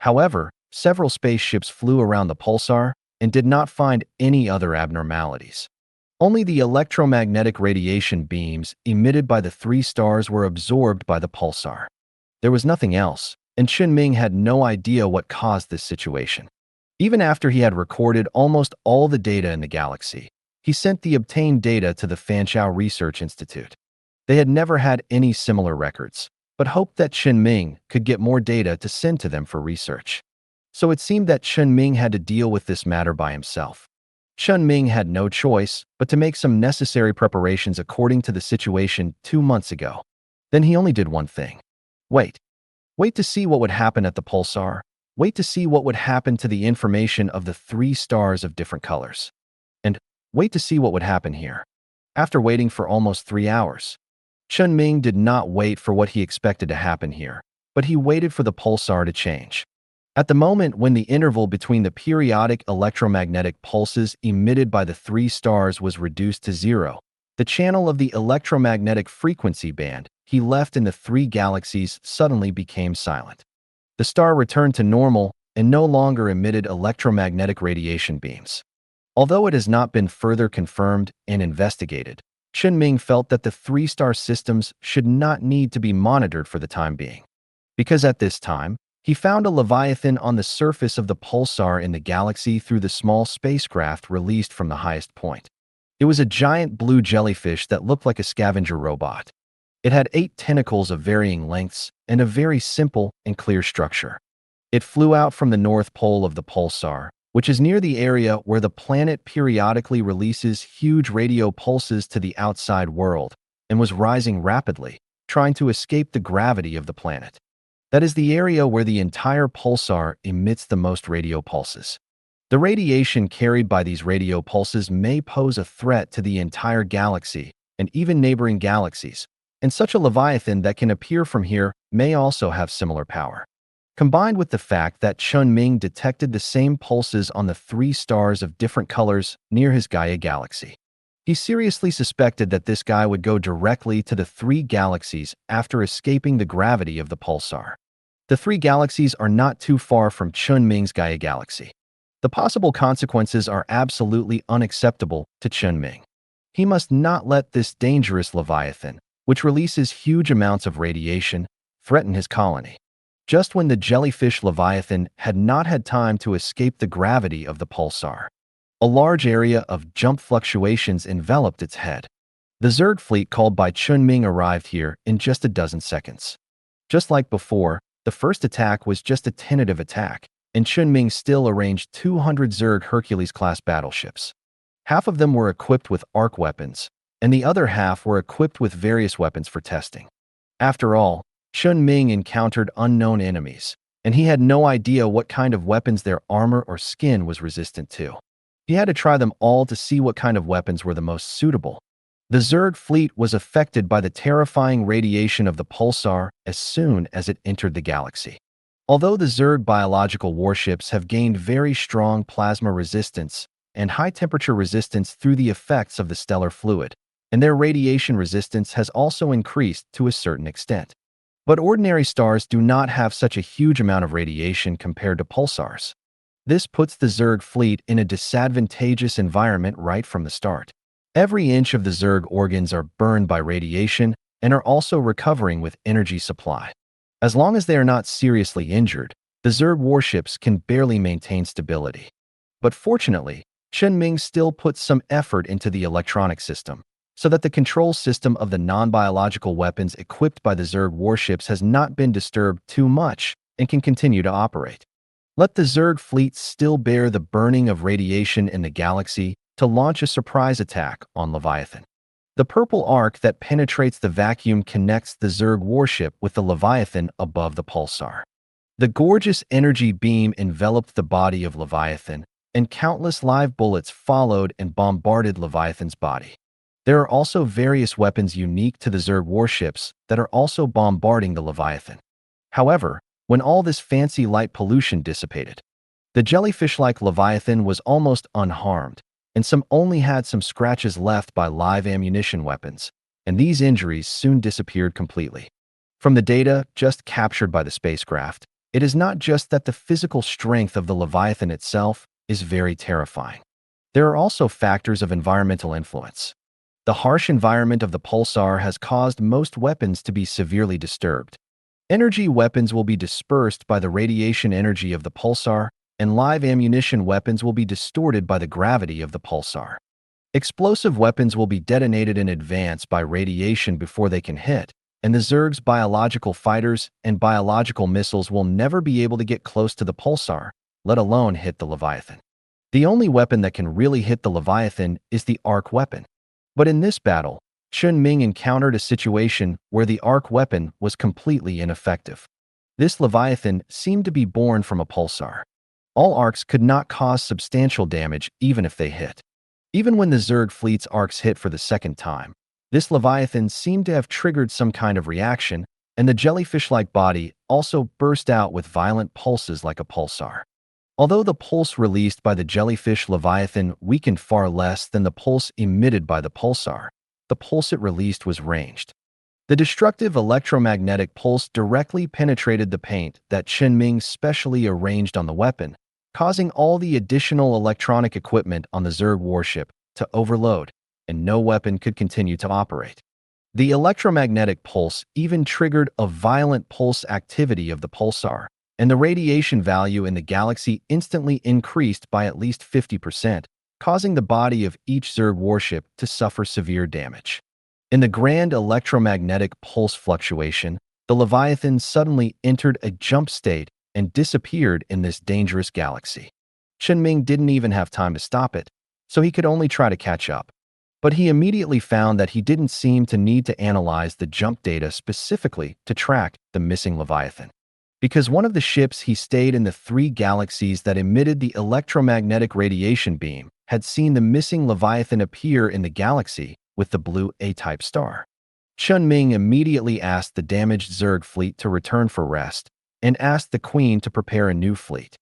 However, several spaceships flew around the pulsar and did not find any other abnormalities. Only the electromagnetic radiation beams emitted by the 3 stars were absorbed by the pulsar. There was nothing else, and Chen Ming had no idea what caused this situation. Even after he had recorded almost all the data in the galaxy, he sent the obtained data to the Fanchao Research Institute. They had never had any similar records, but hoped that Chen Ming could get more data to send to them for research. So it seemed that Chen Ming had to deal with this matter by himself. Chen Ming had no choice but to make some necessary preparations according to the situation 2 months ago. Then he only did one thing. Wait. Wait to see what would happen at the pulsar. Wait to see what would happen to the information of the 3 stars of different colors. And wait to see what would happen here. After waiting for almost 3 hours, Chen Ming did not wait for what he expected to happen here, but he waited for the pulsar to change. At the moment when the interval between the periodic electromagnetic pulses emitted by the 3 stars was reduced to 0, the channel of the electromagnetic frequency band he left in the 3 galaxies suddenly became silent. The star returned to normal and no longer emitted electromagnetic radiation beams. Although it has not been further confirmed and investigated, Chen Ming felt that the 3-star systems should not need to be monitored for the time being. Because at this time, he found a Leviathan on the surface of the pulsar in the galaxy through the small spacecraft released from the highest point. It was a giant blue jellyfish that looked like a scavenger robot. It had 8 tentacles of varying lengths and a very simple and clear structure. It flew out from the north pole of the pulsar, which is near the area where the planet periodically releases huge radio pulses to the outside world, and was rising rapidly, trying to escape the gravity of the planet. That is the area where the entire pulsar emits the most radio pulses. The radiation carried by these radio pulses may pose a threat to the entire galaxy and even neighboring galaxies, and such a Leviathan that can appear from here may also have similar power. Combined with the fact that Chen Ming detected the same pulses on the 3 stars of different colors near his Gaia galaxy, he seriously suspected that this guy would go directly to the 3 galaxies after escaping the gravity of the pulsar. The 3 galaxies are not too far from Chen Ming's Gaia galaxy. The possible consequences are absolutely unacceptable to Chen Ming. He must not let this dangerous Leviathan, which releases huge amounts of radiation, threaten his colony. Just when the jellyfish Leviathan had not had time to escape the gravity of the pulsar, a large area of jump fluctuations enveloped its head. The Zerg fleet called by Chen Ming arrived here in just a dozen seconds. Just like before, the first attack was just a tentative attack, and Chen Ming still arranged 200 Zerg Hercules-class battleships. Half of them were equipped with arc weapons, and the other half were equipped with various weapons for testing. After all, Chen Ming encountered unknown enemies, and he had no idea what kind of weapons their armor or skin was resistant to. He had to try them all to see what kind of weapons were the most suitable. The Zerg fleet was affected by the terrifying radiation of the pulsar as soon as it entered the galaxy. Although the Zerg biological warships have gained very strong plasma resistance and high-temperature resistance through the effects of the stellar fluid, and their radiation resistance has also increased to a certain extent. But ordinary stars do not have such a huge amount of radiation compared to pulsars. This puts the Zerg fleet in a disadvantageous environment right from the start. Every inch of the Zerg organs are burned by radiation and are also recovering with energy supply. As long as they are not seriously injured, the Zerg warships can barely maintain stability. But fortunately, Chen Ming still puts some effort into the electronic system, so that the control system of the non-biological weapons equipped by the Zerg warships has not been disturbed too much and can continue to operate. Let the Zerg fleet still bear the burning of radiation in the galaxy to launch a surprise attack on Leviathan. The purple arc that penetrates the vacuum connects the Zerg warship with the Leviathan above the pulsar. The gorgeous energy beam enveloped the body of Leviathan, and countless live bullets followed and bombarded Leviathan's body. There are also various weapons unique to the Zerg warships that are also bombarding the Leviathan. However, when all this fancy light pollution dissipated, the jellyfish-like Leviathan was almost unharmed, and only had some scratches left by live ammunition weapons, and these injuries soon disappeared completely. From the data just captured by the spacecraft, it is not just that the physical strength of the Leviathan itself is very terrifying. There are also factors of environmental influence. The harsh environment of the pulsar has caused most weapons to be severely disturbed. Energy weapons will be dispersed by the radiation energy of the pulsar, and live ammunition weapons will be distorted by the gravity of the pulsar. Explosive weapons will be detonated in advance by radiation before they can hit, and the Zerg's biological fighters and biological missiles will never be able to get close to the pulsar, let alone hit the Leviathan. The only weapon that can really hit the Leviathan is the arc weapon. But in this battle, Chen Ming encountered a situation where the arc weapon was completely ineffective. This Leviathan seemed to be born from a pulsar. All arcs could not cause substantial damage even if they hit. Even when the Zerg fleet's arcs hit for the second time, this Leviathan seemed to have triggered some kind of reaction, and the jellyfish-like body also burst out with violent pulses like a pulsar. Although the pulse released by the jellyfish Leviathan weakened far less than the pulse emitted by the pulsar, the pulse it released was ranged. The destructive electromagnetic pulse directly penetrated the paint that Chen Ming specially arranged on the weapon, causing all the additional electronic equipment on the Zerg warship to overload, and no weapon could continue to operate. The electromagnetic pulse even triggered a violent pulse activity of the pulsar, and the radiation value in the galaxy instantly increased by at least 50%, causing the body of each Zerg warship to suffer severe damage. In the grand electromagnetic pulse fluctuation, the Leviathan suddenly entered a jump state and disappeared in this dangerous galaxy. Chen Ming didn't even have time to stop it, so he could only try to catch up. But he immediately found that he didn't seem to need to analyze the jump data specifically to track the missing Leviathan. Because one of the ships he stayed in the 3 galaxies that emitted the electromagnetic radiation beam had seen the missing Leviathan appear in the galaxy with the blue A-type star. Chen Ming immediately asked the damaged Zerg fleet to return for rest and asked the Queen to prepare a new fleet.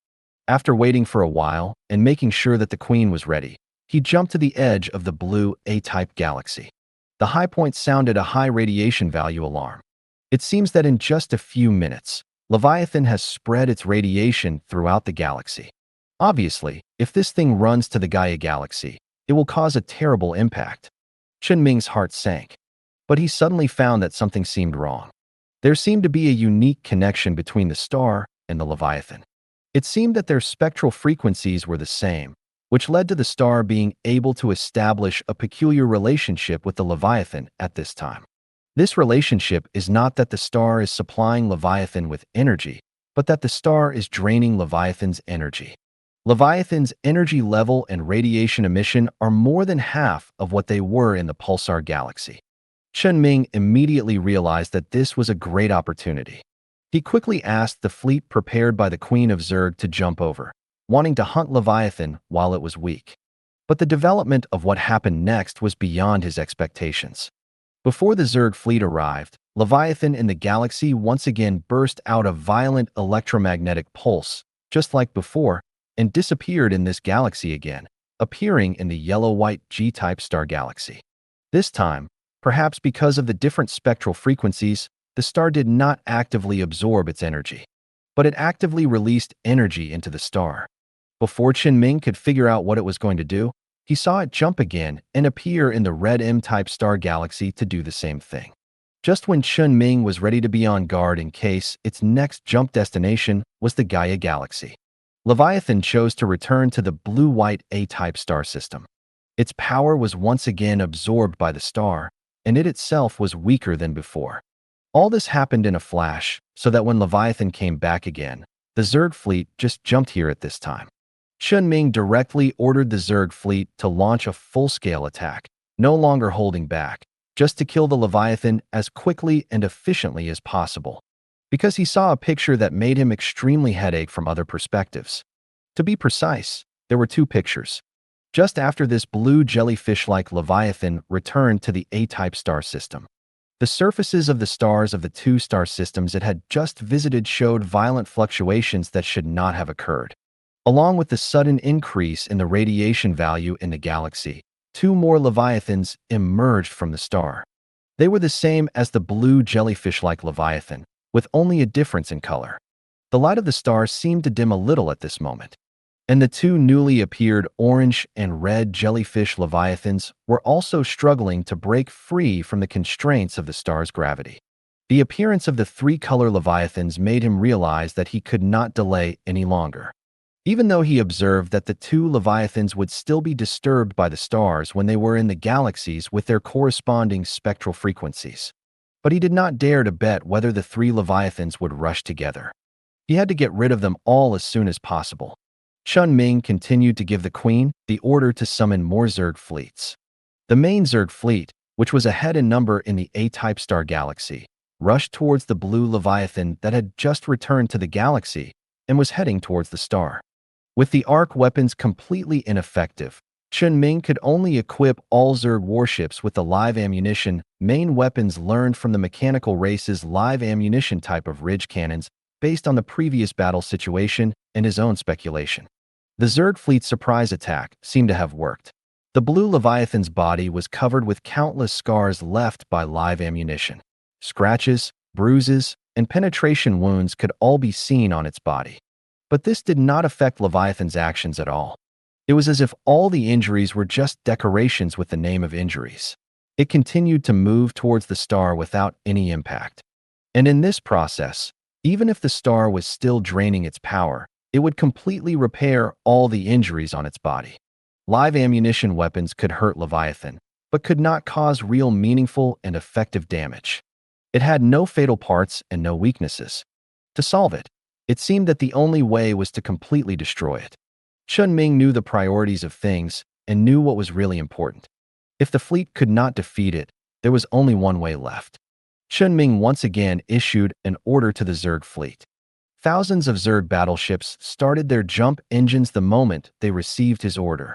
After waiting for a while and making sure that the Queen was ready, he jumped to the edge of the blue A-type galaxy. The high point sounded a high radiation value alarm. It seems that in just a few minutes, Leviathan has spread its radiation throughout the galaxy. Obviously, if this thing runs to the Gaia galaxy, it will cause a terrible impact. Chen Ming's heart sank, but he suddenly found that something seemed wrong. There seemed to be a unique connection between the star and the Leviathan. It seemed that their spectral frequencies were the same, which led to the star being able to establish a peculiar relationship with the Leviathan at this time. This relationship is not that the star is supplying Leviathan with energy, but that the star is draining Leviathan's energy. Leviathan's energy level and radiation emission are more than half of what they were in the pulsar galaxy. Chen Ming immediately realized that this was a great opportunity. He quickly asked the fleet prepared by the Queen of Zerg to jump over, wanting to hunt Leviathan while it was weak. But the development of what happened next was beyond his expectations. Before the Zerg fleet arrived, Leviathan in the galaxy once again burst out a violent electromagnetic pulse, just like before, and disappeared in this galaxy again, appearing in the yellow-white G-type star galaxy. This time, perhaps because of the different spectral frequencies, the star did not actively absorb its energy, but it actively released energy into the star. Before Chen Ming could figure out what it was going to do, he saw it jump again and appear in the red M-type star galaxy to do the same thing. Just when Chen Ming was ready to be on guard in case its next jump destination was the Gaia galaxy, Leviathan chose to return to the blue-white A-type star system. Its power was once again absorbed by the star, and it itself was weaker than before. All this happened in a flash, so that when Leviathan came back again, the Zerg fleet just jumped here at this time. Chen Ming directly ordered the Zerg fleet to launch a full-scale attack, no longer holding back, just to kill the Leviathan as quickly and efficiently as possible, because he saw a picture that made him extremely headache from other perspectives. To be precise, there were 2 pictures. Just after this blue jellyfish-like Leviathan returned to the A-type star system, the surfaces of the stars of the 2 star systems it had just visited showed violent fluctuations that should not have occurred. Along with the sudden increase in the radiation value in the galaxy, 2 more Leviathans emerged from the star. They were the same as the blue jellyfish-like Leviathan, with only a difference in color. The light of the star seemed to dim a little at this moment, and the 2 newly appeared orange and red jellyfish Leviathans were also struggling to break free from the constraints of the star's gravity. The appearance of the 3-color Leviathans made him realize that he could not delay any longer. Even though he observed that the 2 Leviathans would still be disturbed by the stars when they were in the galaxies with their corresponding spectral frequencies. But he did not dare to bet whether the 3 Leviathans would rush together. He had to get rid of them all as soon as possible. Chen Ming continued to give the Queen the order to summon more Zerg fleets. The main Zerg fleet, which was ahead in number in the A-type star galaxy, rushed towards the blue Leviathan that had just returned to the galaxy and was heading towards the star. With the arc weapons completely ineffective, Chen Ming could only equip all Zerg warships with the live ammunition main weapons learned from the mechanical race's live ammunition type of ridge cannons based on the previous battle situation and his own speculation. The Zerg fleet's surprise attack seemed to have worked. The blue Leviathan's body was covered with countless scars left by live ammunition. Scratches, bruises, and penetration wounds could all be seen on its body. But this did not affect Leviathan's actions at all. It was as if all the injuries were just decorations with the name of injuries. It continued to move towards the star without any impact. And in this process, even if the star was still draining its power, it would completely repair all the injuries on its body. Live ammunition weapons could hurt Leviathan, but could not cause real meaningful and effective damage. It had no fatal parts and no weaknesses. To solve it, it seemed that the only way was to completely destroy it. Chen Ming knew the priorities of things and knew what was really important. If the fleet could not defeat it, there was only one way left. Chen Ming once again issued an order to the Zerg fleet. Thousands of Zerg battleships started their jump engines the moment they received his order.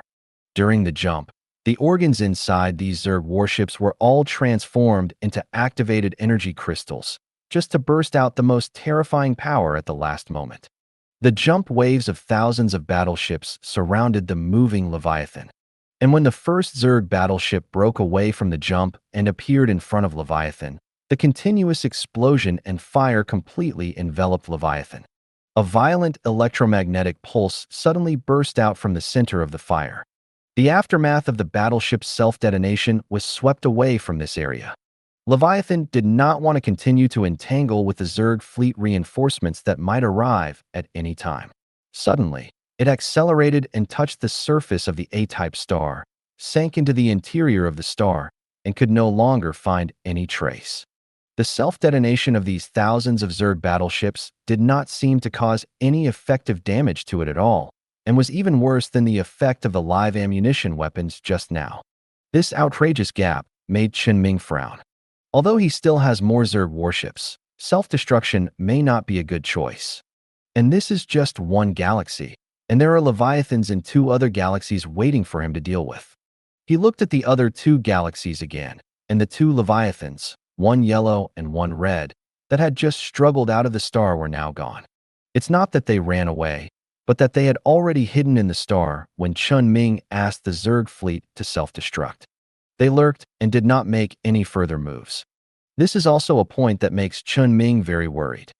During the jump, the organs inside these Zerg warships were all transformed into activated energy crystals, just to burst out the most terrifying power at the last moment. The jump waves of thousands of battleships surrounded the moving Leviathan. And when the first Zerg battleship broke away from the jump and appeared in front of Leviathan, the continuous explosion and fire completely enveloped Leviathan. A violent electromagnetic pulse suddenly burst out from the center of the fire. The aftermath of the battleship's self-detonation was swept away from this area. Leviathan did not want to continue to entangle with the Zerg fleet reinforcements that might arrive at any time. Suddenly, it accelerated and touched the surface of the A-type star, sank into the interior of the star, and could no longer find any trace. The self-detonation of these thousands of Zerg battleships did not seem to cause any effective damage to it at all, and was even worse than the effect of the live ammunition weapons just now. This outrageous gap made Chen Ming frown. Although he still has more Zerg warships, self-destruction may not be a good choice. And this is just one galaxy, and there are Leviathans in 2 other galaxies waiting for him to deal with. He looked at the other 2 galaxies again, and the 2 Leviathans, one yellow and one red, that had just struggled out of the star were now gone. It's not that they ran away, but that they had already hidden in the star when Chen Ming asked the Zerg fleet to self-destruct. They lurked and did not make any further moves. This is also a point that makes Chen Ming very worried.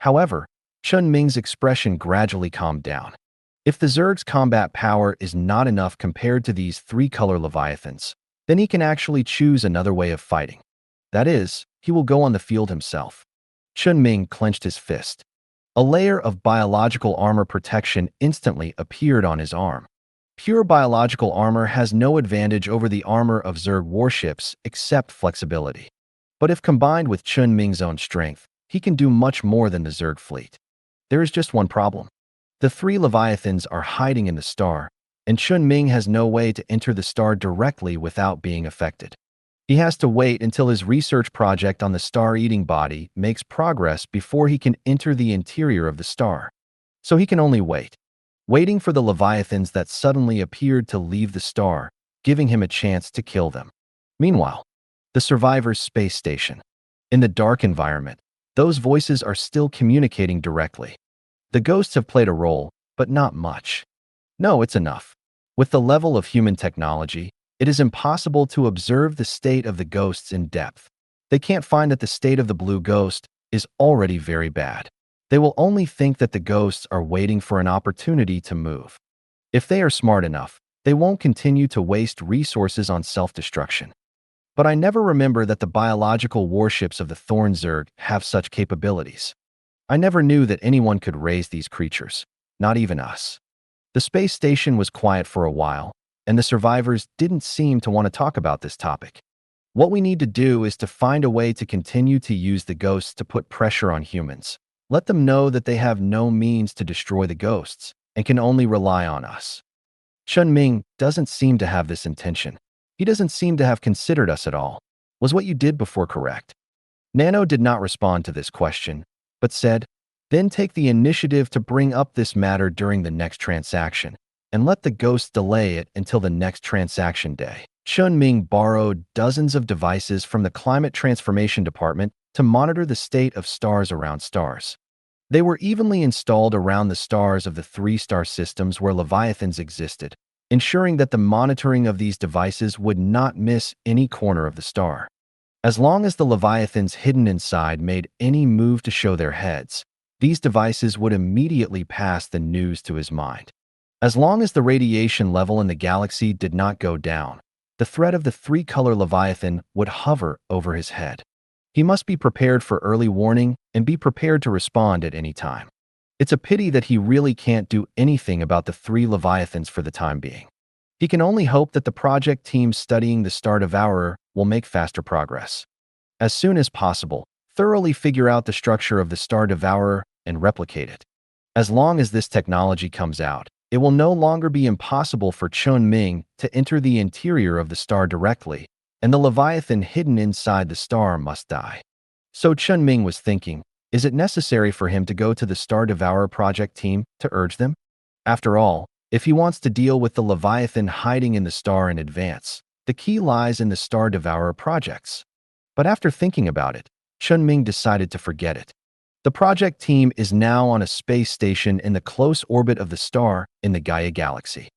However, Chen Ming's expression gradually calmed down. If the Zerg's combat power is not enough compared to these 3-color Leviathans, then he can actually choose another way of fighting. That is, he will go on the field himself. Chen Ming clenched his fist. A layer of biological armor protection instantly appeared on his arm. Pure biological armor has no advantage over the armor of Zerg warships except flexibility. But if combined with Chen Ming's own strength, he can do much more than the Zerg fleet. There is just one problem. The 3 Leviathans are hiding in the star, and Chen Ming has no way to enter the star directly without being affected. He has to wait until his research project on the star-eating body makes progress before he can enter the interior of the star. So he can only wait. Waiting for the Leviathans that suddenly appeared to leave the star, giving him a chance to kill them. Meanwhile, the survivors' space station. In the dark environment, those voices are still communicating directly. The ghosts have played a role, but not much. No, it's enough. With the level of human technology, it is impossible to observe the state of the ghosts in depth. They can't find that the state of the blue ghost is already very bad. They will only think that the ghosts are waiting for an opportunity to move. If they are smart enough, they won't continue to waste resources on self-destruction. But I never remember that the biological warships of the Thorn Zerg have such capabilities. I never knew that anyone could raise these creatures, not even us. The space station was quiet for a while, and the survivors didn't seem to want to talk about this topic. What we need to do is to find a way to continue to use the ghosts to put pressure on humans. Let them know that they have no means to destroy the ghosts, and can only rely on us. Chen Ming doesn't seem to have this intention. He doesn't seem to have considered us at all. Was what you did before correct? Nano did not respond to this question, but said, then take the initiative to bring up this matter during the next transaction, and let the ghost delay it until the next transaction day. Chen Ming borrowed dozens of devices from the Climate Transformation Department to monitor the state of stars around stars. They were evenly installed around the stars of the three-star systems where Leviathans existed, ensuring that the monitoring of these devices would not miss any corner of the star. As long as the Leviathans hidden inside made any move to show their heads, these devices would immediately pass the news to his mind. As long as the radiation level in the galaxy did not go down, the threat of the three-color Leviathan would hover over his head. He must be prepared for early warning and be prepared to respond at any time. It's a pity that he really can't do anything about the three Leviathans for the time being. He can only hope that the project team studying the Star Devourer will make faster progress. As soon as possible, thoroughly figure out the structure of the Star Devourer and replicate it. As long as this technology comes out, it will no longer be impossible for Chen Ming to enter the interior of the star directly, and the Leviathan hidden inside the star must die. So Chen Ming was thinking, is it necessary for him to go to the Star Devourer project team to urge them? After all, if he wants to deal with the Leviathan hiding in the star in advance, the key lies in the Star Devourer projects. But after thinking about it, Chen Ming decided to forget it. The project team is now on a space station in the close orbit of the star in the Gaia galaxy.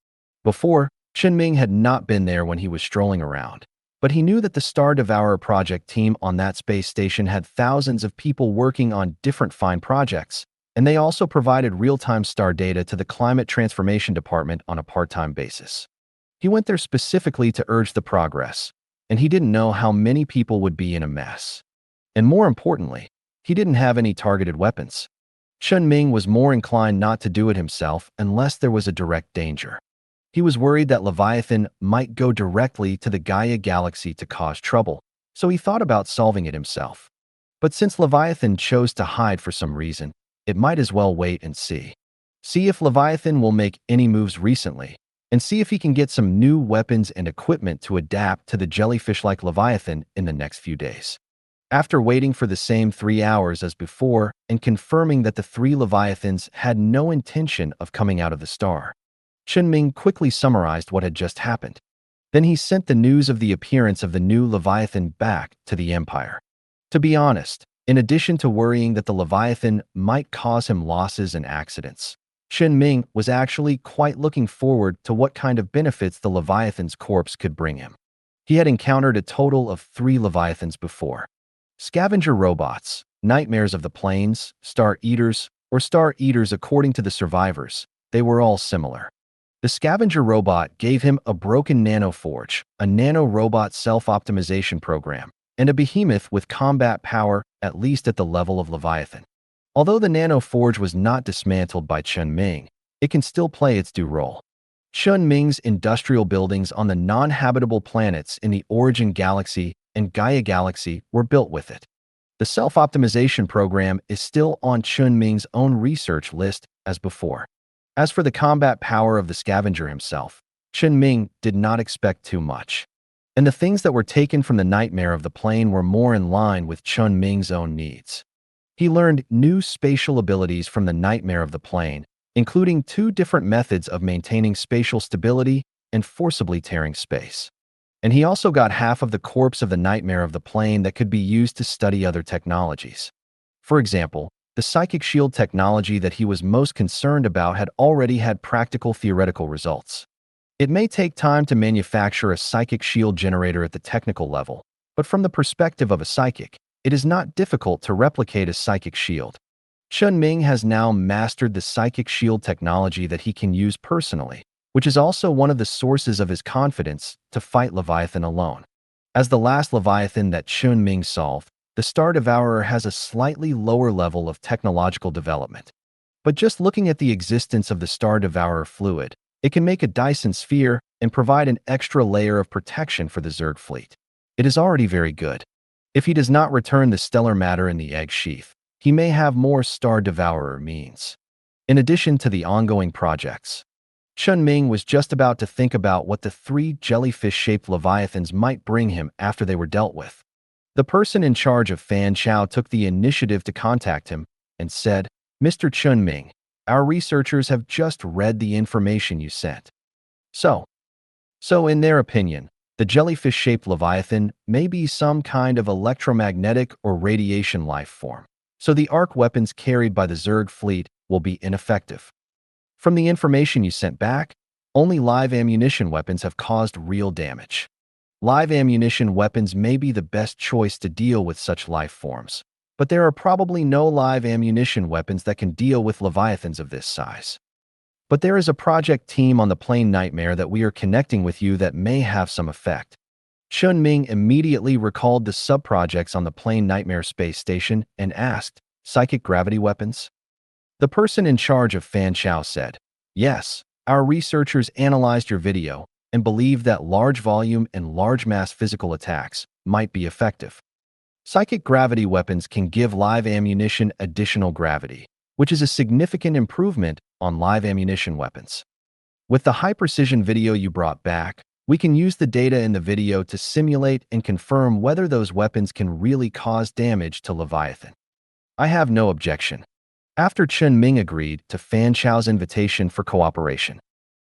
Before, Chen Ming had not been there when he was strolling around, but he knew that the Star Devourer project team on that space station had thousands of people working on different fine projects, and they also provided real-time star data to the Climate Transformation Department on a part-time basis. He went there specifically to urge the progress, and he didn't know how many people would be in a mess. And more importantly, he didn't have any targeted weapons. Chen Ming was more inclined not to do it himself unless there was a direct danger. He was worried that Leviathan might go directly to the Gaia galaxy to cause trouble, so he thought about solving it himself. But since Leviathan chose to hide for some reason, it might as well wait and see. See if Leviathan will make any moves recently, and see if he can get some new weapons and equipment to adapt to the jellyfish-like Leviathan in the next few days. After waiting for the same 3 hours as before and confirming that the three Leviathans had no intention of coming out of the star, Chen Ming quickly summarized what had just happened. Then he sent the news of the appearance of the new Leviathan back to the Empire. To be honest, in addition to worrying that the Leviathan might cause him losses and accidents, Chen Ming was actually quite looking forward to what kind of benefits the Leviathan's corpse could bring him. He had encountered a total of 3 Leviathans before. Scavenger robots, nightmares of the plains, star eaters, or star eaters according to the survivors, they were all similar. The scavenger robot gave him a broken nanoforge, a nano-robot self-optimization program, and a behemoth with combat power at least at the level of Leviathan. Although the nanoforge was not dismantled by Chen Ming, it can still play its due role. Chen Ming's industrial buildings on the non-habitable planets in the Origin Galaxy and Gaia Galaxy were built with it. The self-optimization program is still on Chen Ming's own research list as before. As for the combat power of the scavenger himself, Chen Ming did not expect too much. And the things that were taken from the nightmare of the plane were more in line with Chen Ming's own needs. He learned new spatial abilities from the nightmare of the plane, including 2 different methods of maintaining spatial stability and forcibly tearing space. And he also got half of the corpse of the nightmare of the plane that could be used to study other technologies. For example, the psychic shield technology that he was most concerned about had already had practical theoretical results. It may take time to manufacture a psychic shield generator at the technical level, but from the perspective of a psychic, it is not difficult to replicate a psychic shield. Chen Ming has now mastered the psychic shield technology that he can use personally, which is also one of the sources of his confidence to fight Leviathan alone. As the last Leviathan that Chen Ming solved, the Star Devourer has a slightly lower level of technological development. But just looking at the existence of the Star Devourer fluid, it can make a Dyson sphere and provide an extra layer of protection for the Zerg fleet. It is already very good. If he does not return the stellar matter in the egg sheath, he may have more Star Devourer means. In addition to the ongoing projects, Chen Ming was just about to think about what the 3 jellyfish-shaped leviathans might bring him after they were dealt with. The person in charge of Fan Chao took the initiative to contact him and said, "Mr. Chen Ming, our researchers have just read the information you sent. So in their opinion, the jellyfish-shaped leviathan may be some kind of electromagnetic or radiation life form. So the arc weapons carried by the Zerg fleet will be ineffective. From the information you sent back, only live ammunition weapons have caused real damage. Live ammunition weapons may be the best choice to deal with such life forms, but there are probably no live ammunition weapons that can deal with leviathans of this size. But there is a project team on the plane Nightmare that we are connecting with you that may have some effect." Chen Ming immediately recalled the sub-projects on the plane Nightmare space station and asked, "Psychic gravity weapons?" The person in charge of Fan Chao said, "Yes, our researchers analyzed your video and believe that large volume and large mass physical attacks might be effective. Psychic gravity weapons can give live ammunition additional gravity, which is a significant improvement on live ammunition weapons. With the high-precision video you brought back, we can use the data in the video to simulate and confirm whether those weapons can really cause damage to Leviathan." I have no objection. After Chen Ming agreed to Fan Chao's invitation for cooperation,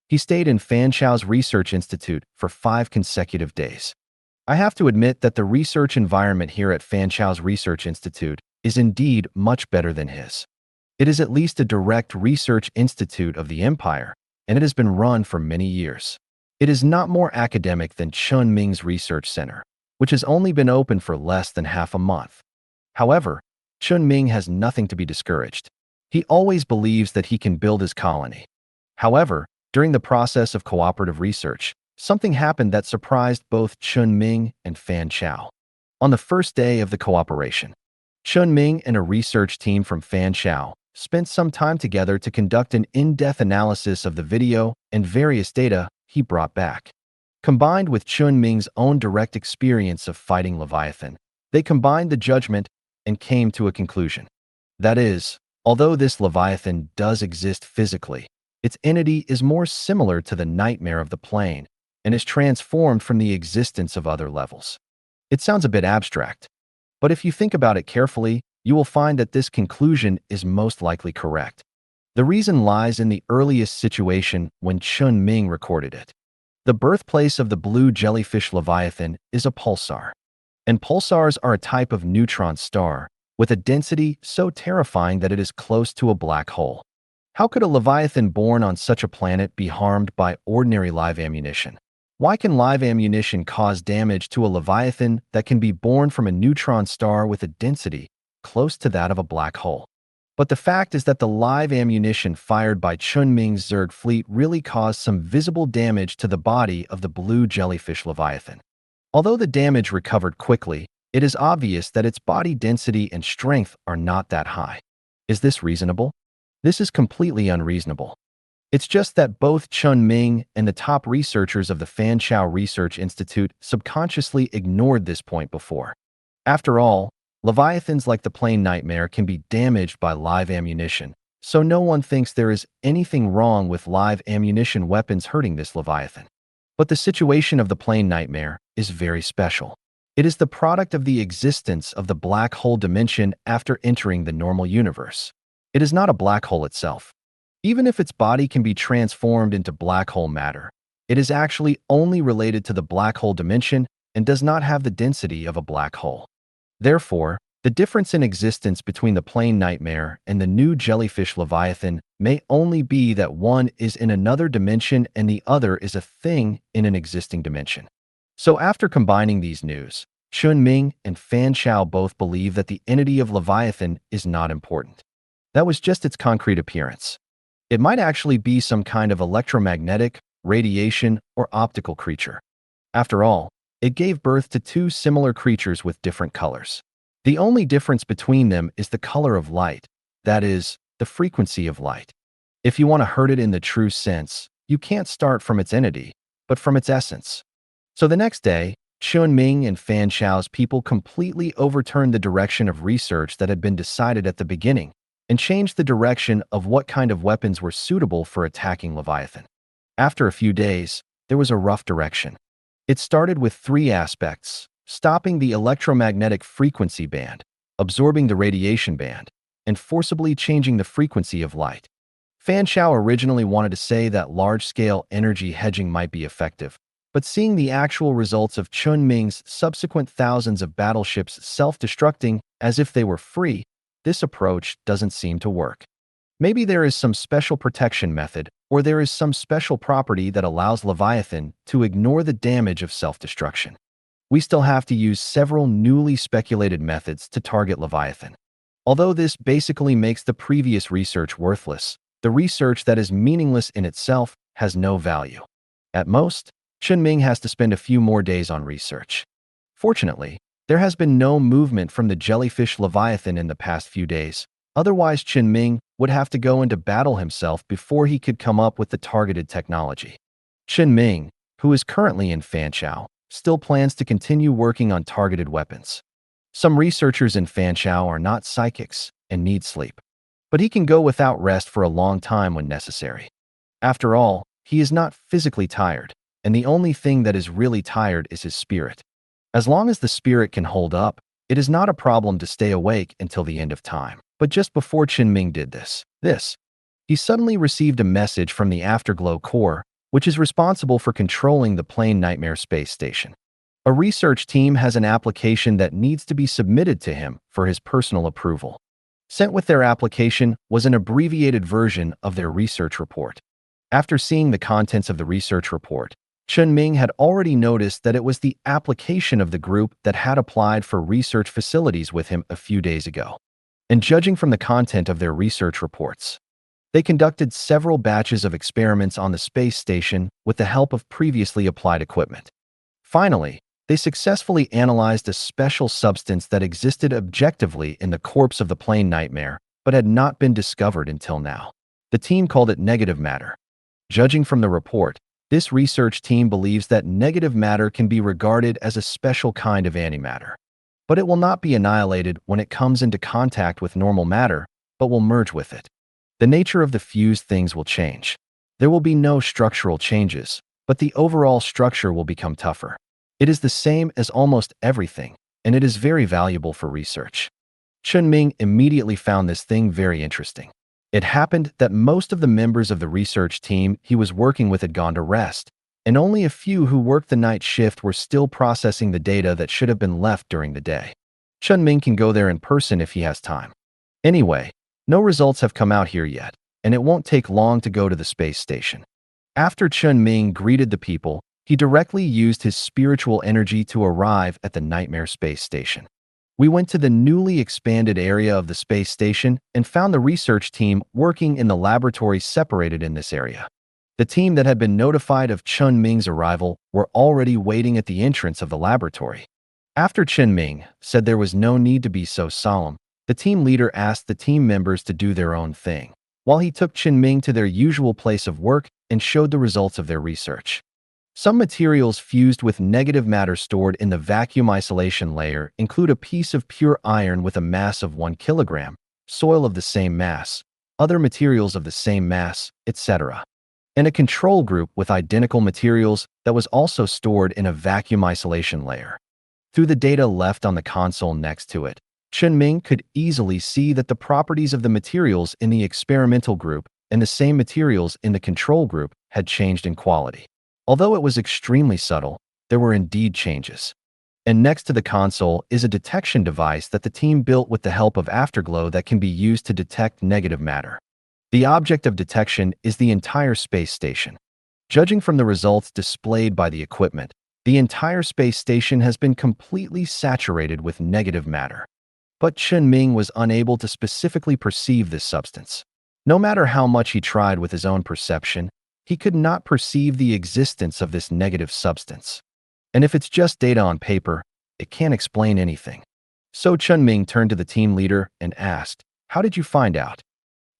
he stayed in Fan Chao's research institute for 5 consecutive days. I have to admit that the research environment here at Fan Chao's research institute is indeed much better than his. It is at least a direct research institute of the Empire, and it has been run for many years. It is not more academic than Chen Ming's research center, which has only been open for less than half a month. However, Chen Ming has nothing to be discouraged. He always believes that he can build his colony. However, during the process of cooperative research, something happened that surprised both Chen Ming and Fan Chao. On the first day of the cooperation, Chen Ming and a research team from Fan Chao spent some time together to conduct an in-depth analysis of the video and various data he brought back. Combined with Chen Ming's own direct experience of fighting Leviathan, they combined the judgment and came to a conclusion. That is, although this Leviathan does exist physically, its entity is more similar to the nightmare of the plane and is transformed from the existence of other levels. It sounds a bit abstract, but if you think about it carefully, you will find that this conclusion is most likely correct. The reason lies in the earliest situation when Chen Ming recorded it. The birthplace of the blue jellyfish Leviathan is a pulsar, and pulsars are a type of neutron star with a density so terrifying that it is close to a black hole. How could a Leviathan born on such a planet be harmed by ordinary live ammunition? Why can live ammunition cause damage to a Leviathan that can be born from a neutron star with a density close to that of a black hole? But the fact is that the live ammunition fired by Chen Ming's Zerg fleet really caused some visible damage to the body of the blue jellyfish Leviathan. Although the damage recovered quickly, it is obvious that its body density and strength are not that high. Is this reasonable? This is completely unreasonable. It's just that both Chen Ming and the top researchers of the Fan Chao Research Institute subconsciously ignored this point before. After all, Leviathans like the plane Nightmare can be damaged by live ammunition, so no one thinks there is anything wrong with live ammunition weapons hurting this Leviathan. But the situation of the plane Nightmare is very special. It is the product of the existence of the black hole dimension after entering the normal universe. It is not a black hole itself. Even if its body can be transformed into black hole matter, it is actually only related to the black hole dimension and does not have the density of a black hole. Therefore, the difference in existence between the plane Nightmare and the new jellyfish Leviathan may only be that one is in another dimension and the other is a thing in an existing dimension. So after combining these news, Chen Ming and Fan Chao both believe that the entity of Leviathan is not important. That was just its concrete appearance. It might actually be some kind of electromagnetic, radiation, or optical creature. After all, it gave birth to 2 similar creatures with different colors. The only difference between them is the color of light, that is, the frequency of light. If you want to hurt it in the true sense, you can't start from its entity, but from its essence. So the next day, Chen Ming and Fan Chao's people completely overturned the direction of research that had been decided at the beginning and changed the direction of what kind of weapons were suitable for attacking Leviathan. After a few days, there was a rough direction. It started with three aspects: stopping the electromagnetic frequency band, absorbing the radiation band, and forcibly changing the frequency of light. Fan Shao originally wanted to say that large-scale energy hedging might be effective, but seeing the actual results of Chen Ming's subsequent thousands of battleships self-destructing as if they were free, this approach doesn't seem to work. Maybe there is some special protection method, or there is some special property that allows Leviathan to ignore the damage of self-destruction. We still have to use several newly speculated methods to target Leviathan. Although this basically makes the previous research worthless, the research that is meaningless in itself has no value. At most, Chen Ming has to spend a few more days on research. Fortunately, there has been no movement from the jellyfish Leviathan in the past few days. Otherwise, Chen Ming would have to go into battle himself before he could come up with the targeted technology. Chen Ming, who is currently in Fanchao, still plans to continue working on targeted weapons. Some researchers in Fanchao are not psychics and need sleep, but he can go without rest for a long time when necessary. After all, he is not physically tired, and the only thing that is really tired is his spirit. As long as the spirit can hold up, it is not a problem to stay awake until the end of time. But just before Chen Ming did this, he suddenly received a message from the Afterglow Core, which is responsible for controlling the Plane Nightmare space station. A research team has an application that needs to be submitted to him for his personal approval. Sent with their application was an abbreviated version of their research report. After seeing the contents of the research report, Chen Ming had already noticed that it was the application of the group that had applied for research facilities with him a few days ago. And judging from the content of their research reports, they conducted several batches of experiments on the space station with the help of previously applied equipment. Finally, they successfully analyzed a special substance that existed objectively in the corpse of the Plane Nightmare, but had not been discovered until now. The team called it negative matter. Judging from the report, this research team believes that negative matter can be regarded as a special kind of antimatter. But it will not be annihilated when it comes into contact with normal matter, but will merge with it. The nature of the fused things will change. There will be no structural changes, but the overall structure will become tougher. It is the same as almost everything, and it is very valuable for research. Chen Ming immediately found this thing very interesting. It happened that most of the members of the research team he was working with had gone to rest, and only a few who worked the night shift were still processing the data that should have been left during the day. Chen Ming can go there in person if he has time. Anyway, no results have come out here yet, and it won't take long to go to the space station. After Chen Ming greeted the people, he directly used his spiritual energy to arrive at the Nightmare space station. We went to the newly expanded area of the space station and found the research team working in the laboratory separated in this area. The team that had been notified of Chen Ming's arrival were already waiting at the entrance of the laboratory. After Chen Ming said there was no need to be so solemn, the team leader asked the team members to do their own thing, while he took Chen Ming to their usual place of work and showed the results of their research. Some materials fused with negative matter stored in the vacuum isolation layer include a piece of pure iron with a mass of 1 kilogram, soil of the same mass, other materials of the same mass, etc., and a control group with identical materials that was also stored in a vacuum isolation layer. Through the data left on the console next to it, Chen Ming could easily see that the properties of the materials in the experimental group and the same materials in the control group had changed in quality. Although it was extremely subtle, there were indeed changes. And next to the console is a detection device that the team built with the help of Afterglow that can be used to detect negative matter. The object of detection is the entire space station. Judging from the results displayed by the equipment, the entire space station has been completely saturated with negative matter. But Chen Ming was unable to specifically perceive this substance. No matter how much he tried with his own perception, he could not perceive the existence of this negative substance. And if it's just data on paper, it can't explain anything. So Chen Ming turned to the team leader and asked, "How did you find out?"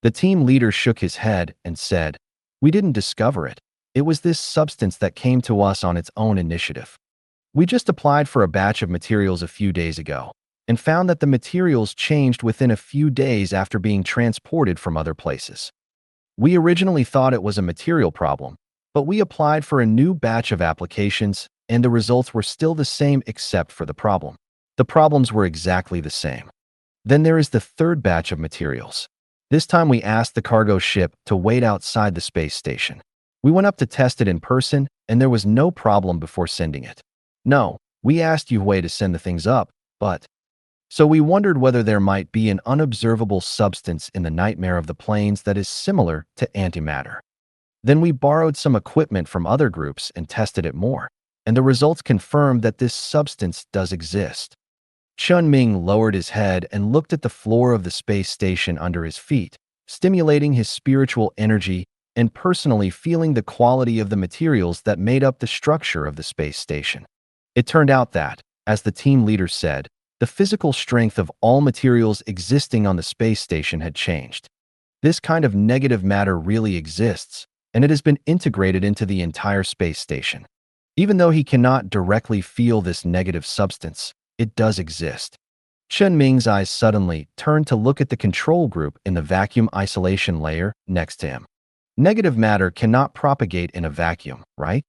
The team leader shook his head and said, "We didn't discover it. It was this substance that came to us on its own initiative. We just applied for a batch of materials a few days ago, and found that the materials changed within a few days after being transported from other places. We originally thought it was a material problem, but we applied for a new batch of applications, and the results were still the same except for the problem. The problems were exactly the same. Then there is the third batch of materials. This time we asked the cargo ship to wait outside the space station. We went up to test it in person, and there was no problem before sending it. No, we asked Yue to send the things up, but... So we wondered whether there might be an unobservable substance in the nightmare of the planes that is similar to antimatter. Then we borrowed some equipment from other groups and tested it more, and the results confirmed that this substance does exist. Chen Ming lowered his head and looked at the floor of the space station under his feet, stimulating his spiritual energy and personally feeling the quality of the materials that made up the structure of the space station. It turned out that, as the team leader said, the physical strength of all materials existing on the space station had changed. This kind of negative matter really exists, and it has been integrated into the entire space station. Even though he cannot directly feel this negative substance, it does exist. Chen Ming's eyes suddenly turned to look at the control group in the vacuum isolation layer next to him. Negative matter cannot propagate in a vacuum, right?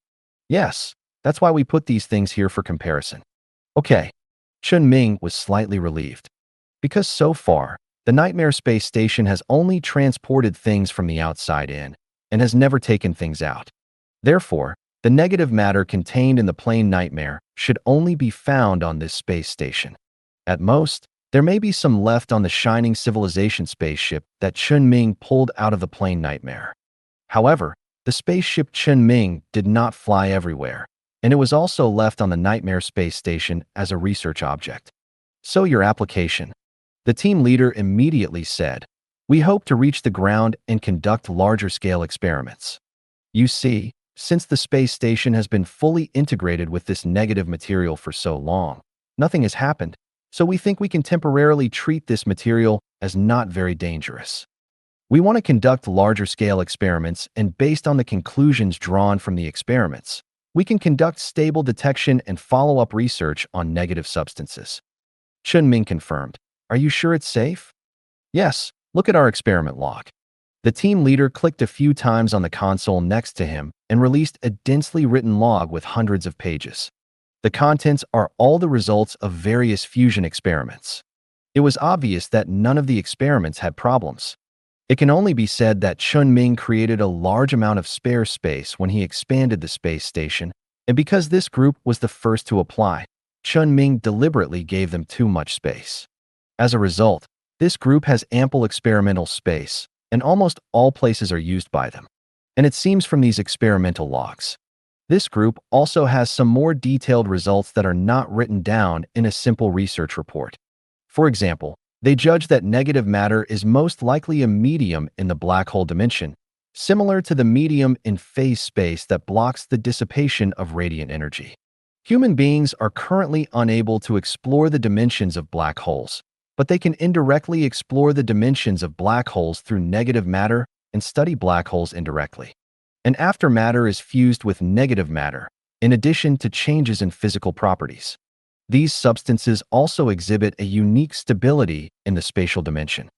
Yes, that's why we put these things here for comparison. Okay. Chen Ming was slightly relieved. Because so far, the Nightmare Space Station has only transported things from the outside in and has never taken things out. Therefore, the negative matter contained in the plane Nightmare should only be found on this space station. At most, there may be some left on the Shining Civilization spaceship that Chen Ming pulled out of the plane Nightmare. However, the spaceship Chen Ming did not fly everywhere, and it was also left on the Nightmare Space Station as a research object. So your application. The team leader immediately said, "We hope to reach the ground and conduct larger-scale experiments. You see, since the space station has been fully integrated with this negative material for so long, nothing has happened, so we think we can temporarily treat this material as not very dangerous. We want to conduct larger-scale experiments, and based on the conclusions drawn from the experiments, we can conduct stable detection and follow-up research on negative substances." Chen Ming confirmed. "Are you sure it's safe?" "Yes, look at our experiment log." The team leader clicked a few times on the console next to him and released a densely written log with hundreds of pages. The contents are all the results of various fusion experiments. It was obvious that none of the experiments had problems. It can only be said that Chen Ming created a large amount of spare space when he expanded the space station, and because this group was the first to apply, Chen Ming deliberately gave them too much space. As a result, this group has ample experimental space, and almost all places are used by them. And it seems from these experimental logs. This group also has some more detailed results that are not written down in a simple research report. For example, they judge that negative matter is most likely a medium in the black hole dimension, similar to the medium in phase space that blocks the dissipation of radiant energy. Human beings are currently unable to explore the dimensions of black holes, but they can indirectly explore the dimensions of black holes through negative matter and study black holes indirectly. And after matter is fused with negative matter, in addition to changes in physical properties, these substances also exhibit a unique stability in the spatial dimension,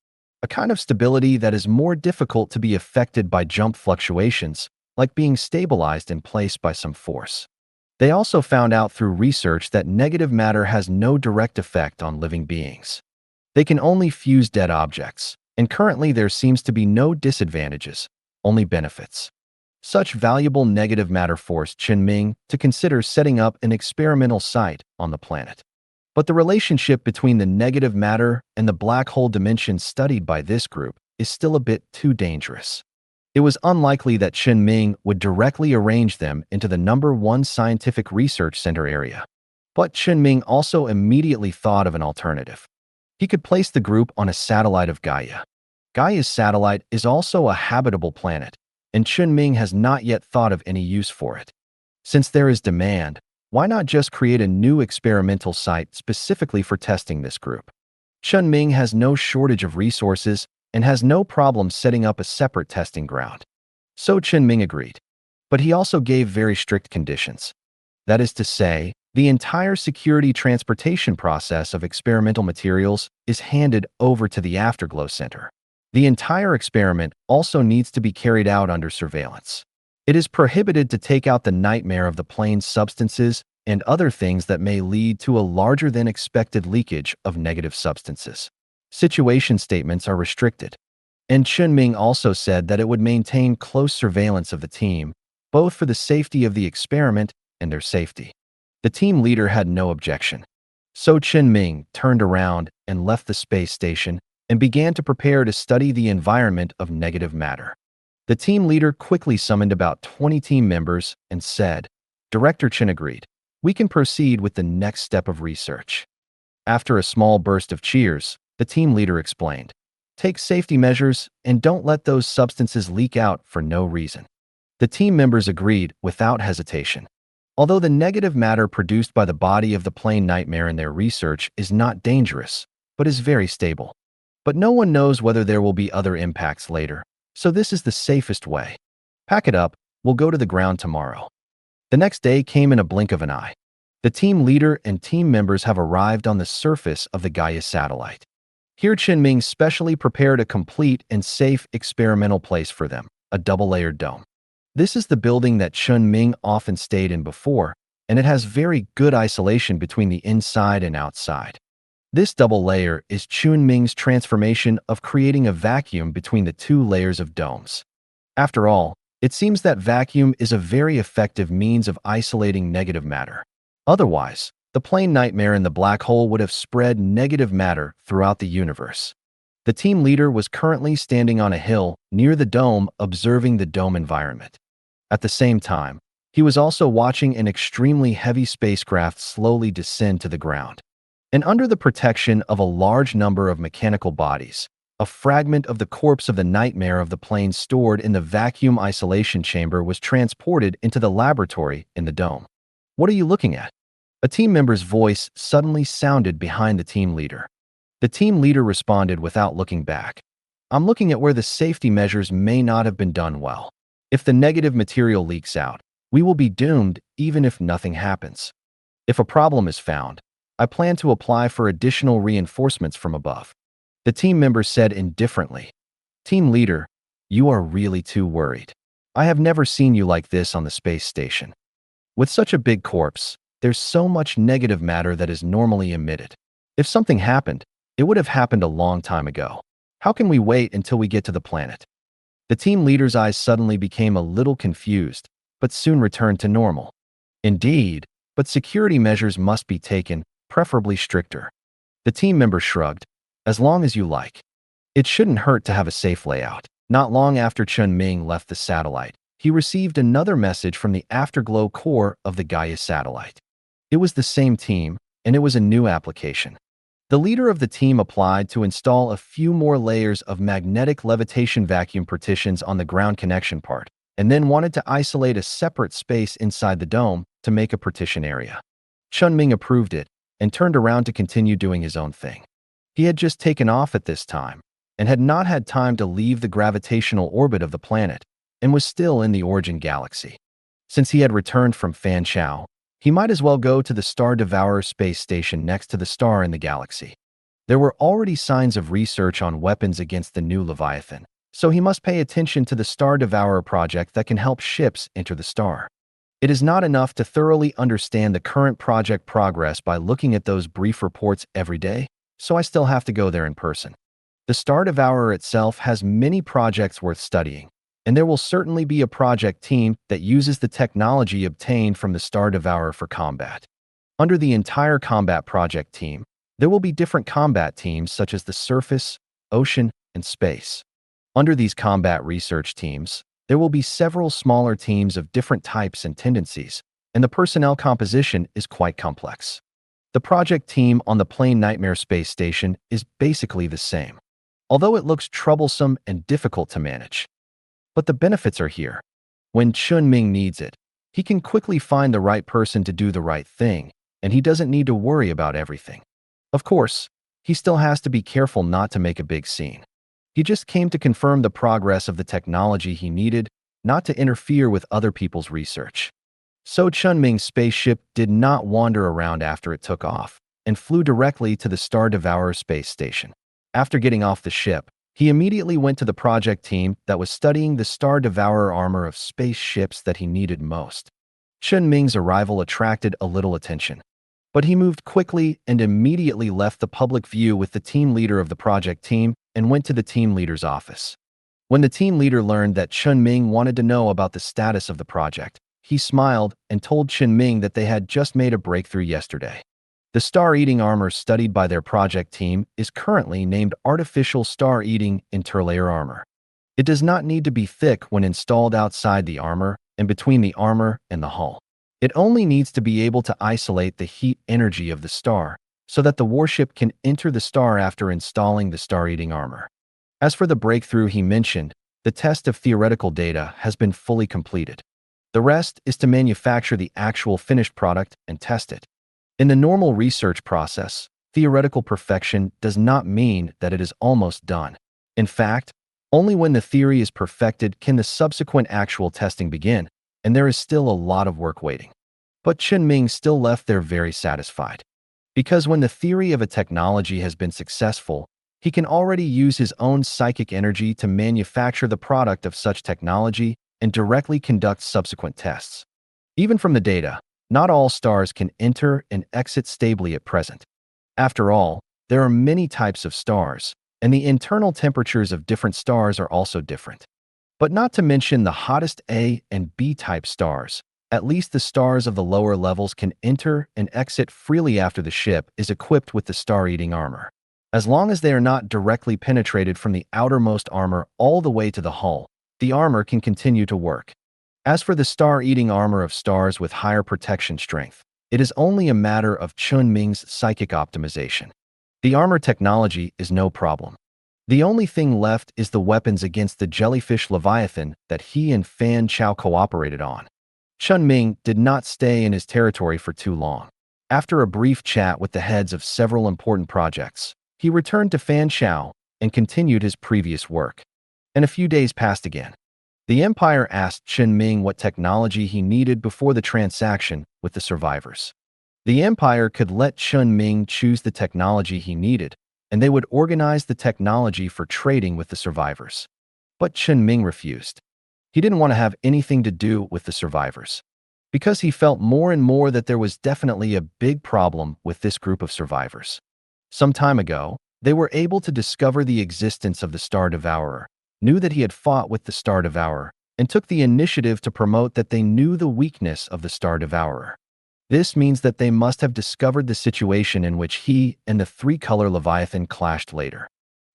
a kind of stability that is more difficult to be affected by jump fluctuations, like being stabilized in place by some force. They also found out through research that negative matter has no direct effect on living beings. They can only fuse dead objects, and currently there seems to be no disadvantages, only benefits. Such valuable negative matter forced Chen Ming to consider setting up an experimental site on the planet. But the relationship between the negative matter and the black hole dimension studied by this group is still a bit too dangerous. It was unlikely that Chen Ming would directly arrange them into the #1 scientific research center area. But Chen Ming also immediately thought of an alternative. He could place the group on a satellite of Gaia. Gaia's satellite is also a habitable planet, and Chen Ming has not yet thought of any use for it. Since there is demand, why not just create a new experimental site specifically for testing this group? Chen Ming has no shortage of resources and has no problem setting up a separate testing ground. So Chen Ming agreed. But he also gave very strict conditions. That is to say, The entire security transportation process of experimental materials is handed over to the Afterglow Center. The entire experiment also needs to be carried out under surveillance. It is prohibited to take out the nightmare of the plane's substances and other things that may lead to a larger than expected leakage of negative substances. Situation statements are restricted. And Chen Ming also said that it would maintain close surveillance of the team, both for the safety of the experiment and their safety. The team leader had no objection. So Chen Ming turned around and left the space station and began to prepare to study the environment of negative matter. The team leader quickly summoned about 20 team members and said, "Director Chen agreed. We can proceed with the next step of research." After a small burst of cheers, the team leader explained, "Take safety measures and don't let those substances leak out for no reason." The team members agreed without hesitation. Although the negative matter produced by the body of the plane nightmare in their research is not dangerous, but is very stable. But no one knows whether there will be other impacts later, so this is the safest way. Pack it up, we'll go to the ground tomorrow. The next day came in a blink of an eye. The team leader and team members have arrived on the surface of the Gaia satellite. Here Chen Ming specially prepared a complete and safe experimental place for them, a double-layered dome. This is the building that Chen Ming often stayed in before, and it has very good isolation between the inside and outside. This double layer is Chen Ming's transformation of creating a vacuum between the two layers of domes. After all, it seems that vacuum is a very effective means of isolating negative matter. Otherwise, the plane nightmare in the black hole would have spread negative matter throughout the universe. The team leader was currently standing on a hill near the dome, observing the dome environment. At the same time, he was also watching an extremely heavy spacecraft slowly descend to the ground. And under the protection of a large number of mechanical bodies, a fragment of the corpse of the nightmare of the plane stored in the vacuum isolation chamber was transported into the laboratory in the dome. "What are you looking at?" A team member's voice suddenly sounded behind the team leader. The team leader responded without looking back. "I'm looking at where the safety measures may not have been done well. If the negative material leaks out, we will be doomed even if nothing happens. If a problem is found, I plan to apply for additional reinforcements from above." The team member said indifferently, "Team leader, you are really too worried. I have never seen you like this on the space station. With such a big corpse, there's so much negative matter that is normally emitted. If something happened, it would have happened a long time ago. How can we wait until we get to the planet?" The team leader's eyes suddenly became a little confused, but soon returned to normal. "Indeed, but security measures must be taken, preferably stricter." The team member shrugged. "As long as you like. It shouldn't hurt to have a safe layout." Not long after Chen Ming left the satellite, he received another message from the afterglow core of the Gaia satellite. It was the same team, and it was a new application. The leader of the team applied to install a few more layers of magnetic levitation vacuum partitions on the ground connection part, and then wanted to isolate a separate space inside the dome to make a partition area. Chen Ming approved it and turned around to continue doing his own thing. He had just taken off at this time and had not had time to leave the gravitational orbit of the planet and was still in the origin galaxy. Since he had returned from Fan Chao, he might as well go to the Star Devourer space station next to the star in the galaxy. There were already signs of research on weapons against the new Leviathan, so he must pay attention to the Star Devourer project that can help ships enter the star. It is not enough to thoroughly understand the current project progress by looking at those brief reports every day, so I still have to go there in person. The Star Devourer itself has many projects worth studying, and there will certainly be a project team that uses the technology obtained from the Star Devourer for combat. Under the entire combat project team, there will be different combat teams such as the surface, ocean, and space. Under these combat research teams, there will be several smaller teams of different types and tendencies, and the personnel composition is quite complex. The project team on the Plane Nightmare space station is basically the same, although it looks troublesome and difficult to manage. But the benefits are here. When Chen Ming needs it, he can quickly find the right person to do the right thing, and he doesn't need to worry about everything. Of course, he still has to be careful not to make a big scene. He just came to confirm the progress of the technology he needed, not to interfere with other people's research. So Chen Ming's spaceship did not wander around after it took off and flew directly to the Star Devourer space station. After getting off the ship, he immediately went to the project team that was studying the Star Devourer armor of spaceships that he needed most. Chen Ming's arrival attracted a little attention, but he moved quickly and immediately left the public view with the team leader of the project team and went to the team leader's office. When the team leader learned that Chen Ming wanted to know about the status of the project, he smiled and told Chen Ming that they had just made a breakthrough yesterday. The star-eating armor studied by their project team is currently named artificial star-eating interlayer armor. It does not need to be thick when installed outside the armor and between the armor and the hull. It only needs to be able to isolate the heat energy of the star so that the warship can enter the star after installing the star-eating armor. As for the breakthrough he mentioned, the test of theoretical data has been fully completed. The rest is to manufacture the actual finished product and test it. In the normal research process, theoretical perfection does not mean that it is almost done. In fact, only when the theory is perfected can the subsequent actual testing begin, and there is still a lot of work waiting. But Chen Ming still left there very satisfied. Because when the theory of a technology has been successful, he can already use his own psychic energy to manufacture the product of such technology and directly conduct subsequent tests. Even from the data, not all stars can enter and exit stably at present. After all, there are many types of stars, and the internal temperatures of different stars are also different. But not to mention the hottest A and B-type stars, at least the stars of the lower levels can enter and exit freely after the ship is equipped with the star-eating armor. As long as they are not directly penetrated from the outermost armor all the way to the hull, the armor can continue to work. As for the star-eating armor of stars with higher protection strength, it is only a matter of Chen Ming's psychic optimization. The armor technology is no problem. The only thing left is the weapons against the jellyfish Leviathan that he and Fan Chao cooperated on. Chen Ming did not stay in his territory for too long. After a brief chat with the heads of several important projects, he returned to Fan Chao and continued his previous work. And a few days passed again. The Empire asked Chen Ming what technology he needed before the transaction with the survivors. The Empire could let Chen Ming choose the technology he needed, and they would organize the technology for trading with the survivors. But Chen Ming refused. He didn't want to have anything to do with the survivors, because he felt more and more that there was definitely a big problem with this group of survivors. Some time ago, they were able to discover the existence of the Star Devourer, knew that he had fought with the Star Devourer, and took the initiative to promote that they knew the weakness of the Star Devourer. This means that they must have discovered the situation in which he and the three-color Leviathan clashed later.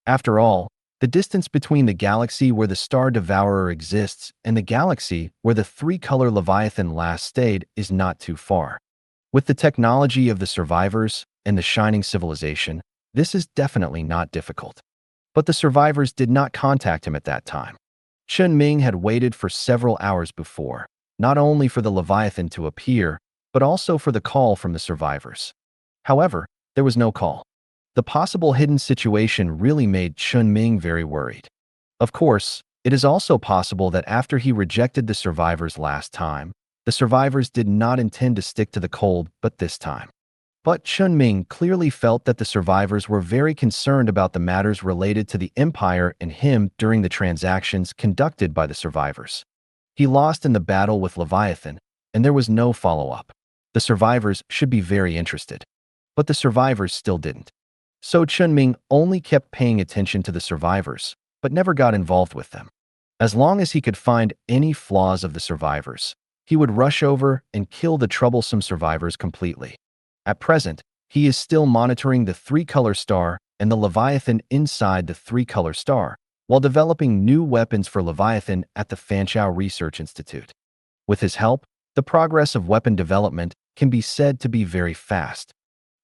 After all, the distance between the galaxy where the Star Devourer exists and the galaxy where the three-color Leviathan last stayed is not too far. With the technology of the survivors and the Shining Civilization, this is definitely not difficult. But the survivors did not contact him at that time. Chen Ming had waited for several hours before, not only for the Leviathan to appear, but also for the call from the survivors. However, there was no call. The possible hidden situation really made Chen Ming very worried. Of course, it is also possible that after he rejected the survivors last time, the survivors did not intend to stick to the cold but this time. But Chen Ming clearly felt that the survivors were very concerned about the matters related to the Empire and him during the transactions conducted by the survivors. He lost in the battle with Leviathan, and there was no follow-up. The survivors should be very interested. But the survivors still didn't. So Chen Ming only kept paying attention to the survivors, but never got involved with them. As long as he could find any flaws of the survivors, he would rush over and kill the troublesome survivors completely. At present, he is still monitoring the three-color star and the Leviathan inside the three-color star, while developing new weapons for Leviathan at the Fanchao Research Institute. With his help, the progress of weapon development can be said to be very fast.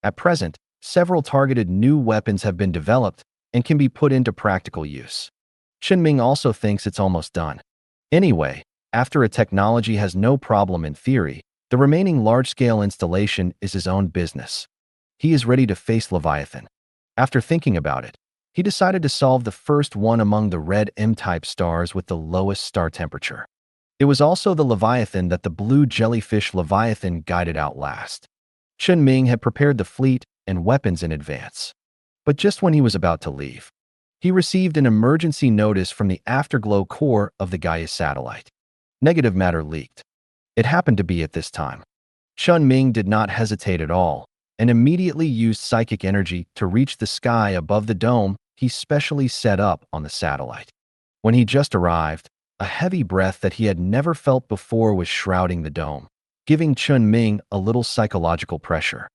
At present, several targeted new weapons have been developed and can be put into practical use. Chen Ming also thinks it's almost done. Anyway, after a technology has no problem in theory, the remaining large-scale installation is his own business. He is ready to face Leviathan. After thinking about it, he decided to solve the first one among the red M-type stars with the lowest star temperature. It was also the Leviathan that the blue jellyfish Leviathan guided out last. Chen Ming had prepared the fleet and weapons in advance. But just when he was about to leave, he received an emergency notice from the afterglow core of the Gaia satellite. Negative matter leaked. It happened to be at this time. Chen Ming did not hesitate at all and immediately used psychic energy to reach the sky above the dome he specially set up on the satellite. When he just arrived, a heavy breath that he had never felt before was shrouding the dome, giving Chen Ming a little psychological pressure.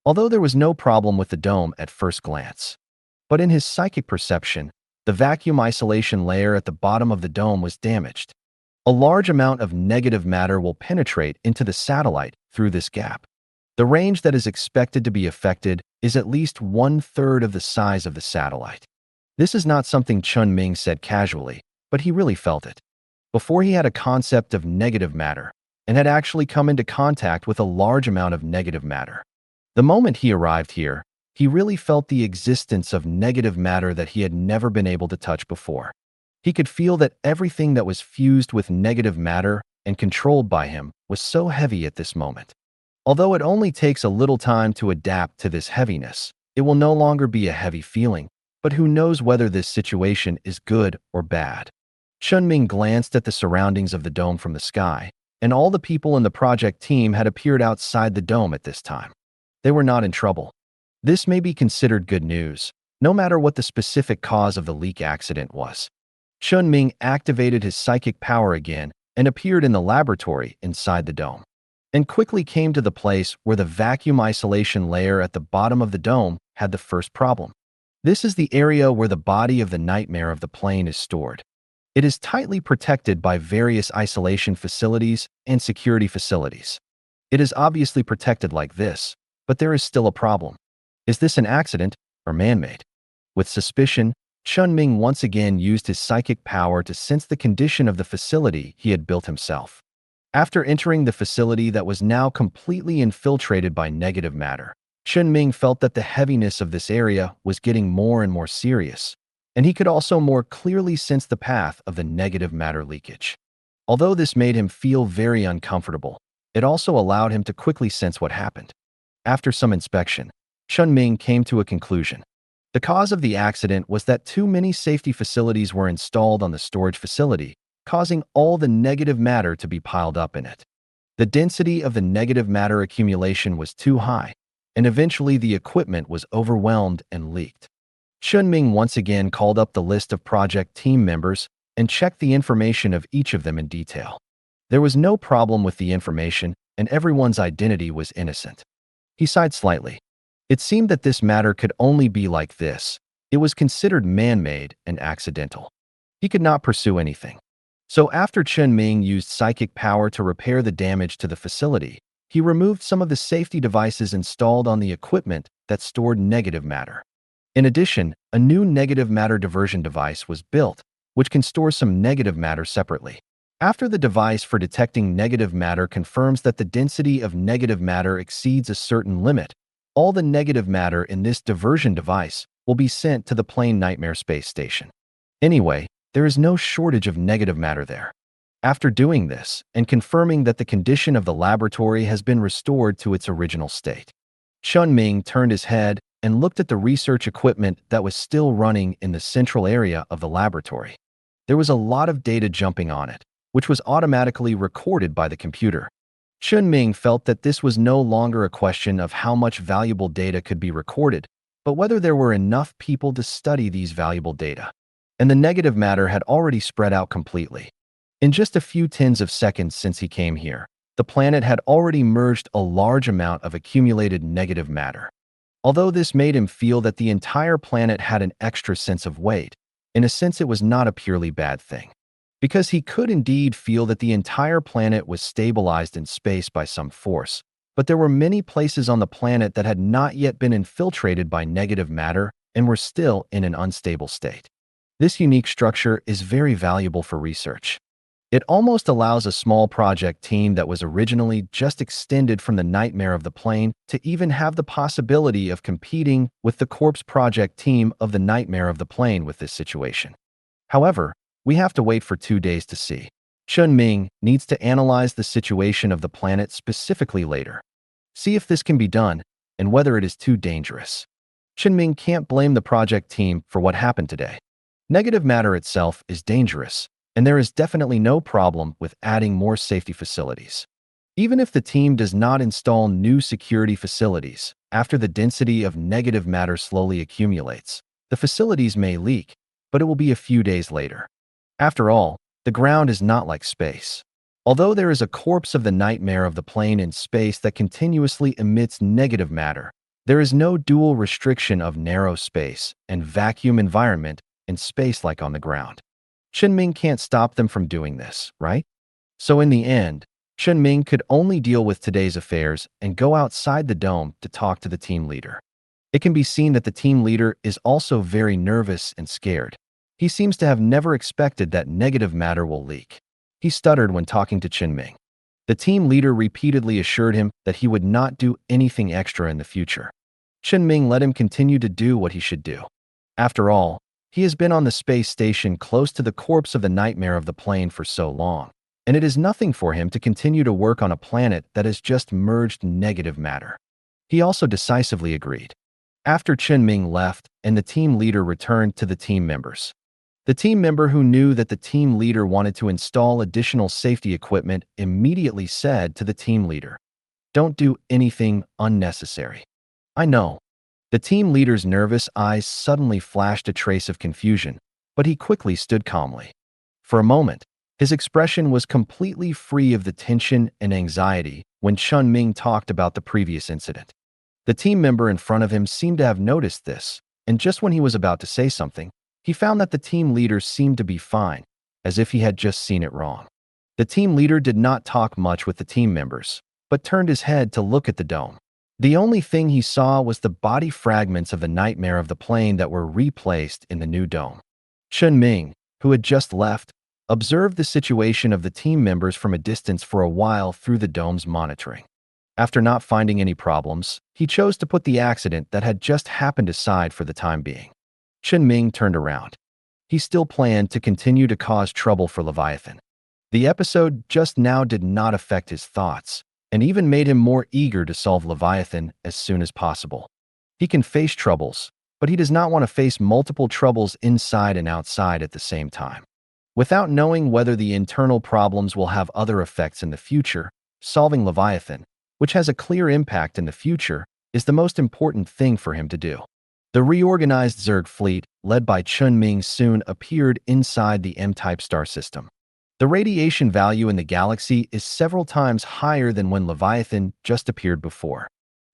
Although there was no problem with the dome at first glance. But in his psychic perception, the vacuum isolation layer at the bottom of the dome was damaged. A large amount of negative matter will penetrate into the satellite through this gap. The range that is expected to be affected is at least 1/3 of the size of the satellite. This is not something Chen Ming said casually, but he really felt it. Before he had a concept of negative matter and had actually come into contact with a large amount of negative matter. The moment he arrived here, he really felt the existence of negative matter that he had never been able to touch before. He could feel that everything that was fused with negative matter and controlled by him was so heavy at this moment. Although it only takes a little time to adapt to this heaviness, it will no longer be a heavy feeling, but who knows whether this situation is good or bad. Chen Ming glanced at the surroundings of the dome from the sky, and all the people in the project team had appeared outside the dome at this time. They were not in trouble. This may be considered good news, no matter what the specific cause of the leak accident was. Chen Ming activated his psychic power again and appeared in the laboratory inside the dome, and quickly came to the place where the vacuum isolation layer at the bottom of the dome had the first problem. This is the area where the body of the nightmare of the plane is stored. It is tightly protected by various isolation facilities and security facilities. It is obviously protected like this, but there is still a problem. Is this an accident or man-made? With suspicion, Chen Ming once again used his psychic power to sense the condition of the facility he had built himself. After entering the facility that was now completely infiltrated by negative matter, Chen Ming felt that the heaviness of this area was getting more and more serious, and he could also more clearly sense the path of the negative matter leakage. Although this made him feel very uncomfortable, it also allowed him to quickly sense what happened. After some inspection, Chen Ming came to a conclusion. The cause of the accident was that too many safety facilities were installed on the storage facility, causing all the negative matter to be piled up in it. The density of the negative matter accumulation was too high, and eventually the equipment was overwhelmed and leaked. Chen Ming once again called up the list of project team members and checked the information of each of them in detail. There was no problem with the information, and everyone's identity was innocent. He sighed slightly. It seemed that this matter could only be like this. It was considered man-made and accidental. He could not pursue anything. So after Chen Ming used psychic power to repair the damage to the facility, he removed some of the safety devices installed on the equipment that stored negative matter. In addition, a new negative matter diversion device was built, which can store some negative matter separately. After the device for detecting negative matter confirms that the density of negative matter exceeds a certain limit, all the negative matter in this diversion device will be sent to the plane Nightmare space station. Anyway, there is no shortage of negative matter there. After doing this and confirming that the condition of the laboratory has been restored to its original state, Chen Ming turned his head and looked at the research equipment that was still running in the central area of the laboratory. There was a lot of data jumping on it, which was automatically recorded by the computer. Chen Ming felt that this was no longer a question of how much valuable data could be recorded, but whether there were enough people to study these valuable data. And the negative matter had already spread out completely. In just a few tens of seconds since he came here, the planet had already merged a large amount of accumulated negative matter. Although this made him feel that the entire planet had an extra sense of weight, in a sense it was not a purely bad thing. Because he could indeed feel that the entire planet was stabilized in space by some force, but there were many places on the planet that had not yet been infiltrated by negative matter and were still in an unstable state. This unique structure is very valuable for research. It almost allows a small project team that was originally just extended from the nightmare of the plane to even have the possibility of competing with the corpse project team of the nightmare of the plane with this situation. However, we have to wait for 2 days to see. Chen Ming needs to analyze the situation of the planet specifically later. See if this can be done and whether it is too dangerous. Chen Ming can't blame the project team for what happened today. Negative matter itself is dangerous, and there is definitely no problem with adding more safety facilities. Even if the team does not install new security facilities, after the density of negative matter slowly accumulates, the facilities may leak, but it will be a few days later. After all, the ground is not like space. Although there is a corpse of the nightmare of the plane in space that continuously emits negative matter, there is no dual restriction of narrow space and vacuum environment in space like on the ground. Chen Ming can't stop them from doing this, right? So in the end, Chen Ming could only deal with today's affairs and go outside the dome to talk to the team leader. It can be seen that the team leader is also very nervous and scared. He seems to have never expected that negative matter will leak. He stuttered when talking to Chen Ming. The team leader repeatedly assured him that he would not do anything extra in the future. Chen Ming let him continue to do what he should do. After all, he has been on the space station close to the corpse of the nightmare of the plane for so long, and it is nothing for him to continue to work on a planet that has just merged negative matter. He also decisively agreed. After Chen Ming left and the team leader returned to the team members, the team member who knew that the team leader wanted to install additional safety equipment immediately said to the team leader, "Don't do anything unnecessary." I know. The team leader's nervous eyes suddenly flashed a trace of confusion, but he quickly stood calmly. For a moment, his expression was completely free of the tension and anxiety when Chen Ming talked about the previous incident. The team member in front of him seemed to have noticed this, and just when he was about to say something, he found that the team leader seemed to be fine, as if he had just seen it wrong. The team leader did not talk much with the team members, but turned his head to look at the dome. The only thing he saw was the body fragments of the nightmare of the plane that were replaced in the new dome. Chen Ming, who had just left, observed the situation of the team members from a distance for a while through the dome's monitoring. After not finding any problems, he chose to put the accident that had just happened aside for the time being. Chen Ming turned around. He still planned to continue to cause trouble for Leviathan. The episode just now did not affect his thoughts, and even made him more eager to solve Leviathan as soon as possible. He can face troubles, but he does not want to face multiple troubles inside and outside at the same time. Without knowing whether the internal problems will have other effects in the future, solving Leviathan, which has a clear impact in the future, is the most important thing for him to do. The reorganized Zerg fleet, led by Chen Ming, soon appeared inside the M-type star system. The radiation value in the galaxy is several times higher than when Leviathan just appeared before.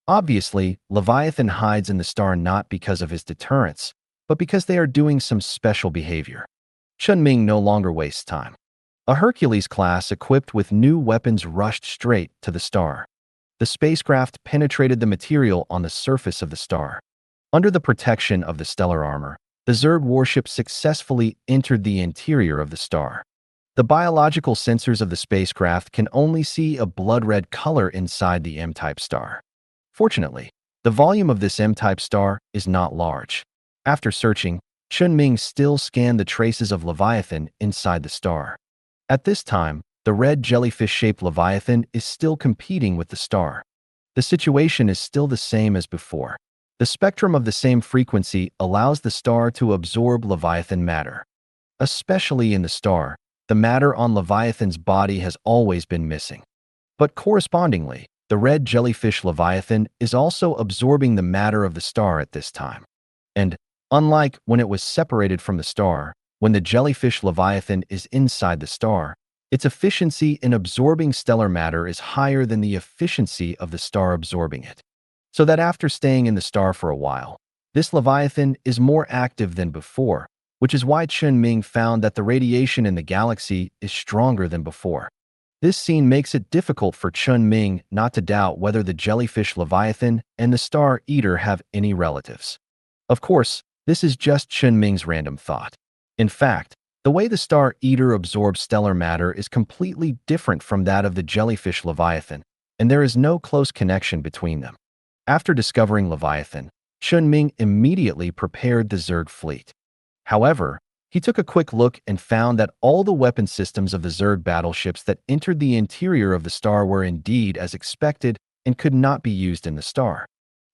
Obviously, Leviathan hides in the star not because of his deterrence, but because they are doing some special behavior. Chen Ming no longer wastes time. A Hercules class equipped with new weapons rushed straight to the star. The spacecraft penetrated the material on the surface of the star. Under the protection of the stellar armor, the Zerg warship successfully entered the interior of the star. The biological sensors of the spacecraft can only see a blood-red color inside the M-type star. Fortunately, the volume of this M-type star is not large. After searching, Chen Ming still scanned the traces of Leviathan inside the star. At this time, the red jellyfish-shaped Leviathan is still competing with the star. The situation is still the same as before. The spectrum of the same frequency allows the star to absorb Leviathan matter. Especially in the star, the matter on Leviathan's body has always been missing. But correspondingly, the red jellyfish Leviathan is also absorbing the matter of the star at this time. And, unlike when it was separated from the star, when the jellyfish Leviathan is inside the star, its efficiency in absorbing stellar matter is higher than the efficiency of the star absorbing it. So that after staying in the star for a while, this Leviathan is more active than before, which is why Chen Ming found that the radiation in the galaxy is stronger than before. This scene makes it difficult for Chen Ming not to doubt whether the jellyfish Leviathan and the Star Eater have any relatives. Of course, this is just Chen Ming's random thought. In fact, the way the Star Eater absorbs stellar matter is completely different from that of the jellyfish Leviathan, and there is no close connection between them. After discovering Leviathan, Chen Ming immediately prepared the Zerg fleet. However, He took a quick look and found that all the weapon systems of the Zerg battleships that entered the interior of the star were indeed as expected and could not be used in the star.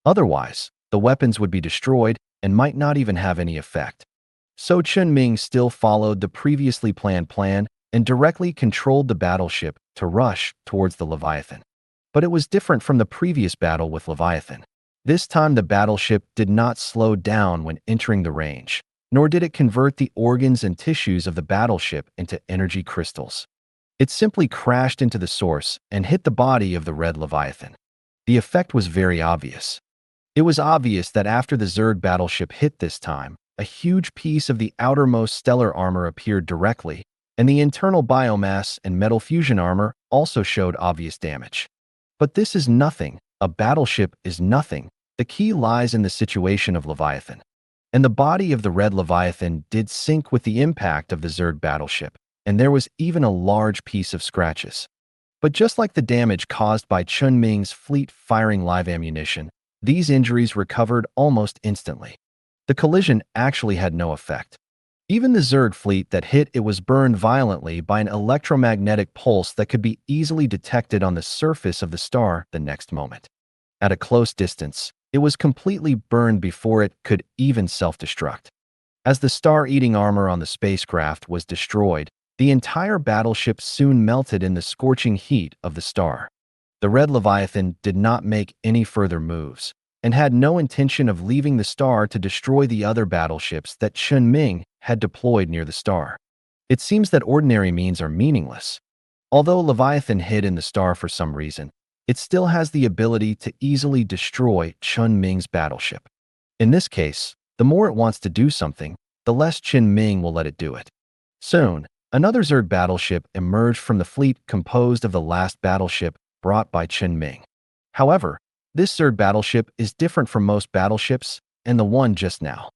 Otherwise, the weapons would be destroyed and might not even have any effect. So Chen Ming still followed the previously planned plan and directly controlled the battleship to rush towards the Leviathan. But it was different from the previous battle with Leviathan. This time the battleship did not slow down when entering the range, nor did it convert the organs and tissues of the battleship into energy crystals. It simply crashed into the source and hit the body of the red Leviathan. The effect was very obvious. It was obvious that after the Zerg battleship hit this time, a huge piece of the outermost stellar armor appeared directly, and the internal biomass and metal fusion armor also showed obvious damage. But this is nothing. A battleship is nothing. The key lies in the situation of Leviathan. And the body of the red Leviathan did sink with the impact of the Zerg battleship, and there was even a large piece of scratches. But just like the damage caused by Chen Ming's fleet firing live ammunition, these injuries recovered almost instantly. The collision actually had no effect. Even the Zerg fleet that hit it was burned violently by an electromagnetic pulse that could be easily detected on the surface of the star the next moment. At a close distance, it was completely burned before it could even self-destruct. As the star-eating armor on the spacecraft was destroyed, the entire battleship soon melted in the scorching heat of the star. The red Leviathan did not make any further moves, and had no intention of leaving the star to destroy the other battleships that Chen Ming had deployed near the star. It seems that ordinary means are meaningless. Although Leviathan hid in the star for some reason, it still has the ability to easily destroy Chen Ming's battleship. In this case, the more it wants to do something, the less Chen Ming will let it do it. Soon, another Zerg battleship emerged from the fleet composed of the last battleship brought by Chen Ming. However, this Zerg battleship is different from most battleships and the one just now.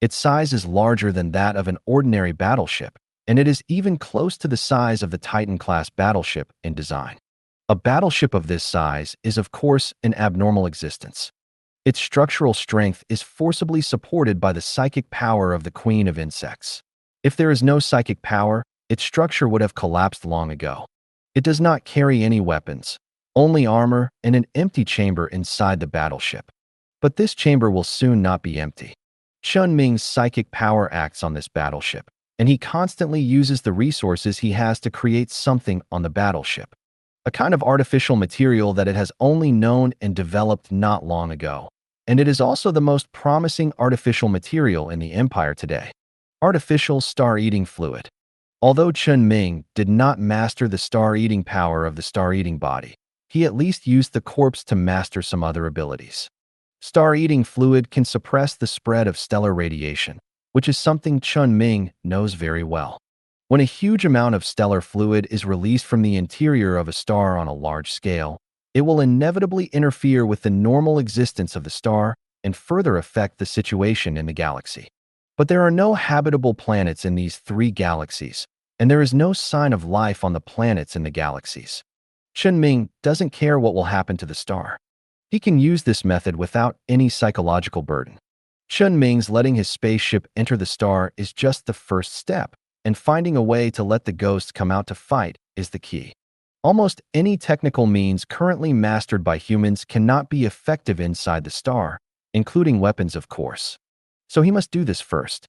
Its size is larger than that of an ordinary battleship, and it is even close to the size of the Titan-class battleship in design. A battleship of this size is, of course, an abnormal existence. Its structural strength is forcibly supported by the psychic power of the Queen of Insects. If there is no psychic power, its structure would have collapsed long ago. It does not carry any weapons, only armor and an empty chamber inside the battleship. But this chamber will soon not be empty. Chen Ming's psychic power acts on this battleship, and he constantly uses the resources he has to create something on the battleship. A kind of artificial material that it has only known and developed not long ago. And it is also the most promising artificial material in the Empire today. Artificial star-eating fluid. Although Chen Ming did not master the star-eating power of the star-eating body, he at least used the corpse to master some other abilities. Star-eating fluid can suppress the spread of stellar radiation, which is something Chen Ming knows very well. When a huge amount of stellar fluid is released from the interior of a star on a large scale, it will inevitably interfere with the normal existence of the star and further affect the situation in the galaxy. But there are no habitable planets in these 3 galaxies, and there is no sign of life on the planets in the galaxies. Chen Ming doesn't care what will happen to the star. He can use this method without any psychological burden. Chen Ming's letting his spaceship enter the star is just the first step, and finding a way to let the ghosts come out to fight is the key. Almost any technical means currently mastered by humans cannot be effective inside the star, including weapons, of course. So he must do this first.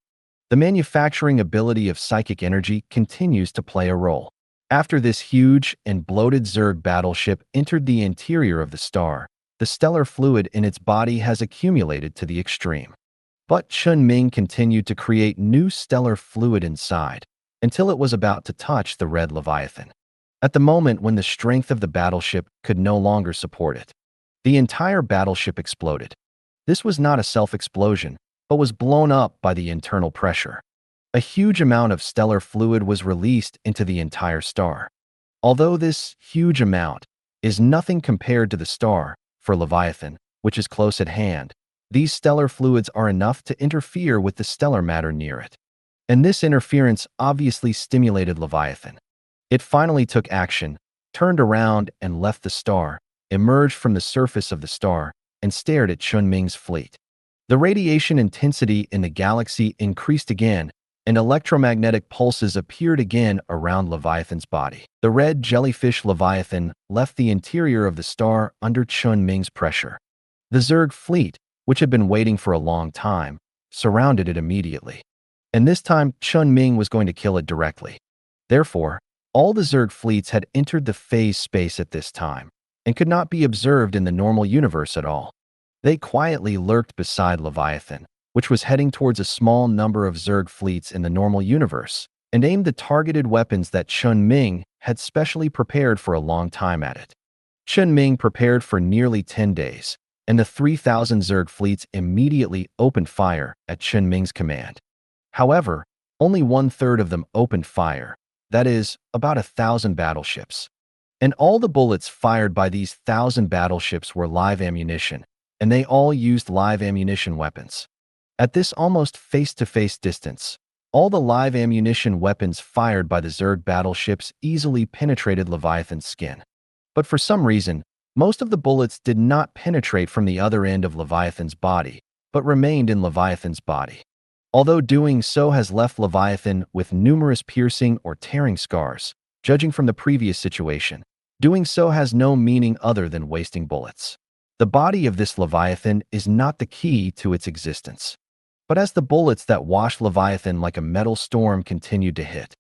The manufacturing ability of psychic energy continues to play a role. After this huge and bloated Zerg battleship entered the interior of the star, the stellar fluid in its body has accumulated to the extreme. But Chen Ming continued to create new stellar fluid inside, until it was about to touch the red Leviathan. At the moment when the strength of the battleship could no longer support it, the entire battleship exploded. This was not a self-explosion, but was blown up by the internal pressure. A huge amount of stellar fluid was released into the entire star. Although this huge amount is nothing compared to the star, for Leviathan, which is close at hand, these stellar fluids are enough to interfere with the stellar matter near it. And this interference obviously stimulated Leviathan. It finally took action, turned around and left the star, emerged from the surface of the star, and stared at Chen Ming's fleet. The radiation intensity in the galaxy increased again, and electromagnetic pulses appeared again around Leviathan's body. The red jellyfish Leviathan left the interior of the star under Chen Ming's pressure. The Zerg fleet, which had been waiting for a long time, surrounded it immediately. And this time, Chen Ming was going to kill it directly. Therefore, all the Zerg fleets had entered the phase space at this time, and could not be observed in the normal universe at all. They quietly lurked beside Leviathan, which was heading towards a small number of Zerg fleets in the normal universe, and aimed the targeted weapons that Chen Ming had specially prepared for a long time at it. Chen Ming prepared for nearly 10 days, and the 3,000 Zerg fleets immediately opened fire at Chen Ming's command. However, only 1/3 of them opened fire, that is, about 1,000 battleships. And all the bullets fired by these 1,000 battleships were live ammunition, and they all used live ammunition weapons. At this almost face-to-face distance, all the live ammunition weapons fired by the Zerg battleships easily penetrated Leviathan's skin. But for some reason, most of the bullets did not penetrate from the other end of Leviathan's body, but remained in Leviathan's body. Although doing so has left Leviathan with numerous piercing or tearing scars, judging from the previous situation, doing so has no meaning other than wasting bullets. The body of this Leviathan is not the key to its existence. But as the bullets that washed Leviathan like a metal storm continued to hit,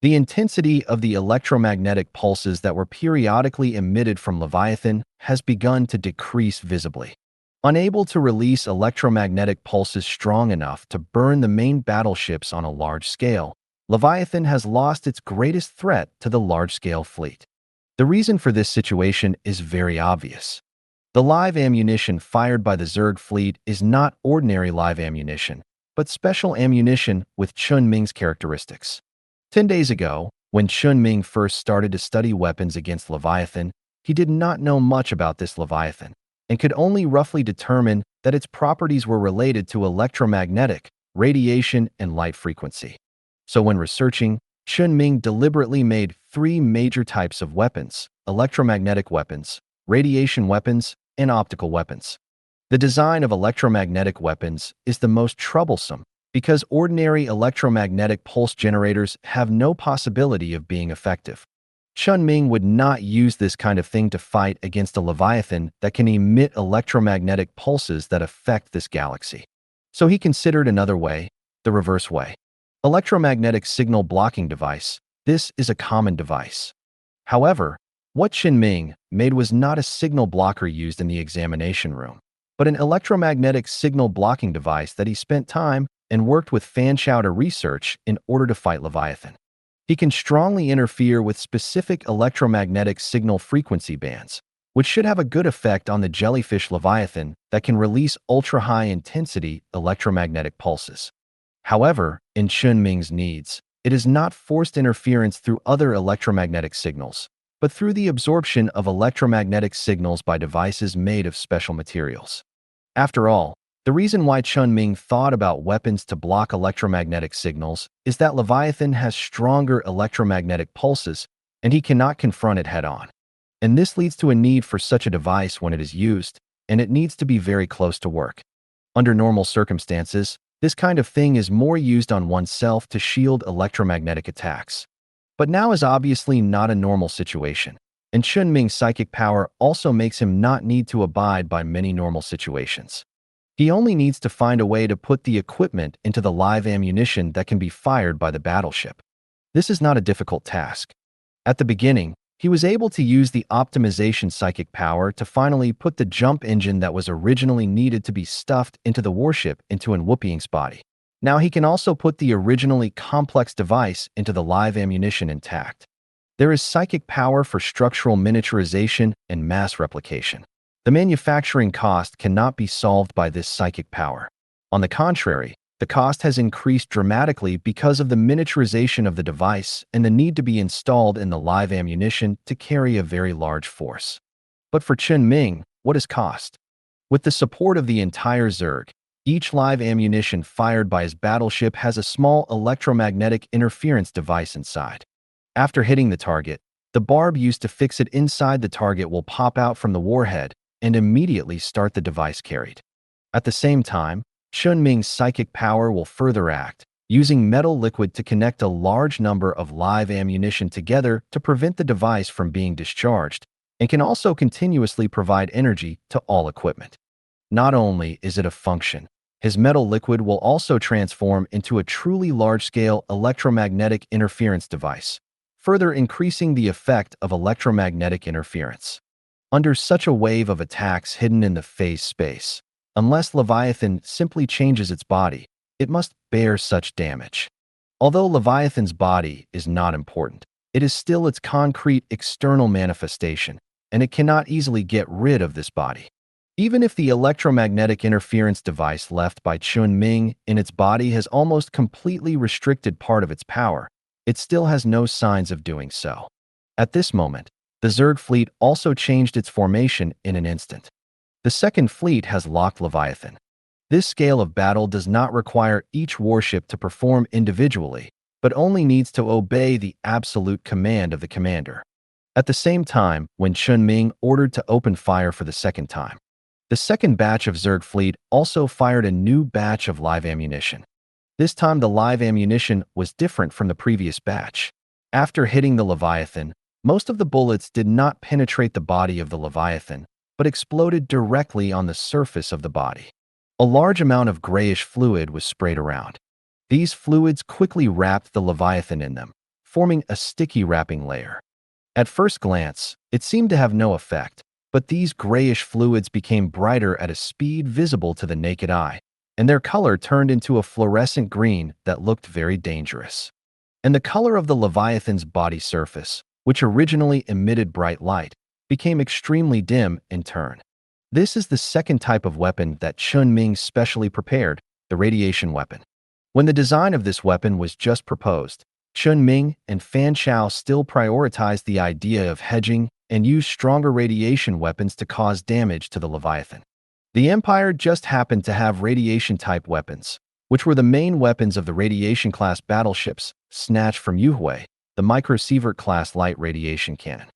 the intensity of the electromagnetic pulses that were periodically emitted from Leviathan has begun to decrease visibly. Unable to release electromagnetic pulses strong enough to burn the main battleships on a large scale, Leviathan has lost its greatest threat to the large-scale fleet. The reason for this situation is very obvious. The live ammunition fired by the Zerg fleet is not ordinary live ammunition, but special ammunition with Chen Ming's characteristics. 10 days ago, when Chen Ming first started to study weapons against Leviathan, he did not know much about this Leviathan, and could only roughly determine that its properties were related to electromagnetic, radiation, and light frequency. So when researching, Chen Ming deliberately made 3 major types of weapons: electromagnetic weapons, radiation weapons, and optical weapons. The design of electromagnetic weapons is the most troublesome because ordinary electromagnetic pulse generators have no possibility of being effective. Chen Ming would not use this kind of thing to fight against a Leviathan that can emit electromagnetic pulses that affect this galaxy. So he considered another way, the reverse way. Electromagnetic signal blocking device. This is a common device. However, what Chen Ming made was not a signal blocker used in the examination room, but an electromagnetic signal blocking device that he spent time and worked with Fanshaw to research in order to fight Leviathan. He can strongly interfere with specific electromagnetic signal frequency bands, which should have a good effect on the jellyfish Leviathan that can release ultra-high-intensity electromagnetic pulses. However, in Chen Ming's needs, it is not forced interference through other electromagnetic signals, but through the absorption of electromagnetic signals by devices made of special materials. After all, the reason why Chen Ming thought about weapons to block electromagnetic signals is that Leviathan has stronger electromagnetic pulses, and he cannot confront it head-on. And this leads to a need for such a device when it is used, and it needs to be very close to work. Under normal circumstances, this kind of thing is more used on oneself to shield electromagnetic attacks. But now is obviously not a normal situation, and Chen Ming's psychic power also makes him not need to abide by many normal situations. He only needs to find a way to put the equipment into the live ammunition that can be fired by the battleship. This is not a difficult task. At the beginning, he was able to use the optimization psychic power to finally put the jump engine that was originally needed to be stuffed into the warship into an Whooping's body. Now he can also put the originally complex device into the live ammunition intact. There is psychic power for structural miniaturization and mass replication. The manufacturing cost cannot be solved by this psychic power. On the contrary, the cost has increased dramatically because of the miniaturization of the device and the need to be installed in the live ammunition to carry a very large force. But for Chen Ming, what is cost? With the support of the entire Zerg, each live ammunition fired by his battleship has a small electromagnetic interference device inside. After hitting the target, the barb used to fix it inside the target will pop out from the warhead and immediately start the device carried. At the same time, Chen Ming's psychic power will further act, using metal liquid to connect a large number of live ammunition together to prevent the device from being discharged, and can also continuously provide energy to all equipment. Not only is it a function, his metal liquid will also transform into a truly large-scale electromagnetic interference device, further increasing the effect of electromagnetic interference. Under such a wave of attacks hidden in the phase space, unless Leviathan simply changes its body, it must bear such damage. Although Leviathan's body is not important, it is still its concrete external manifestation, and it cannot easily get rid of this body. Even if the electromagnetic interference device left by Chen Ming in its body has almost completely restricted part of its power, it still has no signs of doing so. At this moment, the Zerg fleet also changed its formation in an instant. The second fleet has locked Leviathan. This scale of battle does not require each warship to perform individually, but only needs to obey the absolute command of the commander. At the same time, when Chen Ming ordered to open fire for the second time, the second batch of Zerg fleet also fired a new batch of live ammunition. This time the live ammunition was different from the previous batch. After hitting the Leviathan, most of the bullets did not penetrate the body of the Leviathan, but exploded directly on the surface of the body. A large amount of grayish fluid was sprayed around. These fluids quickly wrapped the Leviathan in them, forming a sticky wrapping layer. At first glance, it seemed to have no effect, but these grayish fluids became brighter at a speed visible to the naked eye, and their color turned into a fluorescent green that looked very dangerous. And the color of the Leviathan's body surface, which originally emitted bright light, became extremely dim in turn. This is the second type of weapon that Chen Ming specially prepared, the radiation weapon. When the design of this weapon was just proposed, Chen Ming and Fan Chao still prioritized the idea of hedging and used stronger radiation weapons to cause damage to the Leviathan. The Empire just happened to have radiation-type weapons, which were the main weapons of the radiation-class battleships snatched from Yuhui, the microsievert-class light radiation cannon.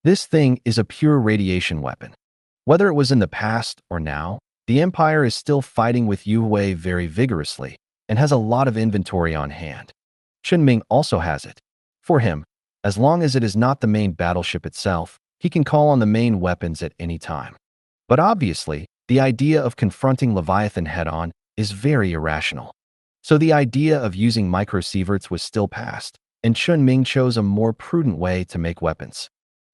This thing is a pure radiation weapon. Whether it was in the past or now, the Empire is still fighting with Yuhui very vigorously and has a lot of inventory on hand. Chen Ming also has it. For him, as long as it is not the main battleship itself, he can call on the main weapons at any time. But obviously, the idea of confronting Leviathan head-on is very irrational. So the idea of using microsieverts was still past, and Chen Ming chose a more prudent way to make weapons.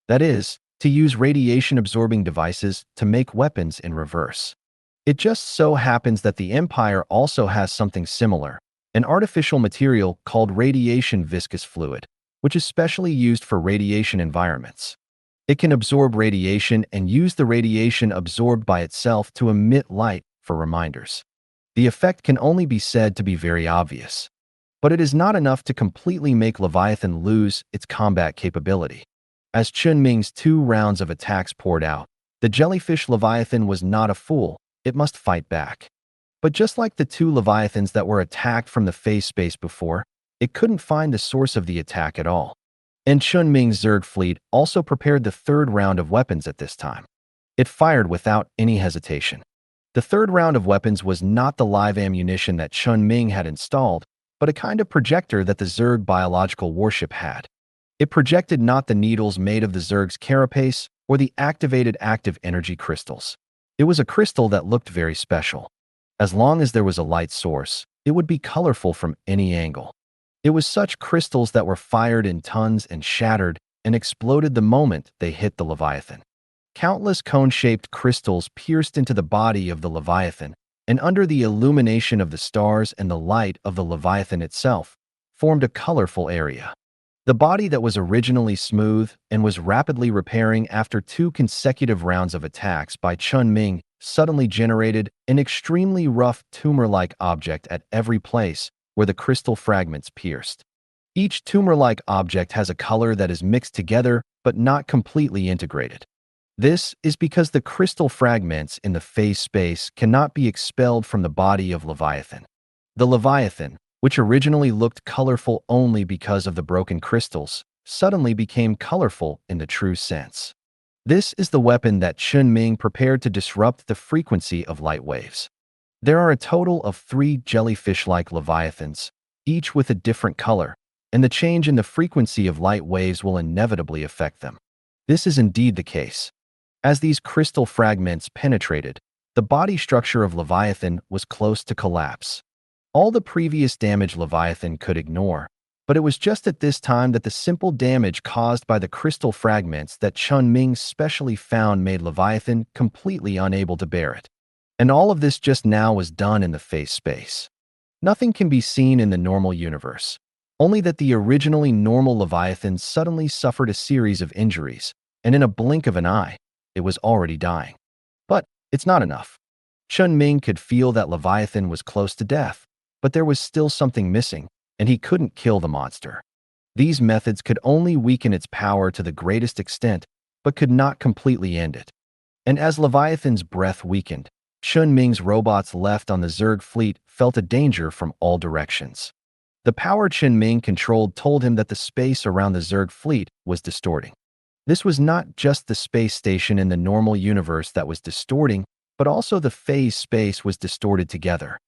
That is, to use radiation-absorbing devices to make weapons in reverse. It just so happens that the Empire also has something similar, an artificial material called radiation viscous fluid, which is specially used for radiation environments. It can absorb radiation and use the radiation absorbed by itself to emit light for reminders. The effect can only be said to be very obvious, but it is not enough to completely make Leviathan lose its combat capability. As Chen Ming's 2 rounds of attacks poured out, the jellyfish Leviathan was not a fool, it must fight back. But just like the 2 Leviathans that were attacked from the phase space before, it couldn't find the source of the attack at all. And Chen Ming's Zerg fleet also prepared the 3rd round of weapons at this time. It fired without any hesitation. The 3rd round of weapons was not the live ammunition that Chen Ming had installed, but a kind of projector that the Zerg biological warship had. It projected not the needles made of the Zerg's carapace or the activated active energy crystals. It was a crystal that looked very special. As long as there was a light source, it would be colorful from any angle. It was such crystals that were fired in tons and shattered and exploded the moment they hit the Leviathan. Countless cone-shaped crystals pierced into the body of the Leviathan, and under the illumination of the stars and the light of the Leviathan itself, formed a colorful area. The body that was originally smooth and was rapidly repairing after 2 consecutive rounds of attacks by Chen Ming suddenly generated an extremely rough tumor-like object at every place where the crystal fragments pierced. Each tumor-like object has a color that is mixed together but not completely integrated. This is because the crystal fragments in the phase space cannot be expelled from the body of Leviathan. The Leviathan, which originally looked colorful only because of the broken crystals, suddenly became colorful in the true sense. This is the weapon that Chen Ming prepared to disrupt the frequency of light waves. There are a total of 3 jellyfish-like Leviathans, each with a different color, and the change in the frequency of light waves will inevitably affect them. This is indeed the case. As these crystal fragments penetrated, the body structure of Leviathan was close to collapse. All the previous damage Leviathan could ignore, but it was just at this time that the simple damage caused by the crystal fragments that Chen Ming specially found made Leviathan completely unable to bear it. And all of this just now was done in the phase space. Nothing can be seen in the normal universe, only that the originally normal Leviathan suddenly suffered a series of injuries, and in a blink of an eye, it was already dying. But it's not enough. Chen Ming could feel that Leviathan was close to death, but there was still something missing, and he couldn't kill the monster. These methods could only weaken its power to the greatest extent, but could not completely end it. And as Leviathan's breath weakened, Chen Ming's robots left on the Zerg fleet felt a danger from all directions. The power Chen Ming controlled told him that the space around the Zerg fleet was distorting. This was not just the space station in the normal universe that was distorting, but also the phase space was distorted together.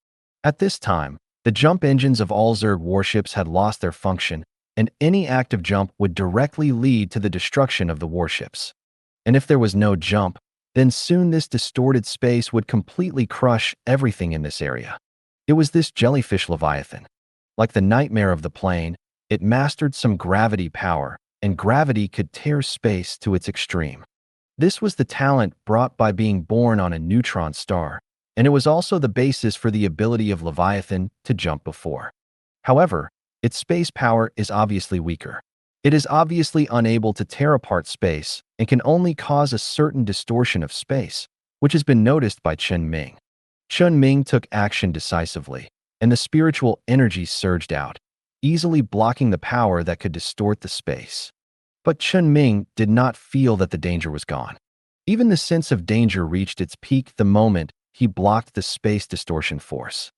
At this time, the jump engines of all Zerg warships had lost their function, and any active jump would directly lead to the destruction of the warships. And if there was no jump, then soon this distorted space would completely crush everything in this area. It was this jellyfish Leviathan. Like the nightmare of the plane, it mastered some gravity power, and gravity could tear space to its extreme. This was the talent brought by being born on a neutron star, and it was also the basis for the ability of Leviathan to jump before. However, its space power is obviously weaker. It is obviously unable to tear apart space and can only cause a certain distortion of space, which has been noticed by Chen Ming. Chen Ming took action decisively, and the spiritual energy surged out, easily blocking the power that could distort the space. But Chen Ming did not feel that the danger was gone. Even the sense of danger reached its peak the moment he blocked the space distortion force.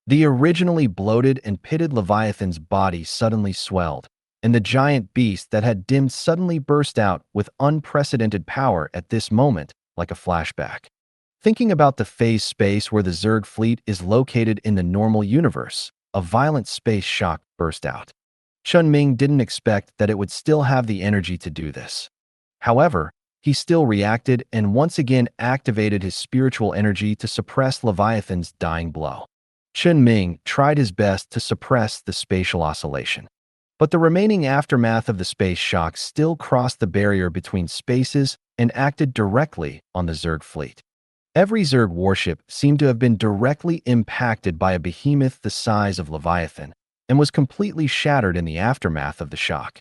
The originally bloated and pitted Leviathan's body suddenly swelled, and the giant beast that had dimmed suddenly burst out with unprecedented power at this moment, like a flashback. Thinking about the phase space where the Zerg fleet is located in the normal universe, a violent space shock burst out. Chen Ming didn't expect that it would still have the energy to do this. However, he still reacted and once again activated his spiritual energy to suppress Leviathan's dying blow. Chen Ming tried his best to suppress the spatial oscillation. But the remaining aftermath of the space shock still crossed the barrier between spaces and acted directly on the Zerg fleet. Every Zerg warship seemed to have been directly impacted by a behemoth the size of Leviathan and was completely shattered in the aftermath of the shock.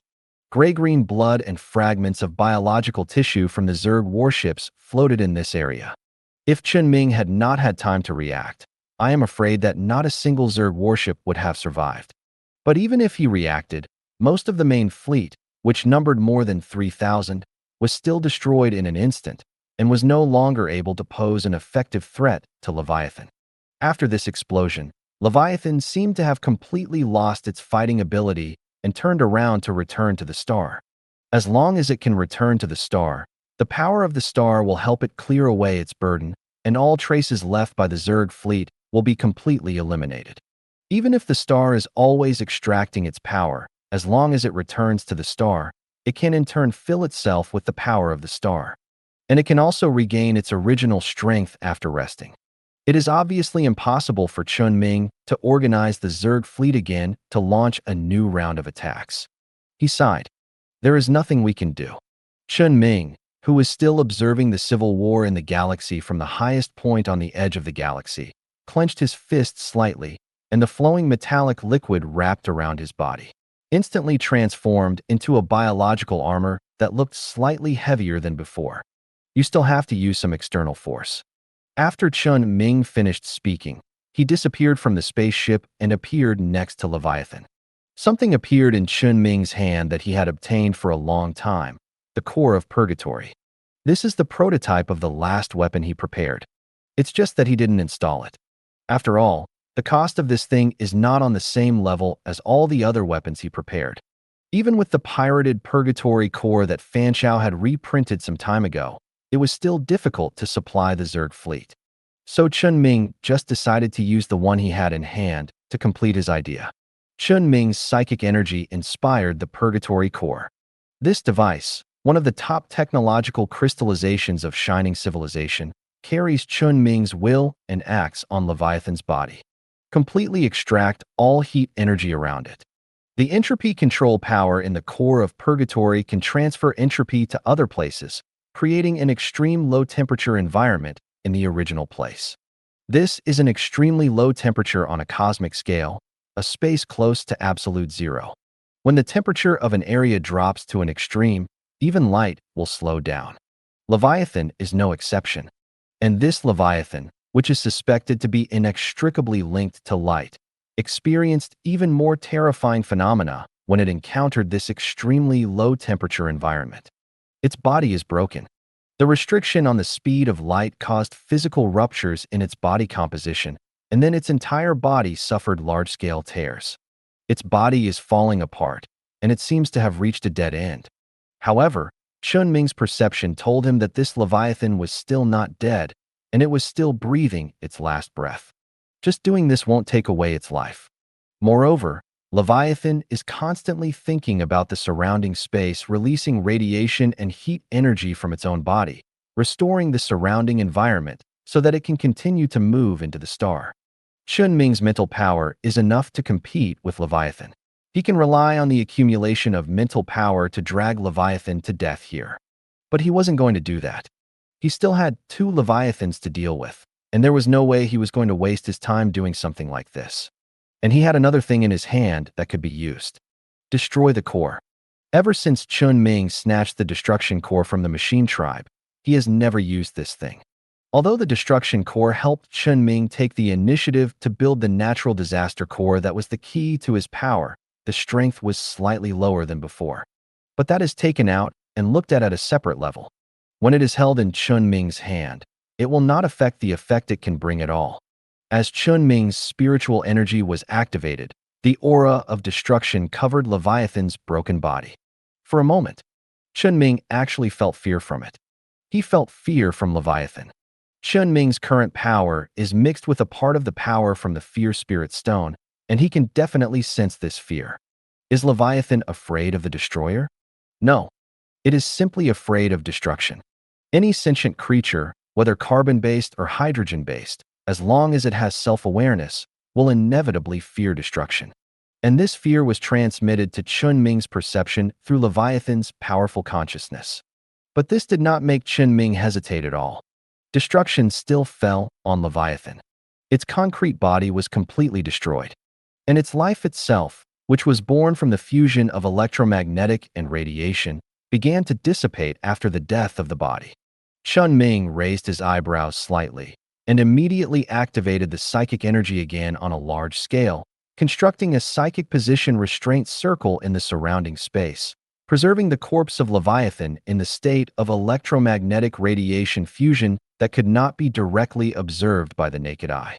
Gray-green blood and fragments of biological tissue from the Zerg warships floated in this area. If Chen Ming had not had time to react, I am afraid that not a single Zerg warship would have survived. But even if he reacted, most of the main fleet, which numbered more than 3,000, was still destroyed in an instant and was no longer able to pose an effective threat to Leviathan. After this explosion, Leviathan seemed to have completely lost its fighting ability and turned around to return to the star. As long as it can return to the star, the power of the star will help it clear away its burden, and all traces left by the Zerg fleet will be completely eliminated. Even if the star is always extracting its power, as long as it returns to the star, it can in turn fill itself with the power of the star. And it can also regain its original strength after resting. It is obviously impossible for Chen Ming to organize the Zerg fleet again to launch a new round of attacks. He sighed. There is nothing we can do. Chen Ming, who was still observing the civil war in the galaxy from the highest point on the edge of the galaxy, clenched his fist slightly, and the flowing metallic liquid wrapped around his body, instantly transformed into a biological armor that looked slightly heavier than before. You still have to use some external force. After Chen Ming finished speaking, he disappeared from the spaceship and appeared next to Leviathan. Something appeared in Chen Ming's hand that he had obtained for a long time, the core of purgatory. This is the prototype of the last weapon he prepared. It's just that he didn't install it. After all, the cost of this thing is not on the same level as all the other weapons he prepared. Even with the pirated purgatory core that Fan Chao had reprinted some time ago, it was still difficult to supply the Zerg fleet. So Chen Ming just decided to use the one he had in hand to complete his idea. Chen Ming's psychic energy inspired the purgatory core. This device, one of the top technological crystallizations of Shining Civilization, carries Chen Ming's will and acts on Leviathan's body. Completely extract all heat energy around it. The entropy control power in the core of Purgatory can transfer entropy to other places, creating an extreme low-temperature environment in the original place. This is an extremely low temperature on a cosmic scale, a space close to absolute zero. When the temperature of an area drops to an extreme, even light will slow down. Leviathan is no exception. And this Leviathan, which is suspected to be inextricably linked to light, experienced even more terrifying phenomena when it encountered this extremely low-temperature environment. Its body is broken. The restriction on the speed of light caused physical ruptures in its body composition, and then its entire body suffered large-scale tears. Its body is falling apart, and it seems to have reached a dead end. However, Chen Ming's perception told him that this Leviathan was still not dead, and it was still breathing its last breath. Just doing this won't take away its life. Moreover, Leviathan is constantly thinking about the surrounding space, releasing radiation and heat energy from its own body, restoring the surrounding environment so that it can continue to move into the star. Chen Ming's mental power is enough to compete with Leviathan. He can rely on the accumulation of mental power to drag Leviathan to death here. But he wasn't going to do that. He still had 2 Leviathans to deal with, and there was no way he was going to waste his time doing something like this. And he had another thing in his hand that could be used. Destroy the core. Ever since Chen Ming snatched the destruction core from the machine tribe, he has never used this thing. Although the destruction core helped Chen Ming take the initiative to build the natural disaster core that was the key to his power, the strength was slightly lower than before. But that is taken out and looked at a separate level. When it is held in Chen Ming's hand, it will not affect the effect it can bring at all. As Chen Ming's spiritual energy was activated, the aura of destruction covered Leviathan's broken body. For a moment, Chen Ming actually felt fear from it. He felt fear from Leviathan. Chen Ming's current power is mixed with a part of the power from the Fear Spirit Stone, and he can definitely sense this fear. Is Leviathan afraid of the Destroyer? No. It is simply afraid of destruction. Any sentient creature, whether carbon-based or hydrogen-based, as long as it has self-awareness, will inevitably fear destruction. And this fear was transmitted to Chen Ming's perception through Leviathan's powerful consciousness. But this did not make Chen Ming hesitate at all. Destruction still fell on Leviathan. Its concrete body was completely destroyed. And its life itself, which was born from the fusion of electromagnetic and radiation, began to dissipate after the death of the body. Chen Ming raised his eyebrows slightly and immediately activated the psychic energy again on a large scale, constructing a psychic position restraint circle in the surrounding space, preserving the corpse of Leviathan in the state of electromagnetic radiation fusion that could not be directly observed by the naked eye.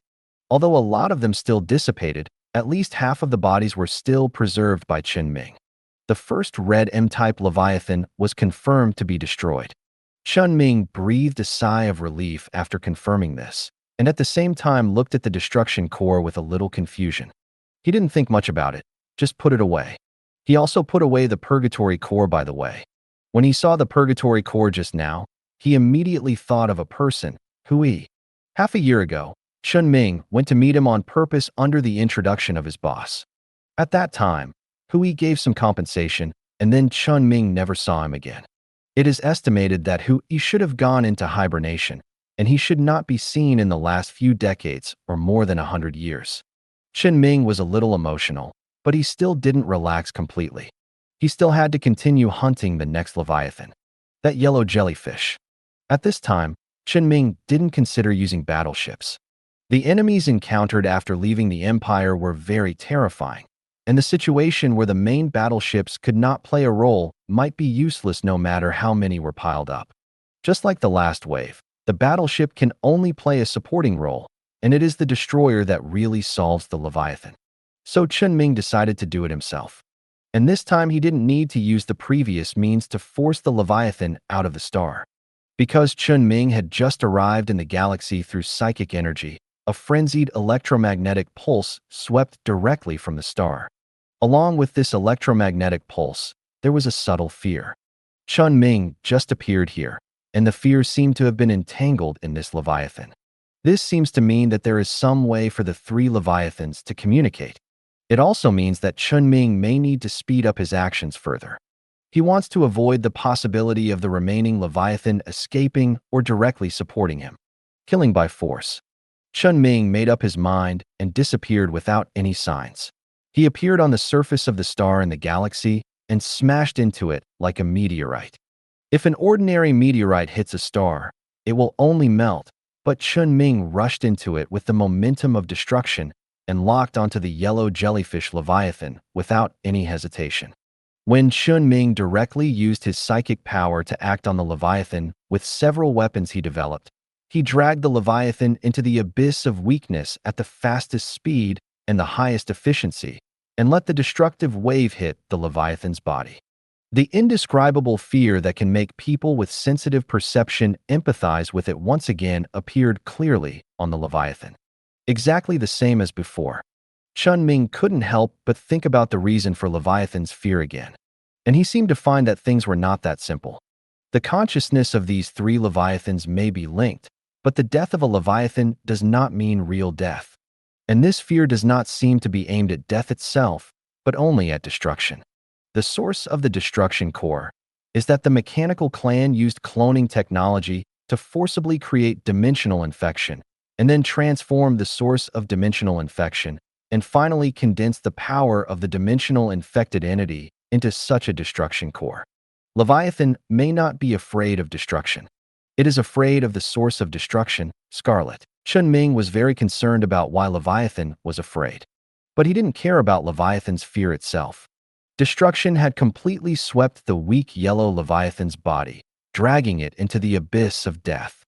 Although a lot of them still dissipated, at least half of the bodies were still preserved by Chen Ming. The first red M-type Leviathan was confirmed to be destroyed. Chen Ming breathed a sigh of relief after confirming this, and at the same time looked at the destruction core with a little confusion. He didn't think much about it, just put it away. He also put away the purgatory core, by the way. When he saw the purgatory core just now, he immediately thought of a person, Hui. Half a year ago, Chen Ming went to meet him on purpose under the introduction of his boss. At that time, Hui gave some compensation, and then Chen Ming never saw him again. It is estimated that Hui should have gone into hibernation, and he should not be seen in the last few decades or more than 100 years. Chen Ming was a little emotional, but he still didn't relax completely. He still had to continue hunting the next Leviathan, that yellow jellyfish. At this time, Chen Ming didn't consider using battleships. The enemies encountered after leaving the Empire were very terrifying, and the situation where the main battleships could not play a role might be useless no matter how many were piled up. Just like the last wave, the battleship can only play a supporting role, and it is the destroyer that really solves the Leviathan. So Chen Ming decided to do it himself. And this time he didn't need to use the previous means to force the Leviathan out of the star. Because Chen Ming had just arrived in the galaxy through psychic energy, a frenzied electromagnetic pulse swept directly from the star. Along with this electromagnetic pulse, there was a subtle fear. Chen Ming just appeared here, and the fear seemed to have been entangled in this Leviathan. This seems to mean that there is some way for the three Leviathans to communicate. It also means that Chen Ming may need to speed up his actions further. He wants to avoid the possibility of the remaining Leviathan escaping or directly supporting him. Killing by force. Chen Ming made up his mind and disappeared without any signs. He appeared on the surface of the star in the galaxy and smashed into it like a meteorite. If an ordinary meteorite hits a star, it will only melt, but Chen Ming rushed into it with the momentum of destruction and locked onto the yellow jellyfish Leviathan without any hesitation. When Chen Ming directly used his psychic power to act on the Leviathan with several weapons he developed, he dragged the Leviathan into the abyss of weakness at the fastest speed and the highest efficiency, and let the destructive wave hit the Leviathan's body. The indescribable fear that can make people with sensitive perception empathize with it once again appeared clearly on the Leviathan. Exactly the same as before. Chen Ming couldn't help but think about the reason for Leviathan's fear again, and he seemed to find that things were not that simple. The consciousness of these three Leviathans may be linked, but the death of a Leviathan does not mean real death. And this fear does not seem to be aimed at death itself, but only at destruction. The source of the destruction core is that the mechanical clan used cloning technology to forcibly create dimensional infection, and then transform the source of dimensional infection, and finally condense the power of the dimensional infected entity into such a destruction core. Leviathan may not be afraid of destruction. It is afraid of the source of destruction, Scarlet. Chen Ming was very concerned about why Leviathan was afraid. But he didn't care about Leviathan's fear itself. Destruction had completely swept the weak yellow Leviathan's body, dragging it into the abyss of death.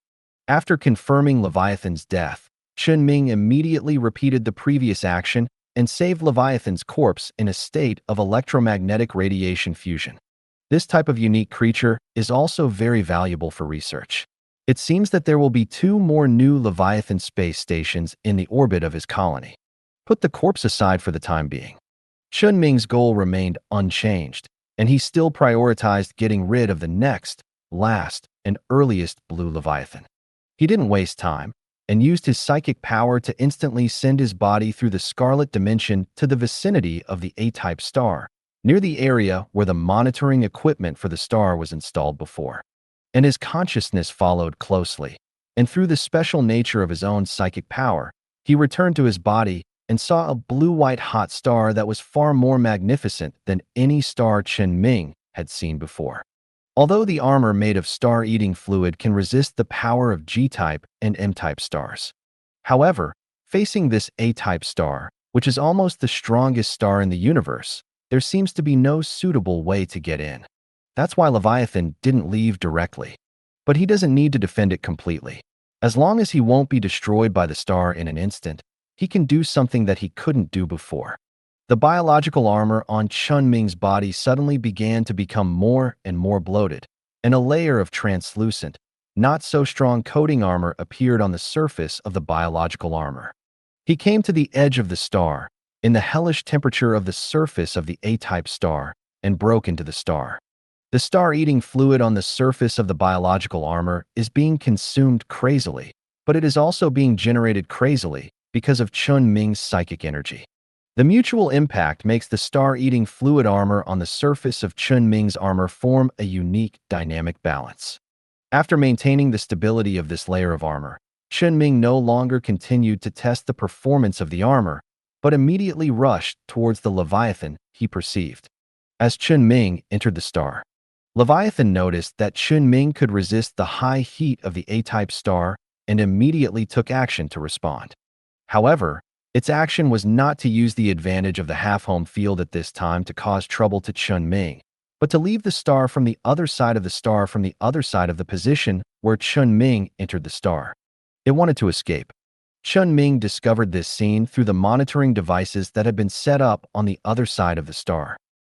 After confirming Leviathan's death, Chen Ming immediately repeated the previous action and saved Leviathan's corpse in a state of electromagnetic radiation fusion. This type of unique creature is also very valuable for research. It seems that there will be 2 more new Leviathan space stations in the orbit of his colony. Put the corpse aside for the time being. Chen Ming's goal remained unchanged, and he still prioritized getting rid of the next, last, and earliest blue Leviathan. He didn't waste time, and used his psychic power to instantly send his body through the scarlet dimension to the vicinity of the A-type star, near the area where the monitoring equipment for the star was installed before. And his consciousness followed closely, and through the special nature of his own psychic power, he returned to his body and saw a blue-white hot star that was far more magnificent than any star Chen Ming had seen before. Although the armor made of star-eating fluid can resist the power of G-type and M-type stars. However, facing this A-type star, which is almost the strongest star in the universe, there seems to be no suitable way to get in. That's why Leviathan didn't leave directly. But he doesn't need to defend it completely. As long as he won't be destroyed by the star in an instant, he can do something that he couldn't do before. The biological armor on Chen Ming's body suddenly began to become more and more bloated, and a layer of translucent, not so strong coating armor appeared on the surface of the biological armor. He came to the edge of the star, in the hellish temperature of the surface of the A-type star, and broke into the star. The star-eating fluid on the surface of the biological armor is being consumed crazily, but it is also being generated crazily because of Chen Ming's psychic energy. The mutual impact makes the star-eating fluid armor on the surface of Chen Ming's armor form a unique dynamic balance. After maintaining the stability of this layer of armor, Chen Ming no longer continued to test the performance of the armor, but immediately rushed towards the Leviathan he perceived. As Chen Ming entered the star, Leviathan noticed that Chen Ming could resist the high heat of the A-type star and immediately took action to respond. However, its action was not to use the advantage of the half-home field at this time to cause trouble to Chen Ming, but to leave the star from the other side of the star from the other side of the position where Chen Ming entered the star. It wanted to escape. Chen Ming discovered this scene through the monitoring devices that had been set up on the other side of the star.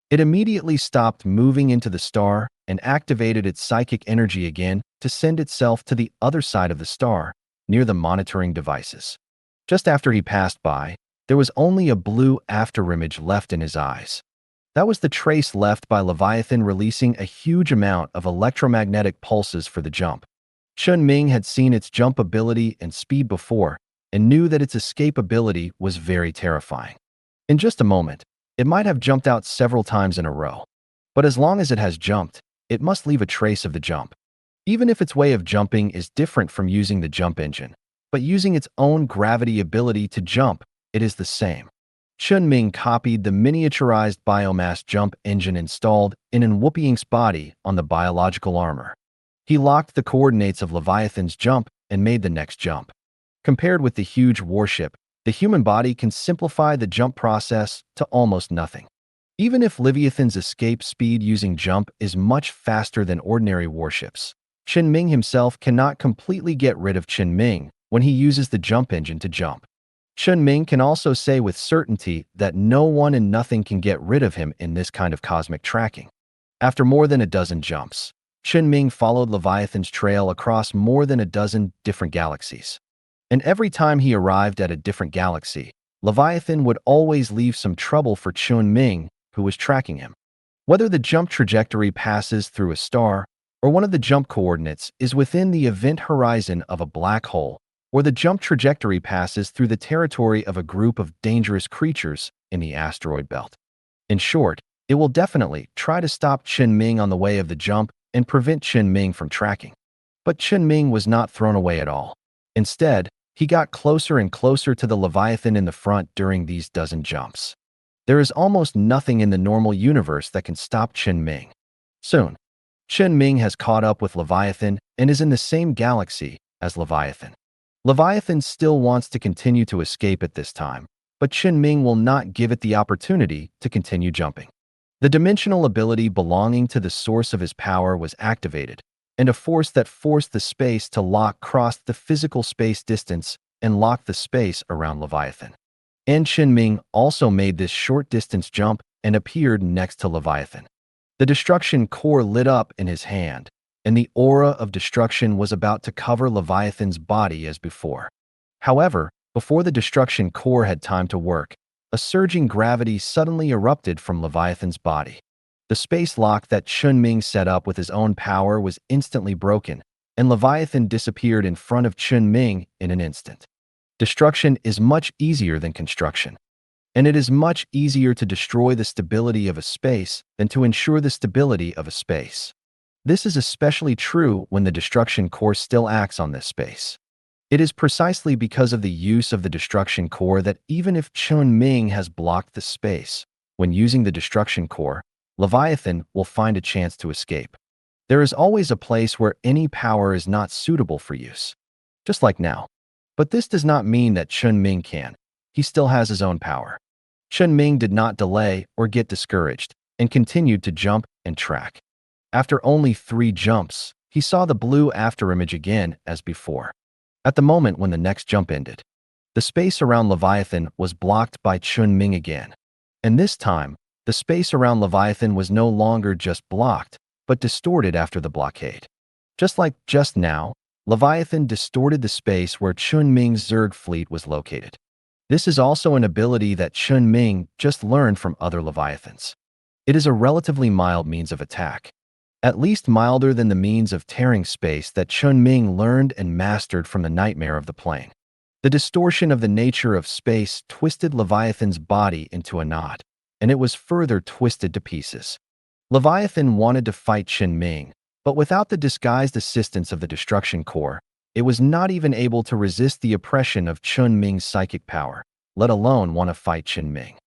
It immediately stopped moving into the star and activated its psychic energy again to send itself to the other side of the star, near the monitoring devices. Just after he passed by, There was only a blue afterimage left in his eyes. That was the trace left by Leviathan releasing a huge amount of electromagnetic pulses for the jump. Chen Ming had seen its jump ability and speed before and knew that its escape ability was very terrifying. In just a moment, it might have jumped out several times in a row. But as long as it has jumped, it must leave a trace of the jump. Even if its way of jumping is different from using the jump engine, but using its own gravity ability to jump, it is the same. Chen Ming copied the miniaturized biomass jump engine installed in an Whooping's body on the biological armor. He locked the coordinates of Leviathan's jump and made the next jump. Compared with the huge warship, the human body can simplify the jump process to almost nothing. Even if Leviathan's escape speed using jump is much faster than ordinary warships, Chen Ming himself cannot completely get rid of Chen Ming when he uses the jump engine to jump. Chen Ming can also say with certainty that no one and nothing can get rid of him in this kind of cosmic tracking. After more than a dozen jumps, Chen Ming followed Leviathan's trail across more than a dozen different galaxies. And every time he arrived at a different galaxy, Leviathan would always leave some trouble for Chen Ming, who was tracking him. Whether the jump trajectory passes through a star, or one of the jump coordinates is within the event horizon of a black hole, or the jump trajectory passes through the territory of a group of dangerous creatures in the asteroid belt. In short, it will definitely try to stop Chen Ming on the way of the jump and prevent Chen Ming from tracking. But Chen Ming was not thrown away at all. Instead, he got closer and closer to the Leviathan in the front during these dozen jumps. There is almost nothing in the normal universe that can stop Chen Ming. Soon, Chen Ming has caught up with Leviathan and is in the same galaxy as Leviathan. Leviathan still wants to continue to escape at this time, but Chen Ming will not give it the opportunity to continue jumping. The dimensional ability belonging to the source of his power was activated, and a force that forced the space to lock crossed the physical space distance and locked the space around Leviathan. And Chen Ming also made this short-distance jump and appeared next to Leviathan. The destruction core lit up in his hand, and the aura of destruction was about to cover Leviathan's body as before. However, before the destruction core had time to work, a surging gravity suddenly erupted from Leviathan's body. The space lock that Chen Ming set up with his own power was instantly broken, and Leviathan disappeared in front of Chen Ming in an instant. Destruction is much easier than construction, and it is much easier to destroy the stability of a space than to ensure the stability of a space. This is especially true when the destruction core still acts on this space. It is precisely because of the use of the destruction core that even if Chen Ming has blocked the space, when using the destruction core, Leviathan will find a chance to escape. There is always a place where any power is not suitable for use, just like now. But this does not mean that Chen Ming can. He still has his own power. Chen Ming did not delay or get discouraged and continued to jump and track. After only 3 jumps, he saw the blue afterimage again as before. At the moment when the next jump ended, the space around Leviathan was blocked by Chen Ming again. And this time, the space around Leviathan was no longer just blocked, but distorted after the blockade. Just like just now, Leviathan distorted the space where Chen Ming's Zerg fleet was located. This is also an ability that Chen Ming just learned from other Leviathans. It is a relatively mild means of attack, at least milder than the means of tearing space that Chen Ming learned and mastered from the nightmare of the plane. The distortion of the nature of space twisted Leviathan's body into a knot, and it was further twisted to pieces. Leviathan wanted to fight Chen Ming, but without the disguised assistance of the destruction core, it was not even able to resist the oppression of Chen Ming's psychic power, let alone want to fight Chen Ming.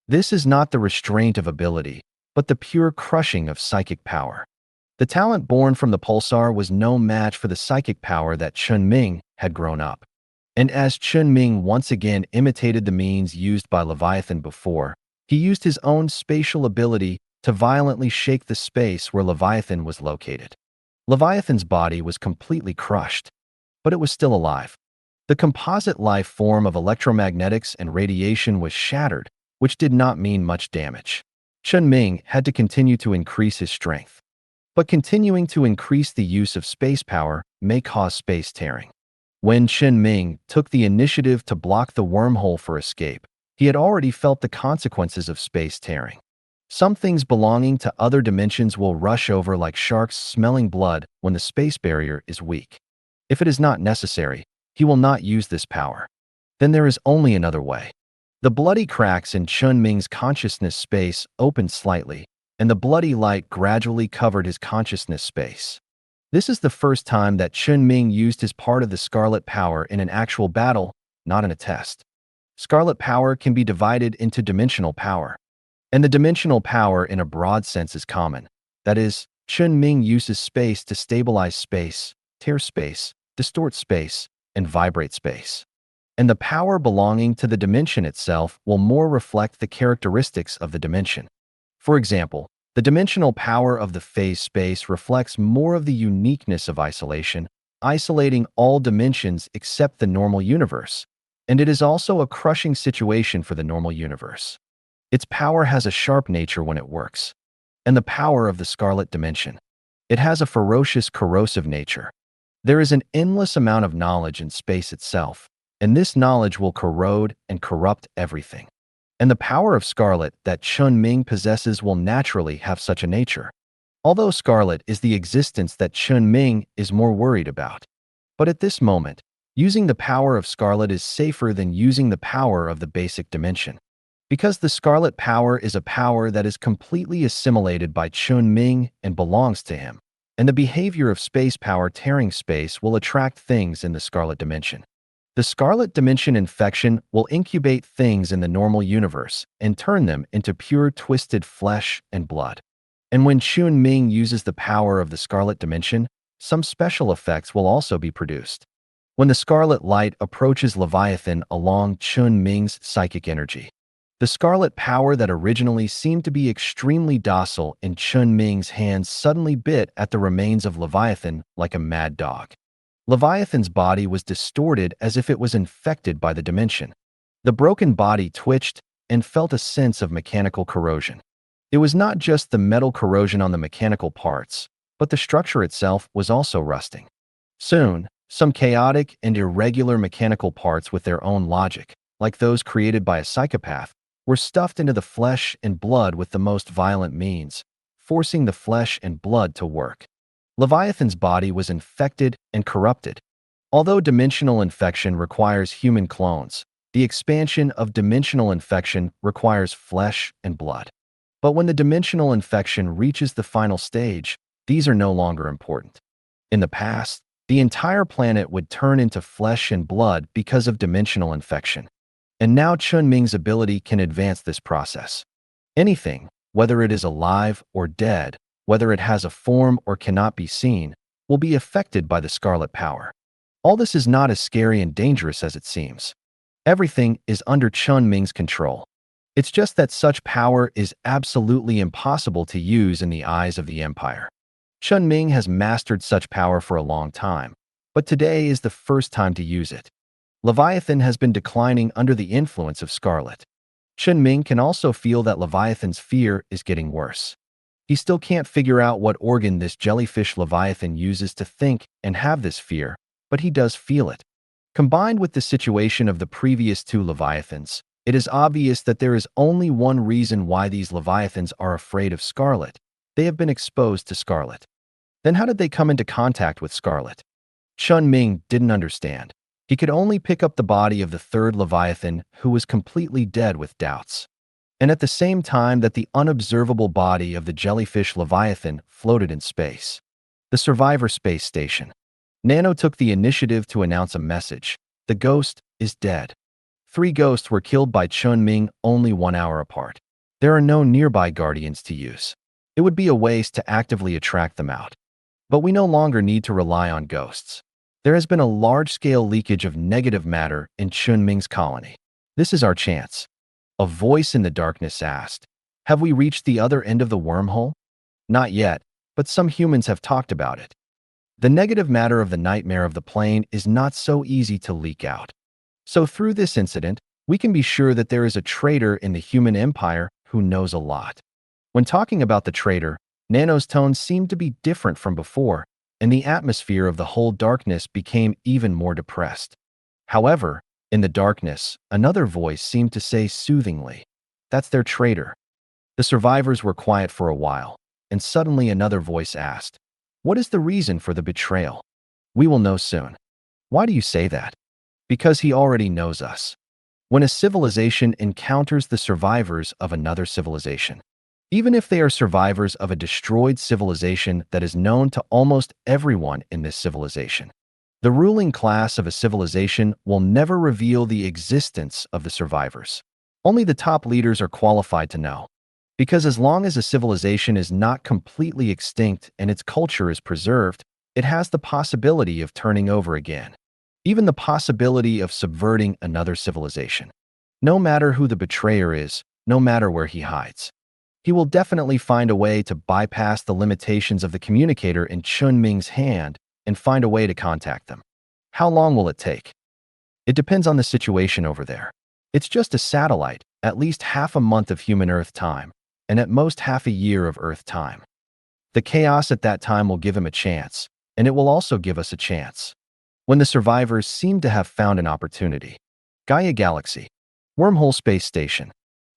This is not the restraint of ability, but the pure crushing of psychic power. The talent born from the pulsar was no match for the psychic power that Chen Ming had grown up. And as Chen Ming once again imitated the means used by Leviathan before, he used his own spatial ability to violently shake the space where Leviathan was located. Leviathan's body was completely crushed, but it was still alive. The composite life form of electromagnetics and radiation was shattered, which did not mean much damage. Chen Ming had to continue to increase his strength. But continuing to increase the use of space power may cause space tearing. When Chen Ming took the initiative to block the wormhole for escape, He had already felt the consequences of space tearing. Some things belonging to other dimensions will rush over like sharks smelling blood when the space barrier is weak. If it is not necessary, he will not use this power. Then there is only another way. The bloody cracks in Chen Ming's consciousness space opened slightly, and the bloody light gradually covered his consciousness space. This is the first time that Chen Ming used his part of the Scarlet Power in an actual battle, not in a test. Scarlet Power can be divided into dimensional power. And the dimensional power in a broad sense is common. That is, Chen Ming uses space to stabilize space, tear space, distort space, and vibrate space. And the power belonging to the dimension itself will more reflect the characteristics of the dimension. For example, the dimensional power of the phase space reflects more of the uniqueness of isolation, isolating all dimensions except the normal universe. And it is also a crushing situation for the normal universe. Its power has a sharp nature when it works. And the power of the scarlet dimension. It has a ferocious, corrosive nature. There is an endless amount of knowledge in space itself, and this knowledge will corrode and corrupt everything. And the power of Scarlet that Chen Ming possesses will naturally have such a nature. Although Scarlet is the existence that Chen Ming is more worried about. But at this moment, using the power of Scarlet is safer than using the power of the basic dimension. Because the Scarlet Power is a power that is completely assimilated by Chen Ming and belongs to him. And the behavior of space power tearing space will attract things in the Scarlet Dimension. The Scarlet Dimension infection will incubate things in the normal universe and turn them into pure twisted flesh and blood. And when Chen Ming uses the power of the Scarlet Dimension, some special effects will also be produced. When the Scarlet Light approaches Leviathan along Chen Ming's psychic energy, the Scarlet Power that originally seemed to be extremely docile in Chen Ming's hands suddenly bit at the remains of Leviathan like a mad dog. Leviathan's body was distorted as if it was infected by the dimension. The broken body twitched and felt a sense of mechanical corrosion. It was not just the metal corrosion on the mechanical parts, but the structure itself was also rusting. Soon, some chaotic and irregular mechanical parts with their own logic, like those created by a psychopath, were stuffed into the flesh and blood with the most violent means, forcing the flesh and blood to work. Leviathan's body was infected and corrupted. Although dimensional infection requires human clones, the expansion of dimensional infection requires flesh and blood. But when the dimensional infection reaches the final stage, these are no longer important. In the past, the entire planet would turn into flesh and blood because of dimensional infection. And now Chen Ming's ability can advance this process. Anything, whether it is alive or dead, whether it has a form or cannot be seen, will be affected by the Scarlet Power. All this is not as scary and dangerous as it seems. Everything is under Chen Ming's control. It's just that such power is absolutely impossible to use in the eyes of the Empire. Chen Ming has mastered such power for a long time, but today is the first time to use it. Leviathan has been declining under the influence of Scarlet. Chen Ming can also feel that Leviathan's fear is getting worse. He still can't figure out what organ this jellyfish Leviathan uses to think and have this fear, but he does feel it. Combined with the situation of the previous two Leviathans, it is obvious that there is only one reason why these Leviathans are afraid of Scarlet. They have been exposed to Scarlet. Then how did they come into contact with Scarlet? Chen Ming didn't understand. He could only pick up the body of the third Leviathan, who was completely dead with doubts. And at the same time that the unobservable body of the jellyfish Leviathan floated in space. The Survivor Space Station. Nano took the initiative to announce a message. The ghost is dead. 3 ghosts were killed by Chen Ming only 1 hour apart. There are no nearby guardians to use. It would be a waste to actively attract them out. But we no longer need to rely on ghosts. There has been a large-scale leakage of negative matter in Chen Ming's colony. This is our chance. A voice in the darkness asked, "Have we reached the other end of the wormhole?" Not yet, but some humans have talked about it. The negative matter of the nightmare of the plane is not so easy to leak out. So through this incident, we can be sure that there is a traitor in the human empire who knows a lot. When talking about the traitor, Nano's tone seemed to be different from before, and the atmosphere of the whole darkness became even more depressed. However, In the darkness, another voice seemed to say soothingly, "That's their traitor." The survivors were quiet for a while, and suddenly another voice asked, "What is the reason for the betrayal?" "We will know soon." "Why do you say that?" "Because he already knows us." When a civilization encounters the survivors of another civilization, even if they are survivors of a destroyed civilization that is known to almost everyone in this civilization, the ruling class of a civilization will never reveal the existence of the survivors. Only the top leaders are qualified to know. Because as long as a civilization is not completely extinct and its culture is preserved, it has the possibility of turning over again. Even the possibility of subverting another civilization. No matter who the betrayer is, no matter where he hides, he will definitely find a way to bypass the limitations of the communicator in Chen Ming's hand and find a way to contact them. How long will it take? It depends on the situation over there. It's just a satellite, at least half a month of human Earth time, and at most half a year of Earth time. The chaos at that time will give him a chance, and it will also give us a chance. When the survivors seem to have found an opportunity. Gaia Galaxy. Wormhole Space Station.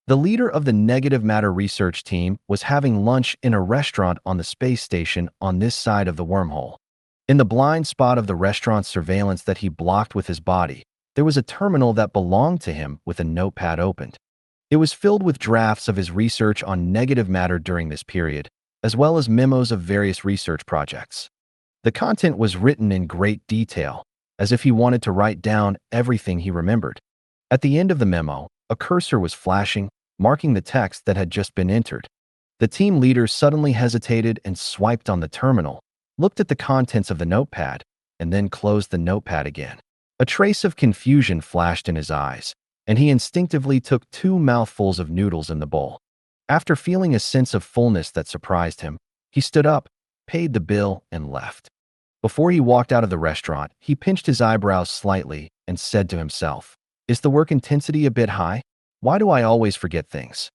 The leader of the negative matter research team was having lunch in a restaurant on the space station on this side of the wormhole. In the blind spot of the restaurant's surveillance that he blocked with his body, there was a terminal that belonged to him with a notepad opened. It was filled with drafts of his research on negative matter during this period, as well as memos of various research projects. The content was written in great detail, as if he wanted to write down everything he remembered. At the end of the memo, a cursor was flashing, marking the text that had just been entered. The team leader suddenly hesitated and swiped on the terminal, looked at the contents of the notepad, and then closed the notepad again. A trace of confusion flashed in his eyes, and he instinctively took 2 mouthfuls of noodles in the bowl. After feeling a sense of fullness that surprised him, he stood up, paid the bill, and left. Before he walked out of the restaurant, he pinched his eyebrows slightly and said to himself, "Is the work intensity a bit high? Why do I always forget things?"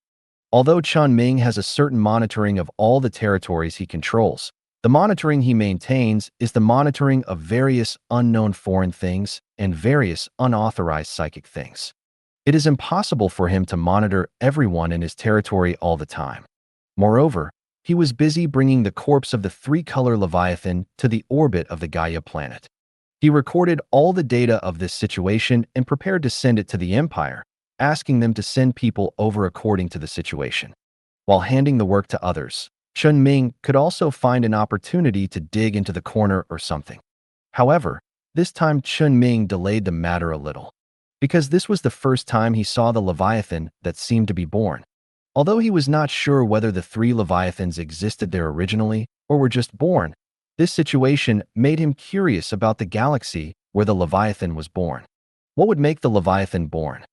Although Chen Ming has a certain monitoring of all the territories he controls, the monitoring he maintains is the monitoring of various unknown foreign things and various unauthorized psychic things. It is impossible for him to monitor everyone in his territory all the time. Moreover, he was busy bringing the corpse of the 3-color Leviathan to the orbit of the Gaia planet. He recorded all the data of this situation and prepared to send it to the Empire, asking them to send people over according to the situation. While handing the work to others, Chen Ming could also find an opportunity to dig into the corner or something. However, this time Chen Ming delayed the matter a little, because this was the first time he saw the Leviathan that seemed to be born. Although he was not sure whether the 3 Leviathans existed there originally or were just born, this situation made him curious about the galaxy where the Leviathan was born. What would make the Leviathan born?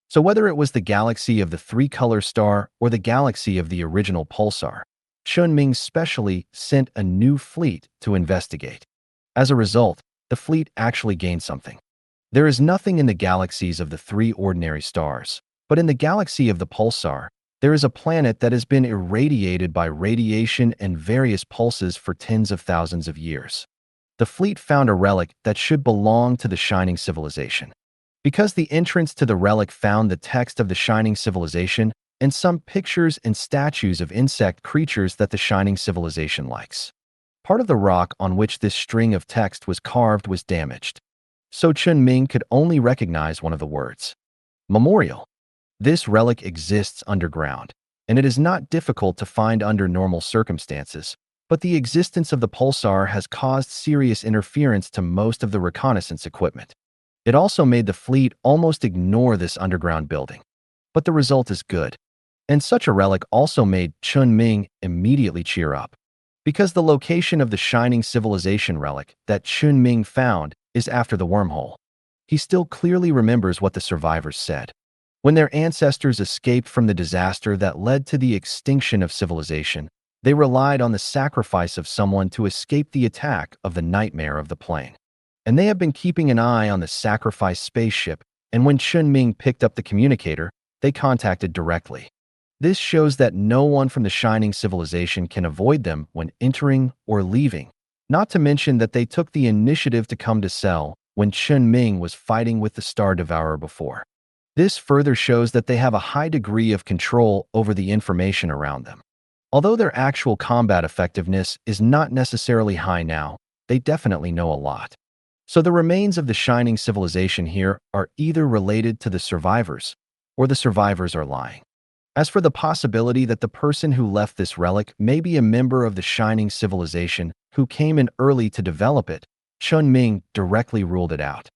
So whether it was the galaxy of the 3-color star or the galaxy of the original pulsar, Chen Ming specially sent a new fleet to investigate. As a result, the fleet actually gained something. There is nothing in the galaxies of the 3 ordinary stars, but in the galaxy of the pulsar, there is a planet that has been irradiated by radiation and various pulses for tens of thousands of years. The fleet found a relic that should belong to the Shining Civilization. Because the entrance to the relic found the text of the Shining Civilization and some pictures and statues of insect creatures that the Shining Civilization likes. Part of the rock on which this string of text was carved was damaged, so Chen Ming could only recognize one of the words. Memorial. This relic exists underground, and it is not difficult to find under normal circumstances, but the existence of the pulsar has caused serious interference to most of the reconnaissance equipment. It also made the fleet almost ignore this underground building. But the result is good. And such a relic also made Chen Ming immediately cheer up. Because the location of the Shining Civilization relic that Chen Ming found is after the wormhole. He still clearly remembers what the survivors said. When their ancestors escaped from the disaster that led to the extinction of civilization, they relied on the sacrifice of someone to escape the attack of the nightmare of the plane. And they have been keeping an eye on the sacrifice spaceship, and when Chen Ming picked up the communicator, they contacted directly. This shows that no one from the Shining Civilization can avoid them when entering or leaving, not to mention that they took the initiative to come to Cell when Chen Ming was fighting with the Star Devourer before. This further shows that they have a high degree of control over the information around them. Although their actual combat effectiveness is not necessarily high now, they definitely know a lot. So the remains of the Shining Civilization here are either related to the survivors, or the survivors are lying. As for the possibility that the person who left this relic may be a member of the Shining Civilization who came in early to develop it, Chen Ming directly ruled it out.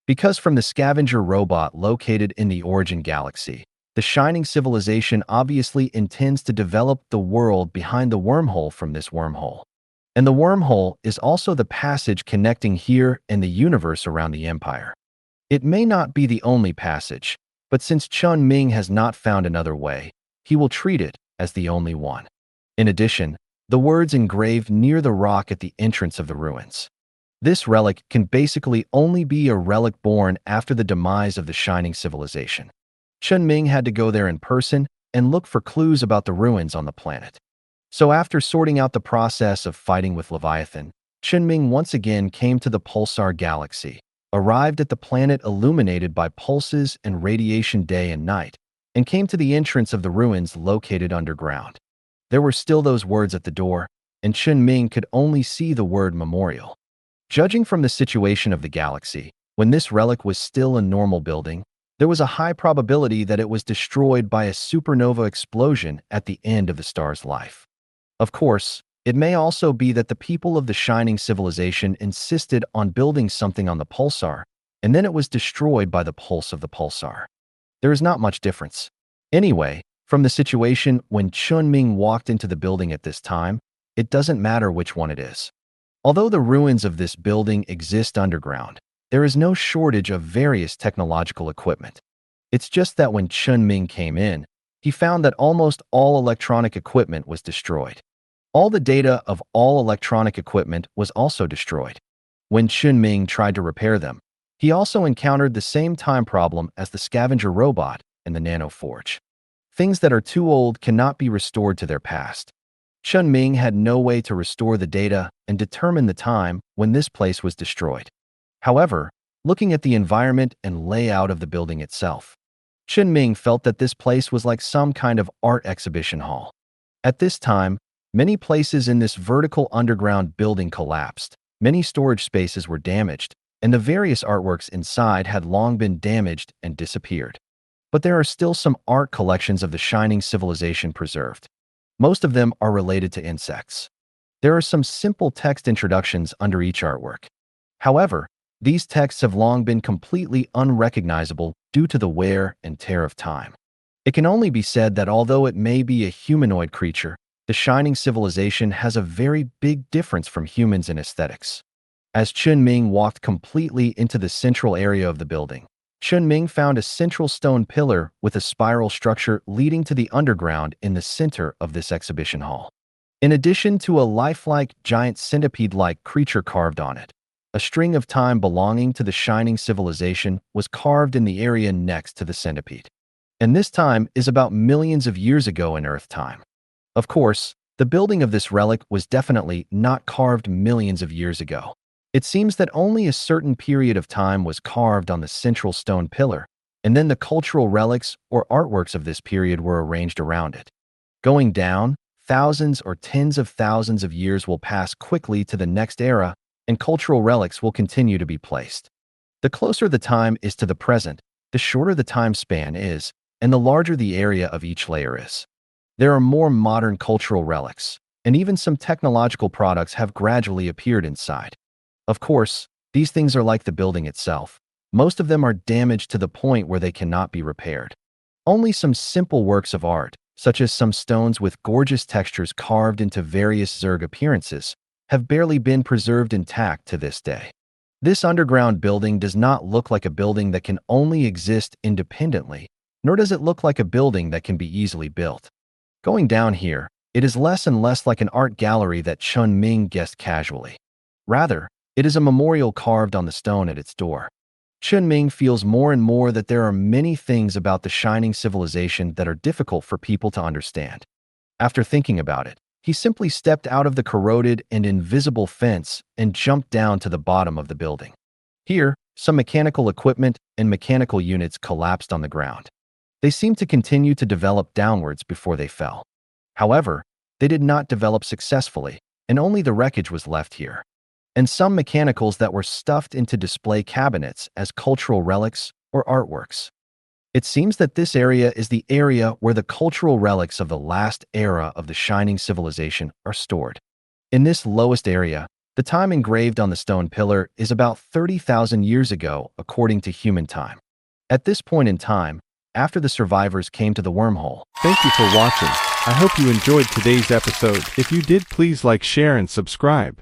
Because from the scavenger robot located in the origin galaxy, the Shining Civilization obviously intends to develop the world behind the wormhole from this wormhole. And the wormhole is also the passage connecting here and the universe around the Empire. It may not be the only passage, but since Chen Ming has not found another way, he will treat it as the only one. In addition, the words engraved near the rock at the entrance of the ruins. This relic can basically only be a relic born after the demise of the Shining Civilization. Chen Ming had to go there in person and look for clues about the ruins on the planet. So after sorting out the process of fighting with Leviathan, Chen Ming once again came to the Pulsar Galaxy, arrived at the planet illuminated by pulses and radiation day and night, and came to the entrance of the ruins located underground. There were still those words at the door, and Chen Ming could only see the word memorial. Judging from the situation of the galaxy, when this relic was still a normal building, there was a high probability that it was destroyed by a supernova explosion at the end of the star's life. Of course, it may also be that the people of the Shining Civilization insisted on building something on the pulsar, and then it was destroyed by the pulse of the pulsar. There is not much difference. Anyway, from the situation when Chen Ming walked into the building at this time, it doesn't matter which one it is. Although the ruins of this building exist underground, there is no shortage of various technological equipment. It's just that when Chen Ming came in, he found that almost all electronic equipment was destroyed. All the data of all electronic equipment was also destroyed. When Chen Ming tried to repair them, he also encountered the same time problem as the scavenger robot and the nanoforge. Things that are too old cannot be restored to their past. Chen Ming had no way to restore the data and determine the time when this place was destroyed. However, looking at the environment and layout of the building itself, Chen Ming felt that this place was like some kind of art exhibition hall. At this time, many places in this vertical underground building collapsed, many storage spaces were damaged, and the various artworks inside had long been damaged and disappeared. But there are still some art collections of the Shining Civilization preserved. Most of them are related to insects. There are some simple text introductions under each artwork. However, these texts have long been completely unrecognizable due to the wear and tear of time. It can only be said that although it may be a humanoid creature, the Shining Civilization has a very big difference from humans in aesthetics. As Chen Ming walked completely into the central area of the building, Chen Ming found a central stone pillar with a spiral structure leading to the underground in the center of this exhibition hall. In addition to a lifelike, giant centipede-like creature carved on it, a string of time belonging to the Shining Civilization was carved in the area next to the centipede. And this time is about millions of years ago in Earth time. Of course, the building of this relic was definitely not carved millions of years ago. It seems that only a certain period of time was carved on the central stone pillar, and then the cultural relics or artworks of this period were arranged around it. Going down, thousands or tens of thousands of years will pass quickly to the next era, and cultural relics will continue to be placed. The closer the time is to the present, the shorter the time span is, and the larger the area of each layer is. There are more modern cultural relics, and even some technological products have gradually appeared inside. Of course, these things are like the building itself. Most of them are damaged to the point where they cannot be repaired. Only some simple works of art, such as some stones with gorgeous textures carved into various Zerg appearances, have barely been preserved intact to this day. This underground building does not look like a building that can only exist independently, nor does it look like a building that can be easily built. Going down here, it is less and less like an art gallery that Chen Ming guessed casually. Rather, it is a memorial carved on the stone at its door. Chen Ming feels more and more that there are many things about the Shining Civilization that are difficult for people to understand. After thinking about it, he simply stepped out of the corroded and invisible fence and jumped down to the bottom of the building. Here, some mechanical equipment and mechanical units collapsed on the ground. They seemed to continue to develop downwards before they fell. However, they did not develop successfully, and only the wreckage was left here. And some mechanicals that were stuffed into display cabinets as cultural relics or artworks. It seems that this area is the area where the cultural relics of the last era of the Shining Civilization are stored. In this lowest area, the time engraved on the stone pillar is about 30,000 years ago according to human time. At this point in time, after the survivors came to the wormhole. Thank you for watching. I hope you enjoyed today's episode. If you did, please like, share, and subscribe.